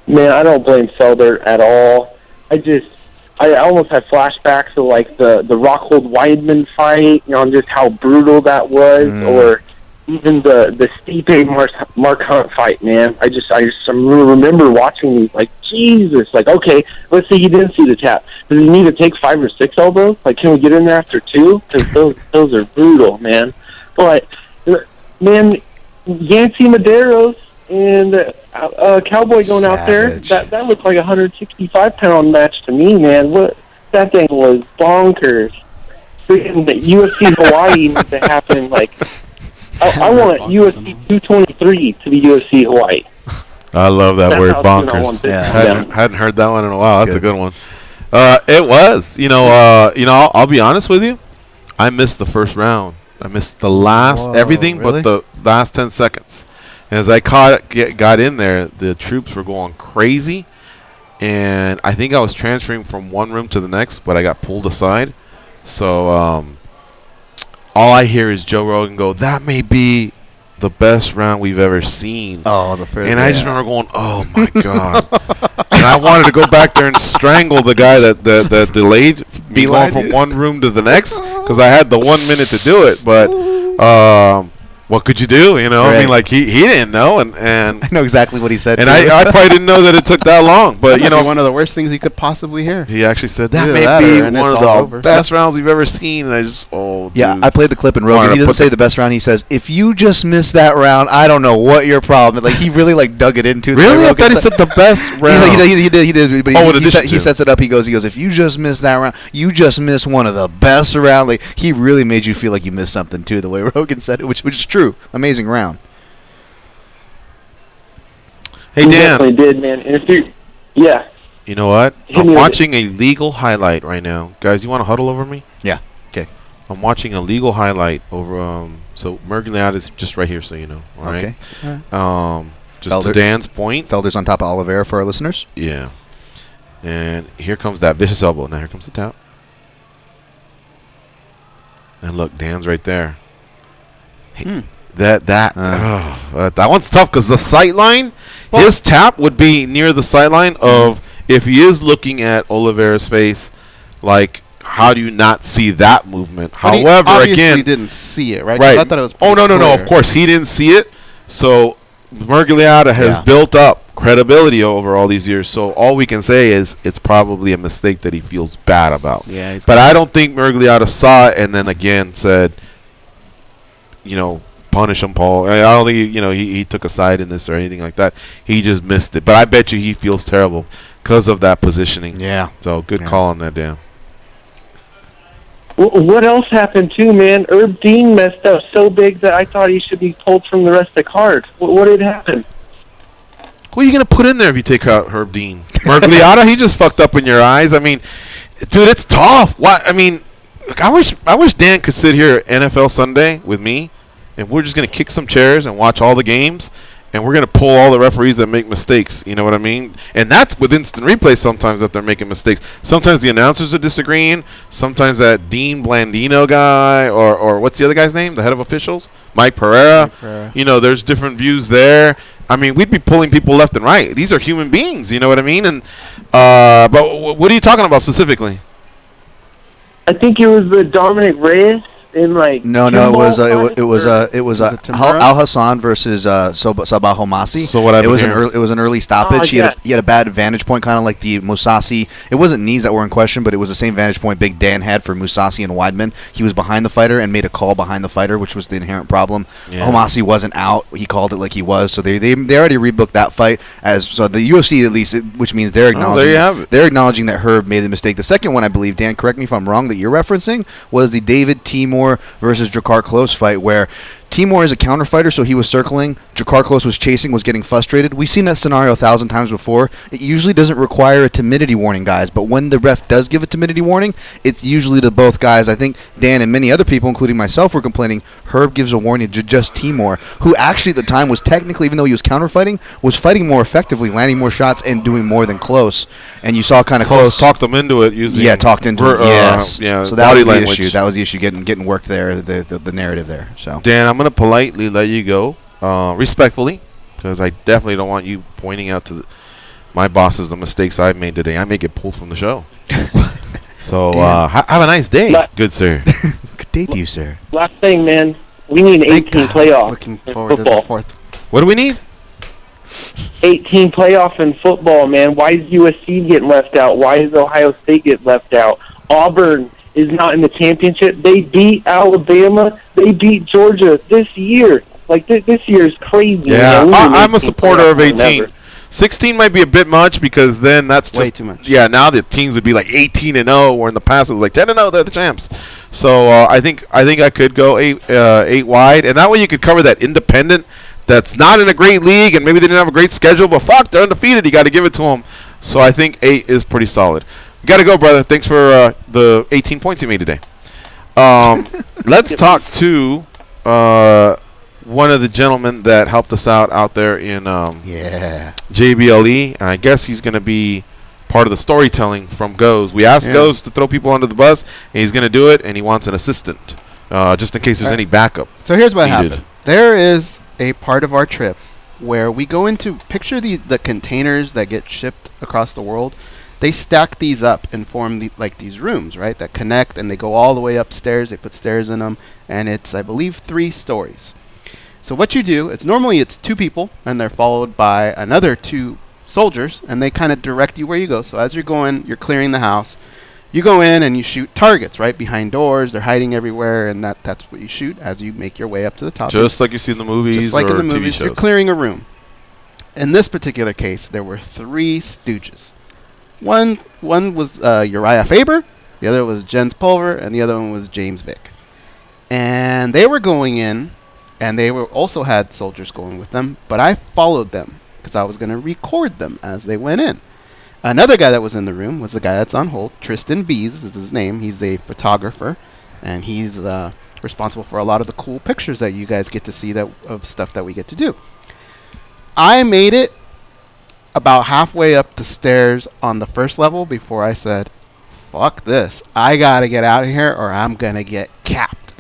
Man, I don't blame Felder at all. I almost had flashbacks of like the Rockhold Weidman fight, you know, and just how brutal that was, or even the Stipe Mark Hunt fight, man. I just remember watching these, like, Jesus, like, okay, let's say he didn't see the tap. Does he need to take 5 or 6 elbows? Like, can we get in there after 2? Because those are brutal, man. But man, Yancy Medeiros and Cowboy going out there, that looked like a 165-pound match to me, man. That thing was bonkers. Freaking the UFC Hawaii needs to happen. Like, I want UFC 223 to be UFC Hawaii. I love that word, bonkers. Hadn't heard that one in a while. That's a good one. It was. You know, I'll be honest with you. I missed the first round. I missed the last everything but the last 10 seconds. And as I got in there, the troops were going crazy, and I think I was transferring from one room to the next, but I got pulled aside. So all I hear is Joe Rogan go, "That may be the best round we've ever seen." Oh, the first. And I just remember going, "Oh my god!" And I wanted to go back there and strangle the guy that delayed me going from one room to the next, because I had the 1 minute to do it. But what could you do? You know, I mean, like he didn't know, and I know exactly what he said. And I probably didn't know that it took that long. But you know, one of the worst things you could possibly hear. He actually said that may be one of the best rounds we've ever seen. And I just yeah, I played the clip in Rogan. He doesn't say the best round. He says, if you just missed that round, I don't know what your problem. Like, he really like dug it into. Really, I thought he said the best round. He did. But he sets it up. He goes, if you just missed that round, you just missed one of the best rounds. Like, he really made you feel like you missed something too. The way Rogan said it, which is true. Amazing round. Hey, he Dan. Definitely did, man. And if you, yeah. You know what? I'm watching a legal highlight right now. Guys, you want to huddle over me? Yeah. Okay. I'm watching a legal highlight over. So Murgliata is just right here, so you know. All right. Okay. Just to Dan's point. Felder's on top of Oliveira for our listeners. Yeah. And here comes that vicious elbow. Now here comes the tap. And look, Dan's right there. Hey, that one's tough because the sight line, His tap would be near the sideline of if he is looking at Oliveira's face, like, how do you not see that movement? But However, he obviously again, didn't see it, right? Right. 'Cause I thought it was Oh, no. clear. Of course, he didn't see it. So Murgliata has built up credibility over all these years. So all we can say is it's probably a mistake that he feels bad about. Yeah, but I don't think Murgliata saw it and then again said, punish him, Paul. I don't think he took a side in this or anything like that. He just missed it. But I bet you he feels terrible because of that positioning. Yeah. So good call on that, Dan. What else happened too, man? Herb Dean messed up so big that I thought he should be pulled from the rest of the card. What did happen? Who are you going to put in there if you take out Herb Dean? Murgliata, he just fucked up in your eyes. I mean, dude, it's tough. I mean, look, I wish Dan could sit here NFL Sunday with me, and we're just going to kick some chairs and watch all the games, and we're going to pull all the referees that make mistakes. You know what I mean? And that's with instant replay sometimes that they're making mistakes. Sometimes the announcers are disagreeing. Sometimes that Dean Blandino guy, or what's the other guy's name? The head of officials? Mike Pereira. There's different views there. I mean, we'd be pulling people left and right. These are human beings. You know what I mean? And but what are you talking about specifically? I think it was the Dominic Reyes in No, it was Al Hassan versus Sabah Homasi. So what happened here? It was an early stoppage. He had a bad vantage point, kind of like the Musasi. It wasn't knees that were in question, but it was the same vantage point Big Dan had for Musasi and Weidman. He was behind the fighter and made a call behind the fighter, which was the inherent problem. Yeah. Homasi wasn't out. He called it like he was. So they already rebooked that fight so the UFC at least, which means they're acknowledging. There you have it. They're acknowledging that Herb made the mistake. The second one, I believe, Dan, correct me if I'm wrong, that you're referencing was the David Timur versus Drakkar Klose fight where Timur is a counter fighter, so he was circling. Drakkar Klose was chasing, was getting frustrated. We've seen that scenario 1,000 times before. It usually doesn't require a timidity warning, guys, but when the ref does give a timidity warning, it's usually to both guys. I think Dan and many other people, including myself, were complaining Herb gives a warning to just Timur, who actually at the time was technically, even though he was counter fighting, was fighting more effectively, landing more shots, and doing more than Klose. And you saw kind of Klose talked him into it using talked into it. Yes. So that body was the language. issue. That was the issue getting worked there, the narrative there. So Dan, I'm going to politely let you go, respectfully, because I definitely don't want you pointing out to my bosses the mistakes I've made today. I may get pulled from the show. So have a nice day, good sir. Good day to you, sir. Last thing, man. We need an 18 playoff Looking in forward to football. the fourth. What do we need? 18 playoff in football, man. Why is USC getting left out? Why is Ohio State getting left out? Auburn is not in the championship. They beat Alabama. They beat Georgia this year. Like, this year is crazy. Yeah, man. I'm a supporter of 18. 16 might be a bit much because then that's just way too much. Yeah, now the teams would be like 18-0, where in the past it was like 10-0. They're the champs. So I think I could go eight wide, and that way you could cover that independent that's not in a great league, and maybe they didn't have a great schedule, but fuck, they're undefeated. You got to give it to them. So I think 8 is pretty solid. You got to go, brother. Thanks for the 18 points you made today. Let's talk to one of the gentlemen that helped us out there in JBLE. And I guess he's going to be part of the storytelling from Goes. We asked Goes to throw people under the bus, and he's going to do it, and he wants an assistant just in case there's any backup. So here's what happened. There is a part of our trip where we go into, picture the containers that get shipped across the world. They stack these up and form these rooms, right, that connect, and they go all the way upstairs. They put stairs in them, and it's, I believe, 3 stories. So what you do, normally it's 2 people, and they're followed by another 2 soldiers, and they kind of direct you where you go. So as you're going, you're clearing the house. You go in and you shoot targets, right, behind doors. They're hiding everywhere, and that's what you shoot as you make your way up to the top. Just like you see in the movies, just like or in the movies, TV shows. you're clearing a room. In this particular case, there were 3 stooges. One was Uriah Faber, the other was Jens Pulver, and the other one was James Vick. And they were going in, and they were also had soldiers going with them, but I followed them because I was going to record them as they went in. Another guy that was in the room was the guy that's on hold. Tristan Bees is his name. He's a photographer, and he's responsible for a lot of the cool pictures that you guys get to see of stuff that we get to do. I made it about halfway up the stairs on the first level before I said, fuck this. I got to get out of here or I'm going to get capped.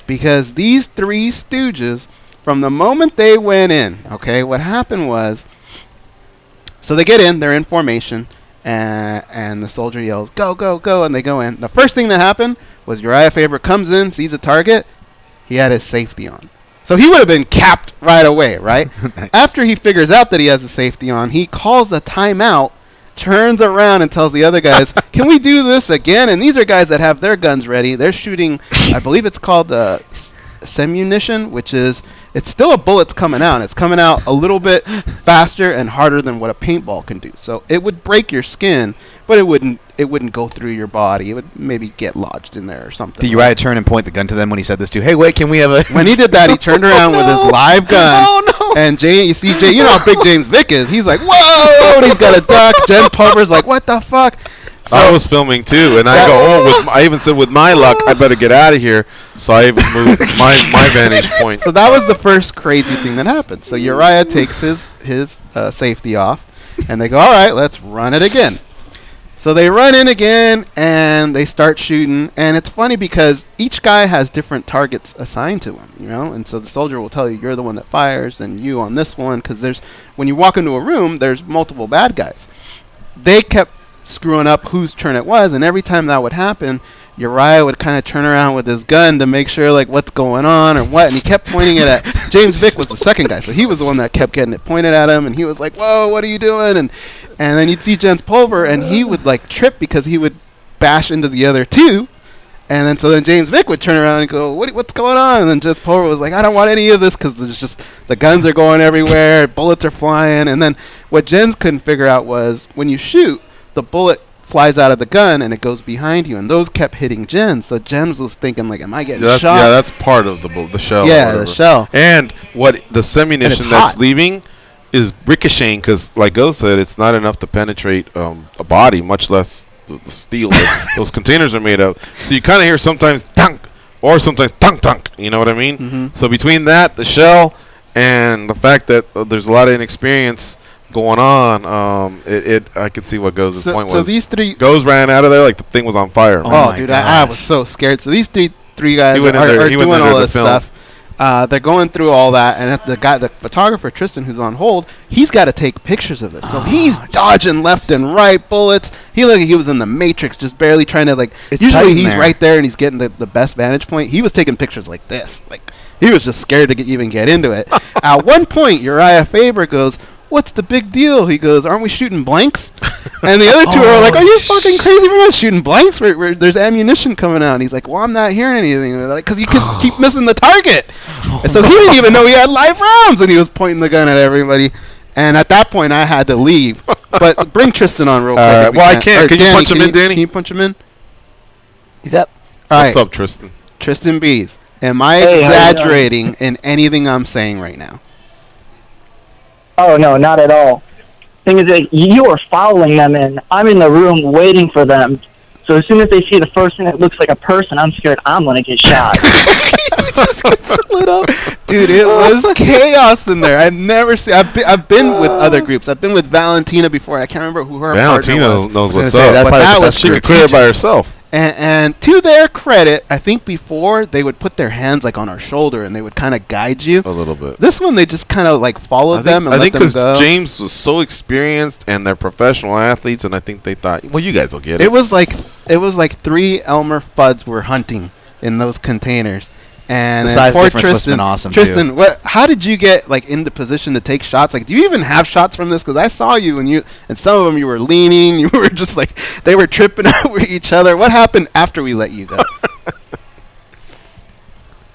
Because these 3 stooges, from the moment they went in, okay, what happened was So they get in, they're in formation, and the soldier yells, "Go, go, go," and they go in. The first thing that happened was Uriah Faber comes in, sees a target, he had his safety on. So he would have been capped right away, right? Nice. After he figures out that he has the safety on, he calls a timeout, turns around and tells the other guys, "Can we do this again?" And these are guys that have their guns ready. They're shooting, I believe it's called semunition, which is, it's still a bullet's coming out. It's coming out a little bit faster and harder than what a paintball can do. So it would break your skin, but it wouldn't go through your body. It would maybe get lodged in there or something. Did Uriah turn and point the gun to them when he said this too? Hey, wait, can we have a... When he did that, he turned around with his live gun. Oh, no. And you see Jay, you know how big James Vick is. He's like, whoa! And he's got a duck. Jen Pulver's like, what the fuck? So I was filming too, and I go, I even said, with my luck, I better get out of here. So I even moved my vantage point. So that was the first crazy thing that happened. So Uriah takes his safety off, and they go, all right, let's run it again. So they run in again, and they start shooting. And it's funny because each guy has different targets assigned to him, you know. And so the soldier will tell you, you're the one that fires, and you on this one, because when you walk into a room, there's multiple bad guys. They kept screwing up whose turn it was, and every time that would happen, Uriah would kind of turn around with his gun to make sure like what's going on or what, and he kept pointing it at James Vick was the second guy, so he was the one that kept getting it pointed at him, and he was like, whoa, what are you doing? And then you'd see Jens Pulver, and he would like trip because he would bash into the other two, and then so then James Vick would turn around and go, what's going on? And then Jens Pulver was like, I don't want any of this, because there's just the guns are going everywhere, bullets are flying. And then what Jens couldn't figure out was when you shoot, the bullet flies out of the gun and it goes behind you, and those kept hitting Jens. So Jens was thinking like, am I getting shot? Yeah, that's part of the shell. Yeah, the shell. And what the semunition that's leaving is ricocheting, because like Go said, it's not enough to penetrate a body, much less the steel that those containers are made of. So you kind of hear sometimes dunk or sometimes dunk dunk. You know what I mean? Mm-hmm. So between that, the shell, and the fact that there's a lot of inexperience going on, I could see what Go's point was. So these three Goes ran out of there like the thing was on fire. Oh, dude, I was so scared. So these three guys are doing all this stuff. They're going through all that, and the photographer Tristan, who's on hold, he's got to take pictures of it. So he's dodging left and right bullets. He looked like he was in the Matrix, just barely trying to like. Usually he's right there and he's getting the best vantage point. He was taking pictures like this, like he was just scared to even get into it. At one point, Uriah Faber goes, "What's the big deal?" He goes, "Aren't we shooting blanks?" And the other two are like, "Are you fucking crazy? We're not shooting blanks. There's ammunition coming out." And he's like, "Well, I'm not hearing anything." Because you keep missing the target. And so he didn't even know he had live rounds, and he was pointing the gun at everybody. And at that point, I had to leave. But bring Tristan on real quick. Well, I can't. Can you punch him in, Danny? Can you punch him in? He's up. All right. What's up, Tristan? Tristan Bees. Am I exaggerating in anything I'm saying right now? Oh, no, not at all. Thing is that you are following them in. I'm in the room waiting for them. So as soon as they see the first thing that looks like a person, I'm scared I'm going to get shot. Just gets lit up. Dude, it was chaos in there. I've never seen. I've been with other groups. I've been with Valentina before. I can't remember who her partner was. knows what's up. That was she could clear it by herself. And to their credit, I think before they would put their hands like on our shoulder and they would kind of guide you a little bit. This one they just kind of like followed them and let them go. I think because James was so experienced and they're professional athletes, and I think they thought, well, you guys will get it. It was like 3 Elmer Fuds were hunting in those containers. And the size difference must have been awesome. Tristan, how did you get like into position to take shots? Like, do you even have shots from this? Because I saw you and some of them you were leaning. You were just like they were tripping over each other. What happened after we let you go?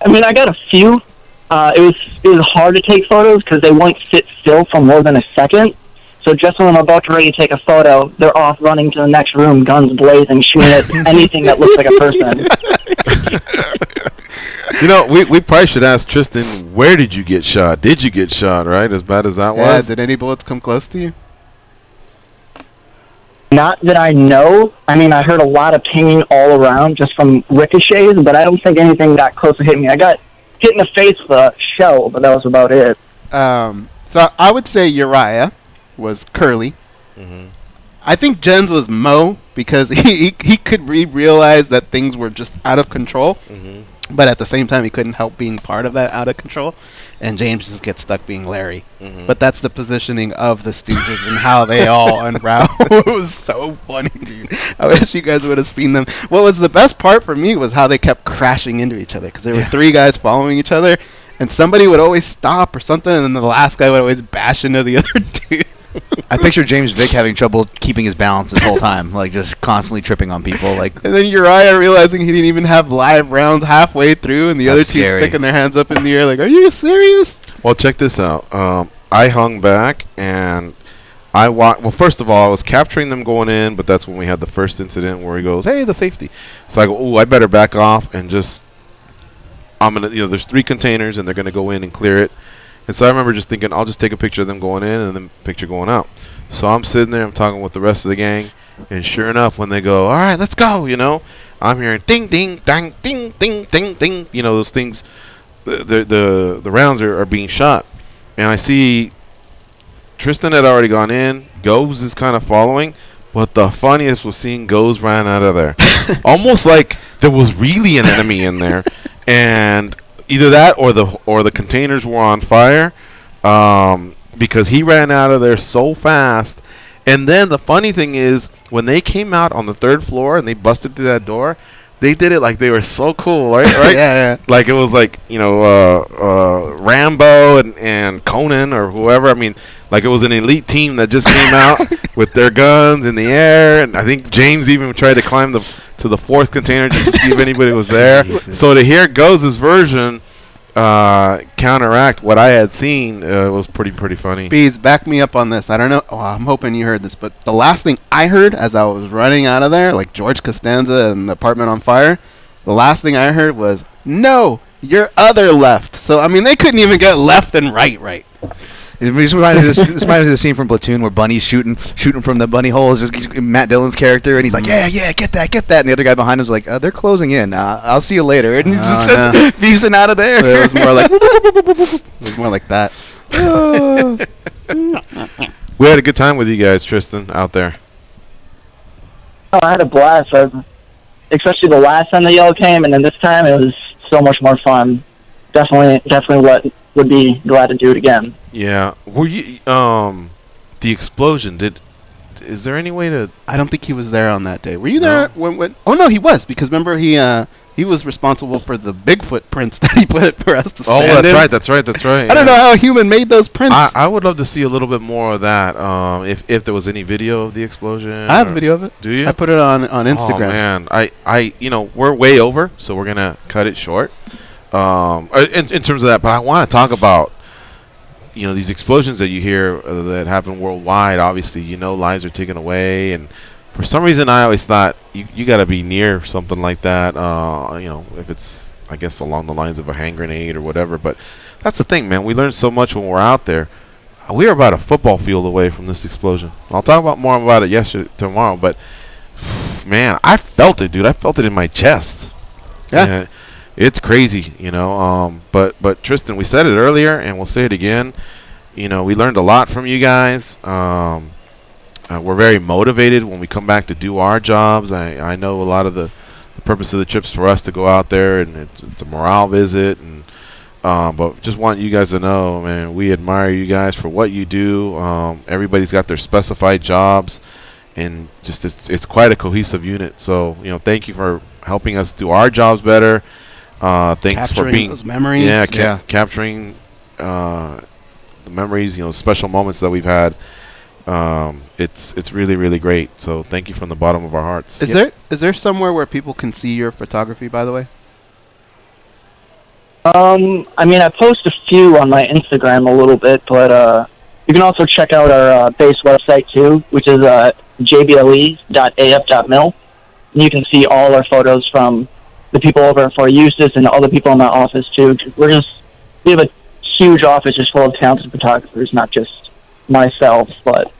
I mean, I got a few. It was hard to take photos because they won't sit still for more than a second. So just when I'm about to ready to take a photo, they're off running to the next room, guns blazing, shooting at anything that looks like a person. You know, we probably should ask Tristan, where did you get shot? Did you get shot, right? As bad as that was? Did any bullets come close to you? Not that I know. I mean, I heard a lot of pinging all around just from ricochets, but I don't think anything got close to hit me. I got hit in the face with a shell, but that was about it. So I would say Uriah was Curly. Mm-hmm. I think Jens was Mo because he could realize that things were just out of control. Mm-hmm. But at the same time, he couldn't help being part of that out of control. And James just gets stuck being Larry. But that's the positioning of the Stooges and how they all unravel. It was so funny, dude. I wish you guys would have seen them. What was the best part for me was how they kept crashing into each other. Because there were three guys following each other. And somebody would always stop or something. And then the last guy would always bash into the other dude. I picture James Vick having trouble keeping his balance this whole time, like just constantly tripping on people. Like, and then Uriah realizing he didn't even have live rounds halfway through, and the other two sticking their hands up in the air, like, "Are you serious?" Well, check this out. I hung back and I well, first of all, I was capturing them going in, but that's when we had the first incident where he goes, "Hey, the safety." So I go, "Oh, I better back off and just I'm gonna, there's 3 containers and they're gonna go in and clear it." And so I remember just thinking, I'll just take a picture of them going in and then picture going out. So I'm sitting there, I'm talking with the rest of the gang, and sure enough, when they go, "All right, let's go," I'm hearing ding, ding, dang, ding, ding, ding, ding. Those things, the rounds are being shot. And I see Tristan had already gone in. Goes is kind of following. But the funniest was seeing Goes ran out of there. Almost like there was really an enemy in there. And either that or the containers were on fire, because he ran out of there so fast. And then the funny thing is, when they came out on the 3rd floor and they busted through that door, they did it like they were so cool, right? Yeah. Like it was like Rambo and Conan or whoever. I mean, like it was an elite team that just came out with their guns in the air. And I think James even tried to climb to the 4th container just to see if anybody was there. So to hear Goes' version counteract what I had seen was pretty funny. Bees, back me up on this. I don't know. Oh, I'm hoping you heard this, but the last thing I heard as I was running out of there, like George Costanza and the apartment on fire, the last thing I heard was, "No, your other left." So I mean, they couldn't even get left and right. This reminds me of the scene from Platoon where Bunny's shooting from the bunny hole. It's just Matt Dillon's character, and he's like, yeah, get that. And the other guy behind him's like, they're closing in. I'll see you later. And he's just beasting out of there. It was more like that. We had a good time with you guys, Tristan, out there. Oh, I had a blast. Especially the last time that y'all came, and then this time it was so much more fun. Definitely would be glad to do it again. Yeah. Were you the explosion, is there any way to... I don't think he was there on that day. Were you there when oh no, he was, because remember he was responsible for the Bigfoot prints that he put for us to stand in. That's right. I don't know how a human made those prints. I would love to see a little bit more of that. If there was any video of the explosion. I have a video of it. Do you? I put it on Instagram. Oh man, we're way over, so we're gonna cut it short. In terms of that, but I want to talk about these explosions that you hear that happen worldwide. Obviously, lives are taken away, and for some reason I always thought you got to be near something like that. If it's, I guess, along the lines of a hand grenade or whatever. But that's the thing, man. We learn so much when we're out there. We were about a football field away from this explosion. I'll talk more about it tomorrow. But man, I felt it, dude. I felt it in my chest. Yeah. It's crazy, but Tristan, we said it earlier, and we'll say it again. We learned a lot from you guys. We're very motivated when we come back to do our jobs. I know a lot of the purpose of the trips for us to go out there, and it's a morale visit. And but just want you guys to know, man, we admire you guys for what you do. Everybody's got their specified jobs, and just it's quite a cohesive unit. So thank you for helping us do our jobs better. Thanks capturing for being those memories. Capturing the memories, special moments that we've had. It's really, really great. So thank you from the bottom of our hearts. Is there somewhere where people can see your photography, by the way? I mean, I post a few on my Instagram a little bit, but you can also check out our base website too, which is jble.af.mil. And you can see all our photos from the people over at Fort Eustis and all the people in my office too. We have a huge office just full of talented photographers, not just myself, but...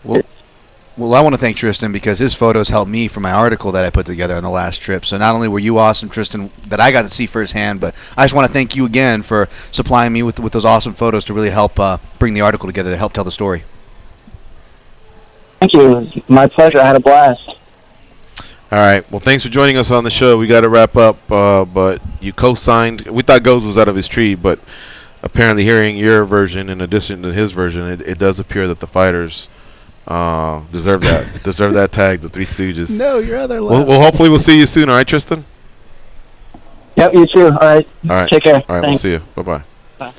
Well, I want to thank Tristan because his photos helped me for my article that I put together on the last trip. So not only were you awesome, Tristan, that I got to see firsthand, but I just want to thank you again for supplying me with those awesome photos to really help bring the article together to help tell the story. Thank you. It was my pleasure. I had a blast. All right. Well, thanks for joining us on the show. We got to wrap up, but you co-signed. We thought Goes was out of his tree, but apparently hearing your version in addition to his version, it does appear that the fighters deserve that tag, the Three Stooges. No, your other left. Well, hopefully we'll see you soon. All right, Tristan? Yep, you too. All right. Take care. All right, Thanks. we'll see you. Bye-bye. Bye.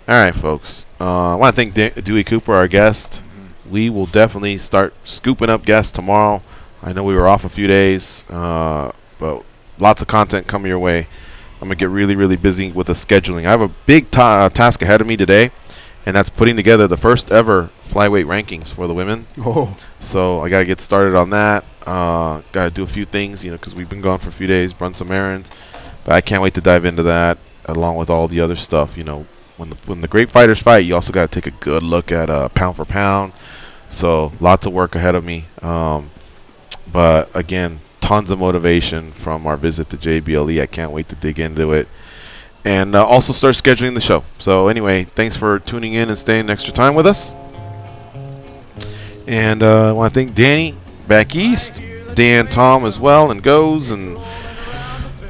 All right, folks. I want to thank Dewey Cooper, our guest. We will definitely start scooping up guests tomorrow. I know we were off a few days, but lots of content coming your way. I'm going to get really, really busy with the scheduling. I have a big task ahead of me today, and that's putting together the first ever flyweight rankings for the women. Oh. So I got to get started on that. Got to do a few things, because we've been gone for a few days, run some errands. But I can't wait to dive into that along with all the other stuff. When the great fighters fight, you also got to take a good look at pound for pound. So lots of work ahead of me. But again, tons of motivation from our visit to JBLE. I can't wait to dig into it. And also start scheduling the show. So anyway, thanks for tuning in and staying extra time with us. And I want to thank Danny back east, Dan, Tom as well, and Goes. And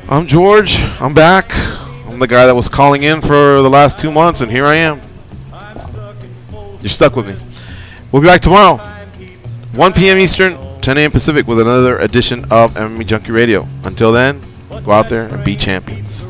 I'm George. I'm back. I'm the guy that was calling in for the last 2 months, and here I am. You're stuck with me. We'll be back tomorrow, 1 p.m. Eastern, 10 a.m. Pacific, with another edition of MMA Junkie Radio. Until then, go out there and be champions.